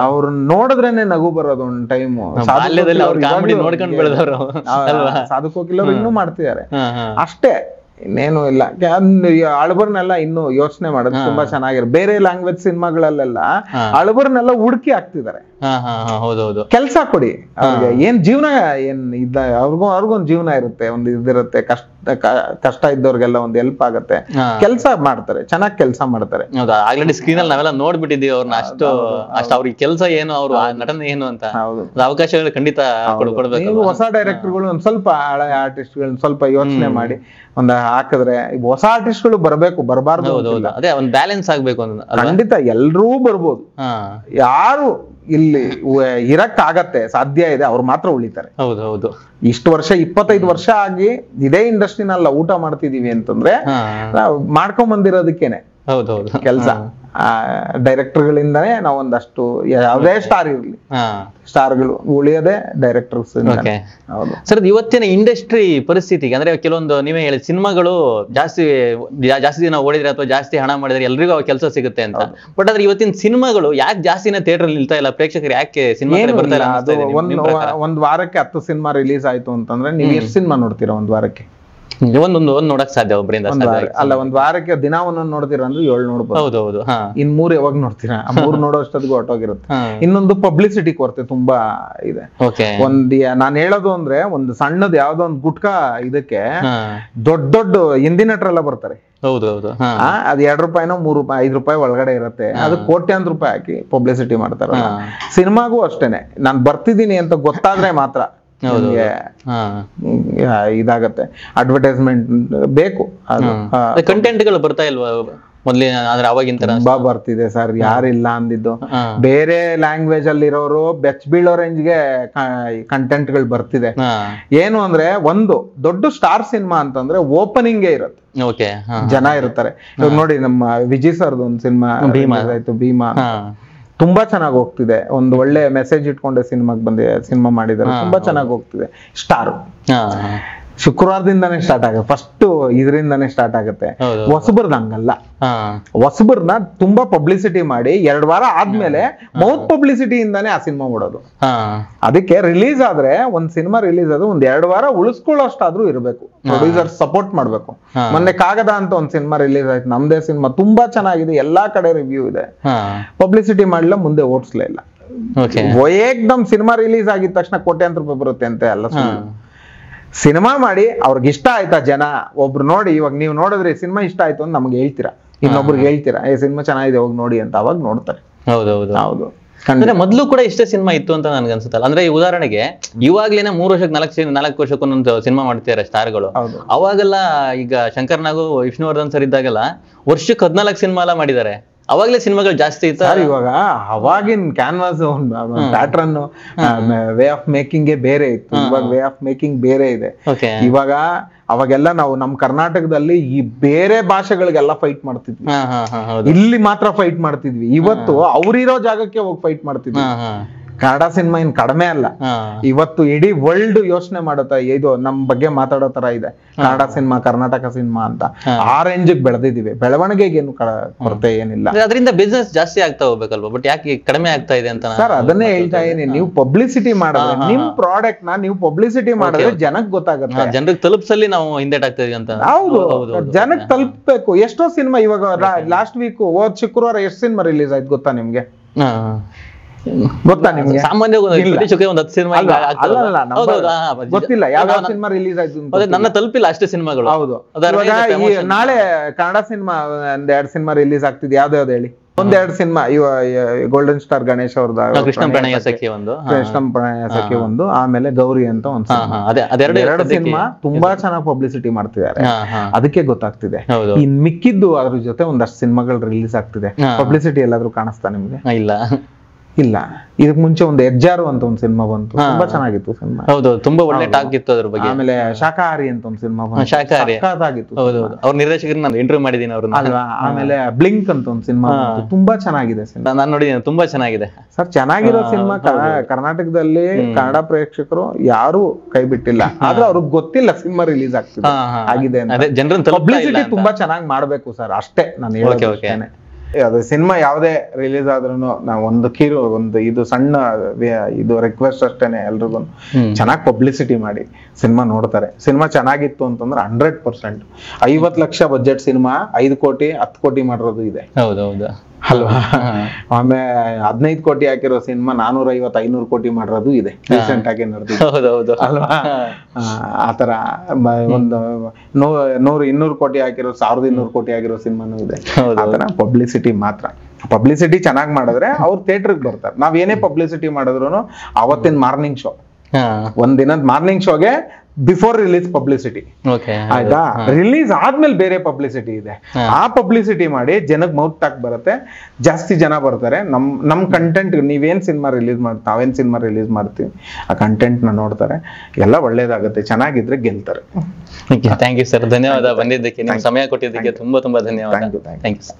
ಅವ್ರನ್ನ ನೋಡಿದ್ರೇನೆ ನಗು ಬರೋದು. ಒಂದ್ ಟೈಮ್ ಸಾಧು ಕೋಕಿಲ್ ಅವ್ರು ಇನ್ನೂ ಮಾಡ್ತಿದ್ದಾರೆ ಅಷ್ಟೇ, ಇನ್ನೇನು ಇಲ್ಲ. ಹಳಬರ್ನೆಲ್ಲ ಇನ್ನು ಯೋಚನೆ ಮಾಡೋದು ತುಂಬಾ ಚೆನ್ನಾಗಿರೋ. ಬೇರೆ ಲ್ಯಾಂಗ್ವೇಜ್ ಸಿನಿಮಾಗಳಲ್ಲೆಲ್ಲ ಹಳಬರ್ನೆಲ್ಲ ಹುಡುಕಿ ಹಾಕ್ತಿದ್ದಾರೆ. ಕೆಲ್ಸ ಕೊಡಿ ಅವ್ರಿಗೆ, ಏನ್ ಜೀವನ ಏನ್ ಇದ್ದ ಅವ್ರಿಗೊಂದ್ ಜೀವನ ಇರುತ್ತೆ, ಒಂದ್ ಇದಿರುತ್ತೆ, ಕಷ್ಟ ಇದ್ದವ್ರಿಗೆಲ್ಲ ಒಂದ್ ಹೆಲ್ಪ್ ಆಗತ್ತೆ. ಕೆಲ್ಸ ಮಾಡ್ತಾರೆ, ಚೆನ್ನಾಗ್ ಕೆಲ್ಸ ಮಾಡ್ತಾರೆ. ಆಲ್ರೆಡಿ ಸ್ಕ್ರೀನ್ ಅಲ್ಲಿ ನಾವೆಲ್ಲ ನೋಡ್ಬಿಟ್ಟಿದೀವಿ ಅವ್ರನ್ನ, ಅಷ್ಟು ಅವ್ರಿಗೆ ಕೆಲಸ ಏನು, ಅವ್ರ ನಟನೆ ಏನು ಅಂತ. ಅವಕಾಶಗಳು ಖಂಡಿತ ಕೊಡ್ಬೇಕು. ಹೊಸ ಡೈರೆಕ್ಟರ್ಗಳು ಒಂದ್ ಸ್ವಲ್ಪ ಹಳೆ ಆರ್ಟಿಸ್ಟ್ಗಳನ್ನ ಸ್ವಲ್ಪ ಯೋಚನೆ ಮಾಡಿ ಒಂದ್ ಹಾಕಿದ್ರೆ, ಹೊಸ ಆರ್ಟಿಸ್ಟ್ಗಳು ಬರ್ಬೇಕು, ಬರಬಾರ್ದು. ಅದೇ ಒಂದ್ ಬ್ಯಾಲೆನ್ಸ್ ಆಗ್ಬೇಕು. ಖಂಡಿತ ಎಲ್ರೂ ಬರ್ಬೋದು, ಯಾರು ಇಲ್ಲಿ ಇರಕ್ ಆಗತ್ತೆ ಸಾಧ್ಯ ಇದೆ ಅವ್ರು ಮಾತ್ರ ಉಳಿತಾರೆ. ಇಷ್ಟು ವರ್ಷ 25 ವರ್ಷ ಆಗಿ ಇದೇ ಇಂಡಸ್ಟ್ರಿನಲ್ಲ ಊಟ ಮಾಡ್ತಿದೀವಿ ಅಂತಂದ್ರೆ ಮಾಡ್ಕೊಂಡ್ ಬಂದಿರೋದಕ್ಕೇನೆ ಕೆಲ್ಸ. ಡೈರೆಕ್ಟರ್ಗಳಿಂದಾನೇ ನಾವು ಒಂದಷ್ಟು ಯಾವುದೇ ಸ್ಟಾರ್ ಇರ್ಲಿ, ಸ್ಟಾರ್ಗಳು ಉಳಿಯೋದೇ ಡೈರೆಕ್ಟರ್ಸ್. ಸರ್, ಇವತ್ತಿನ ಇಂಡಸ್ಟ್ರಿ ಪರಿಸ್ಥಿತಿಗೆ ಅಂದ್ರೆ ಕೆಲವೊಂದು ನೀವೇ ಹೇಳಿ ಸಿನಿಮಾಗಳು ಜಾಸ್ತಿ ದಿನ ಓಡಿದ್ರೆ ಅಥವಾ ಜಾಸ್ತಿ ಹಣ ಮಾಡಿದ್ರೆ ಎಲ್ರಿಗೂ ಅವ ಕೆಲಸ ಸಿಗುತ್ತೆ ಅಂತ. ಬಟ್ ಆದ್ರೆ ಇವತ್ತಿನ ಸಿನಿಮಾಗಳು ಯಾಕೆ ಜಾಸ್ತಿನ ಥಿಯೇಟರ್ ನಿಲ್ತಾ ಇಲ್ಲ, ಪ್ರೇಕ್ಷಕರು ಯಾಕೆ ಸಿನಿಮಾ ಬರ್ತಾ ಇಲ್ಲ? ಒಂದ್ ವಾರಕ್ಕೆ 10 ಸಿನಿಮಾ ರಿಲೀಸ್ ಆಯ್ತು ಅಂತಂದ್ರೆ ನೀವು ಎಷ್ಟು ಸಿನಿಮಾ ನೋಡ್ತೀರಾ ಒಂದ್ ವಾರಕ್ಕೆ? ಒಂದ್ ನೋಡಕ್ ಸಾಧ್ಯ ಒಬ್ಬರಿಂದ ಅಲ್ಲ, ಒಂದ್ ವಾರಕ್ಕೆ ದಿನ ಒಂದೊಂದು ನೋಡ್ತೀರಾ ಅಂದ್ರೆ 7 ನೋಡ್ಬೋದು. ಇನ್ 3 ಯಾವಾಗ ನೋಡ್ತೀರಾ? 3 ನೋಡೋ ಅಷ್ಟೊತ್ತಿಗೂ ಹೊಟ್ಟೋಗಿರುತ್ತೆ. ಇನ್ನೊಂದು ಪಬ್ಲಿಸಿಟಿ ಕೊರತೆ ತುಂಬಾ ಇದೆ. ನಾನ್ ಹೇಳೋದು ಅಂದ್ರೆ ಒಂದು ಸಣ್ಣದ್ ಯಾವ್ದೋ ಒಂದು ಗುಟ್ಕಾ ಇದಕ್ಕೆ ದೊಡ್ಡ ಹಿಂದಿ ನಟರೆಲ್ಲ ಬರ್ತಾರೆ. ಅದ್ 2 ರೂಪಾಯಿನೋ 3 ರೂಪಾಯಿ 5 ರೂಪಾಯಿ ಒಳಗಡೆ ಇರುತ್ತೆ. ಅದು ಕೋಟ್ಯಾಂತರ ರೂಪಾಯಿ ಹಾಕಿ ಪಬ್ಲಿಸಿಟಿ ಮಾಡ್ತಾರ. ಸಿನಿಮಾಗೂ ಅಷ್ಟೇನೆ, ನಾನ್ ಬರ್ತಿದ್ದೀನಿ ಅಂತ ಗೊತ್ತಾದ್ರೆ ಮಾತ್ರ ಇದಾಗತ್ತೆ. ಅಡ್ವರ್ಟೈಸ್ಮೆಂಟ್ ಬೇಕು, ಕಂಟೆಂಟ್ಗಳು ಬರ್ತಾ ಇಲ್ವಾ ಮೊದ್ಲಿನ ಅಂದ್ರೆ ಅವಾಗಿನ ತುಂಬಾ ಬರ್ತಿದೆ ಸರ್. ಯಾರಿಲ್ಲ ಅಂದಿದ್ದು. ಬೇರೆ ಲ್ಯಾಂಗ್ವೇಜ್ ಅಲ್ಲಿರೋರು ಬೆಚ್ ಬೀಳೋ ರೇಂಜ್ಗೆ ಕಂಟೆಂಟ್ ಗಳು ಬರ್ತಿದೆ. ಏನು ಅಂದ್ರೆ ಒಂದು ದೊಡ್ಡ ಸ್ಟಾರ್ ಸಿನಿಮಾ ಅಂತಂದ್ರೆ ಓಪನಿಂಗ್ ಇರುತ್ತೆ, ಜನ ಇರ್ತಾರೆ. ಇವಾಗ ನೋಡಿ ನಮ್ಮ ವಿಜಯ್ ಸರ್ದು ಒಂದು ಸಿನಿಮಾ ಆಯ್ತು, ಭೀಮಾ, ತುಂಬಾ ಚೆನ್ನಾಗಿ ಹೋಗ್ತಿದೆ. ಒಂದು ಒಳ್ಳೆ ಮೆಸೇಜ್ ಇಟ್ಕೊಂಡೆ ಸಿನಿಮಾ ಮಾಡಿದ್ದಾರೆ, ತುಂಬಾ ಚೆನ್ನಾಗಿ ಹೋಗ್ತಿದೆ. ಸ್ಟಾರ್ ಶುಕ್ರವಾರದಿಂದಾನೇ ಸ್ಟಾರ್ಟ್ ಆಗುತ್ತೆ, ಫಸ್ಟ್ ಇದರಿಂದಾನೇ ಸ್ಟಾರ್ಟ್ ಆಗುತ್ತೆ. ಹೊಸಬರ್ದ ಹಂಗಲ್ಲ, ಹೊಸಬರ್ನ ತುಂಬಾ ಪಬ್ಲಿಸಿಟಿ ಮಾಡಿ 2 ವಾರ ಆದ್ಮೇಲೆ ಮೌತ್ ಪಬ್ಲಿಸಿಟಿಯಿಂದಾನೇ ಆ ಸಿನಿಮಾ ಬಿಡೋದು. ಅದಕ್ಕೆ ರಿಲೀಸ್ ಆದ್ರೆ ಒಂದ್ ಸಿನಿಮಾ ರಿಲೀಸ್ ಆದ್ರೆ ಒಂದ್ 2 ವಾರ ಉಳಿಸ್ಕೊಳ್ಳೋಷ್ಟಾದ್ರೂ ಇರ್ಬೇಕು, ಪ್ರೊಡ್ಯೂಸರ್ ಸಪೋರ್ಟ್ ಮಾಡ್ಬೇಕು. ಮೊನ್ನೆ ಕಾಗದ ಅಂತ ಒಂದ್ ಸಿನಿಮಾ ರಿಲೀಸ್ ಆಯ್ತು, ನಮ್ದೇ ಸಿನಿಮಾ, ತುಂಬಾ ಚೆನ್ನಾಗಿದೆ, ಎಲ್ಲಾ ಕಡೆ ರಿವ್ಯೂ ಇದೆ. ಪಬ್ಲಿಸಿಟಿ ಮಾಡ್ಲಿಲ್ಲ, ಮುಂದೆ ಓಡಿಸ್ಲೇ ಇಲ್ಲ. ಏಕ್ದಮ್ ಸಿನಿಮಾ ರಿಲೀಸ್ ಆಗಿದ ತಕ್ಷಣ ಕೋಟ್ಯಾಂತರ ರೂಪಾಯಿ ಬರುತ್ತೆ ಅಂತ ಎಲ್ಲ ಸಿನಿಮಾ ಮಾಡಿ ಅವ್ರಿಗೆ ಇಷ್ಟ ಆಯ್ತಾ ಜನ, ಒಬ್ರು ನೋಡಿ, ಇವಾಗ ನೀವು ನೋಡಿದ್ರಿ ಸಿನಿಮಾ ಇಷ್ಟ ಆಯ್ತು ಅಂತ ನಮ್ಗೆ ಹೇಳ್ತೀರಾ, ಇನ್ನೊಬ್ರಿಗೆ ಹೇಳ್ತೀರಾ ಸಿನಿಮಾ ಚೆನ್ನಾಗಿದೆ ಹೋಗಿ ನೋಡಿ ಅಂತ, ಅವಾಗ ನೋಡ್ತಾರೆ. ಹೌದು. ಅಂದ್ರೆ ಮೊದ್ಲು ಕೂಡ ಇಷ್ಟೇ ಸಿನಿಮಾ ಇತ್ತು ಅಂತ ನನ್ಗೆ ಅನ್ಸುತ್ತಲ್ಲ. ಅಂದ್ರೆ ಈ ಉದಾಹರಣೆಗೆ ಇವಾಗ್ಲೇನೆ 3 ವರ್ಷಕ್ಕೆ 4 ವರ್ಷಕ್ಕೊಂದೊಂದು ಸಿನಿಮಾ ಮಾಡ್ತಿದ್ದಾರೆ ಸ್ಟಾರ್ಗಳು. ಅವಾಗೆಲ್ಲ ಈಗ ಶಂಕರ್ ನಾಗು ವಿಷ್ಣುವರ್ಧನ್ ಸರ್ ಇದ್ದಾಗೆಲ್ಲ ವರ್ಷಕ್ಕೆ 14 ಸಿನಿಮಾ ಎಲ್ಲ ಮಾಡಿದ್ದಾರೆ. ಅವಾಗ್ಲೇ ಸಿನಿಮಾಗಳು ಜಾಸ್ತಿ ಇತ್ತು. ಸರ್ ಇವಾಗ ಅವಾಗಿನ canvas pattern way of making ಬೇರೆ ಇತ್ತು, ಇವಾಗ ವೇ ಆಫ್ ಮೇಕಿಂಗ್ ಬೇರೆ ಇದೆ. ಓಕೆ. ಇವಾಗ ಅವಾಗೆಲ್ಲ ನಾವು ನಮ್ ಕರ್ನಾಟಕದಲ್ಲಿ ಈ ಬೇರೆ ಭಾಷೆಗಳಿಗೆಲ್ಲ ಫೈಟ್ ಮಾಡ್ತಿದ್ವಿ, ಇಲ್ಲಿ ಮಾತ್ರ ಫೈಟ್ ಮಾಡ್ತಿದ್ವಿ. ಇವತ್ತು ಅವ್ರಿರೋ ಜಾಗಕ್ಕೆ ಹೋಗಿ ಫೈಟ್ ಮಾಡ್ತಿದ್ವಿ. ಕನ್ನಡ ಸಿನಿಮಾ ಇನ್ ಕಡಿಮೆ ಅಲ್ಲ, ಇವತ್ತು ಇಡೀ ವರ್ಲ್ಡ್ ಯೋಚನೆ ಮಾಡುತ್ತಾ ಇದು ನಮ್ ಬಗ್ಗೆ ಮಾತಾಡೋ ತರ ಇದೆ ಕನ್ನಡ ಸಿನಿಮಾ, ಕರ್ನಾಟಕ ಸಿನಿಮಾ ಅಂತ. ಆ ರೇಂಜ್ ಬೆಳೆದಿದ್ದೀವಿ, ಬೆಳವಣಿಗೆಗೆ ಏನು ಕೊರತೆ ಏನಿಲ್ಲ. ಅದರಿಂದ ಬಿಸ್ನೆಸ್ ಜಾಸ್ತಿ ಆಗ್ತಾ ಹೋಗ್ಬೇಕಲ್ವಾ, ಬಟ್ ಯಾಕೆ ಕಡಿಮೆ ಆಗ್ತಾ ಇದೆ ಅಂತ? ಸರ್ ಅದನ್ನೇ ಹೇಳ್ತಾ ಇದೀನಿ, ನೀವು ಪಬ್ಲಿಸಿಟಿ ಮಾಡಿದ್ರೆ ನಿಮ್ ಪ್ರಾಡಕ್ಟ್ ನ ನೀವು ಪಬ್ಲಿಸಿಟಿ ಮಾಡಿದ್ರೆ ಜನಕ್ಕೆ ಗೊತ್ತಾಗುತ್ತೆ. ಜನರಿಗೆ ತಲುಪ್ಸಲ್ಲಿ ನಾವು ಹಿಂದೆಟಾಗ್ತಾ ಇದೀವಿ ಅಂತ. ಹೌದು, ಜನಕ್ಕೆ ತಲುಪಬೇಕು. ಎಷ್ಟೋ ಸಿನಿಮಾ ಇವಾಗ ಲಾಸ್ಟ್ ವೀಕ್ ಹೋದ್ ಶುಕ್ರವಾರ ಎಷ್ಟು ಸಿನಿಮಾ ರಿಲೀಸ್ ಆಯ್ತು ಗೊತ್ತಾ ನಿಮ್ಗೆ? ಗೊತ್ತಾ ನಿಮ್ಗೆ? ಸಾಮಾನ್ಯವಾಗಿ ಒಂದು 10 ಸಿನಿಮಾ ಗೊತ್ತಿಲ್ಲ ಯಾವ ಸಿನಿಮಾ ರಿಲೀಸ್ ಆಯ್ತು, ನನ್ನ ತಲುಪಿಲ್ಲ ಅಷ್ಟೇ ಸಿನಿಮಾಗಳು. ಹೌದು, ನಾಳೆ ಕನ್ನಡ ಸಿನಿಮಾ ಒಂದ್ 2 ಸಿನಿಮಾ ರಿಲೀಸ್ ಆಗ್ತಿದೆ. ಯಾವ್ದಾವ್ದು ಹೇಳಿ? 1-2 ಸಿನಿಮಾ. ಗೋಲ್ಡನ್ ಸ್ಟಾರ್ ಗಣೇಶ್ ಅವ್ರದ್ದು ಕೃಷ್ಣ ಪ್ರಣಯ ಸಖಿ ಒಂದು, ಕೃಷ್ಣ ಪ್ರಣಯ ಸಖಿ ಒಂದು, ಆಮೇಲೆ ಗೌರಿ ಅಂತ ಒಂದು ಎರಡು ಸಿನಿಮಾ ತುಂಬಾ ಚೆನ್ನಾಗಿ ಪಬ್ಲಿಸಿಟಿ ಮಾಡ್ತಿದ್ದಾರೆ. ಅದಕ್ಕೆ ಗೊತ್ತಾಗ್ತಿದೆ. ಇನ್ ಮಿಕ್ಕಿದ್ದು ಅದ್ರ ಜೊತೆ ಒಂದಷ್ಟು ಸಿನಿಮಾಗಳು ರಿಲೀಸ್ ಆಗ್ತಿದೆ. ಪಬ್ಲಿಸಿಟಿ ಎಲ್ಲಾದ್ರೂ ಕಾಣಿಸ್ತಾ ನಿಮ್ಗೆ? ಇಲ್ಲ. ಇದಕ್ ಮುಂಚೆ ಒಂದು ಹೆಜ್ಜಾರು ಅಂತ ಒಂದು ಸಿನಿಮಾ ಬಂತು, ತುಂಬಾ ಚೆನ್ನಾಗಿತ್ತು ಸಿನಿಮಾ. ಹೌದು, ತುಂಬಾ ಒಳ್ಳೆ ಟಾಕ್ ಇತ್ತು ಅದ್ರ ಬಗ್ಗೆ. ಆಮೇಲೆ ಶಾಕಾಹಾರಿ ಅಂತ ಒಂದು ಸಿನಿಮಾ ಬಂತು, ಶಾಕಾಹಾರಿ ಸಖತ್ತಾಗಿತ್ತು. ಅವ್ರ ನಿರ್ದೇಶಕರನ್ನ ನಾನು ಇಂಟರ್ವ್ಯೂ ಮಾಡಿದೀನಿ ಅವ್ರನ್ನ ಅಲ್ವಾ. ಆಮೇಲೆ ಬ್ಲಿಂಕ್ ಅಂತ ಒಂದು ಸಿನಿಮಾ ಬಂತು, ತುಂಬಾ ಚೆನ್ನಾಗಿದೆ ಸಿನಿಮಾ. ನಾನು ನೋಡಿದ್ದೀನಿ, ತುಂಬಾ ಚೆನ್ನಾಗಿದೆ ಸರ್. ಚೆನ್ನಾಗಿರೋ ಸಿನಿಮಾ ಕರ್ನಾಟಕದಲ್ಲಿ ಕನ್ನಡ ಪ್ರೇಕ್ಷಕರು ಯಾರು ಕೈ ಬಿಟ್ಟಿಲ್ಲ, ಆದ್ರೆ ಅವ್ರಿಗೆ ಗೊತ್ತಿಲ್ಲ ಸಿನಿಮಾ ರಿಲೀಸ್ ಆಗ್ತಿದೆ ಆಗಿದೆ ಅಂತ. ಜನರನ್ನ ಪಬ್ಲಿಸಿಟಿ ತುಂಬಾ ಚೆನ್ನಾಗಿ ಮಾಡ್ಬೇಕು ಸರ್, ಅಷ್ಟೇ ನಾನು ಹೇಳೋದು. ಅದು ಸಿನಿಮಾ ಯಾವ್ದೇ ರಿಲೀಸ್ ಆದ್ರೂ ನಾವು ಒಂದು ಇದು ಸಣ್ಣ ಇದು ರಿಕ್ವೆಸ್ಟ್ ಅಷ್ಟೇನೆ, ಎಲ್ರಿಗೂ ಚೆನ್ನಾಗಿ ಪಬ್ಲಿಸಿಟಿ ಮಾಡಿ ಸಿನಿಮಾ ನೋಡ್ತಾರೆ. ಸಿನಿಮಾ ಚೆನ್ನಾಗಿತ್ತು ಅಂತಂದ್ರೆ 100% 50 ಲಕ್ಷ ಬಜೆಟ್ ಸಿನಿಮಾ 5 ಕೋಟಿ 10 ಕೋಟಿ ಮಾಡಿರೋದು ಇದೆ. ಹೌದೌದು ಅಲ್ವಾ. ಆಮೇಲೆ 15 ಕೋಟಿ ಹಾಕಿರೋ ಸಿನಿಮಾ 450-500 ಕೋಟಿ ಮಾಡಿರೋದು ಇದೆ, ರೀಸೆಂಟ್ ಆಗಿ ನಡೆದಿದೆ ಅಲ್ವಾ. ಆತರ ಒಂದು 100-200 ಕೋಟಿ ಹಾಕಿರೋ 1200 ಕೋಟಿ ಆಗಿರೋ ಸಿನಿಮಾನು ಇದೆ. ಆತರ ಪಬ್ಲಿಸಿಟಿ ಮಾತ್ರ, ಪಬ್ಲಿಸಿಟಿ ಚೆನ್ನಾಗಿ ಮಾಡಿದ್ರೆ ಅವ್ರು ಥಿಯೇಟರ್ಗೆ ಬರ್ತಾರೆ. ನಾವ್ ಏನೇ ಪಬ್ಲಿಸಿಟಿ ಮಾಡಿದ್ರು ಅವತ್ತಿನ ಮಾರ್ನಿಂಗ್ ಶೋ, ಒಂದಿನದ ಮಾರ್ನಿಂಗ್ ಶೋಗೆ ಬಿಫೋರ್ ರಿಲೀಸ್ ಪಬ್ಲಿಸಿಟಿ, ಆಯ್ತಾ? ರಿಲೀಸ್ ಆದ್ಮೇಲೆ ಬೇರೆ ಪಬ್ಲಿಸಿಟಿ ಇದೆ. ಆ ಪಬ್ಲಿಸಿಟಿ ಮಾಡಿ ಜನಕ್ಕೆ ಮೌತ್ ಟಾಕ್ ಬರುತ್ತೆ, ಜಾಸ್ತಿ ಜನ ಬರ್ತಾರೆ. ನಮ್ ಕಂಟೆಂಟ್, ನೀವೇನ್ ಸಿನಿಮಾ ರಿಲೀಸ್ ನಾವೇನ್ ಸಿನಿಮಾ ರಿಲೀಸ್ ಮಾಡ್ತೀವಿ ಆ ಕಂಟೆಂಟ್ ನ ನೋಡ್ತಾರೆ, ಎಲ್ಲ ಒಳ್ಳೇದಾಗುತ್ತೆ. ಚೆನ್ನಾಗಿದ್ರೆ ಗೆಲ್ತಾರೆ. ಥ್ಯಾಂಕ್ ಯು ಸರ್, ಧನ್ಯವಾದ ಬಂದಿದ್ದಕ್ಕೆ, ನಿಮ್ಗೆ ಸಮಯ ಕೊಟ್ಟಿದ್ದಕ್ಕೆ ತುಂಬಾ ಧನ್ಯವಾದ. Thank you.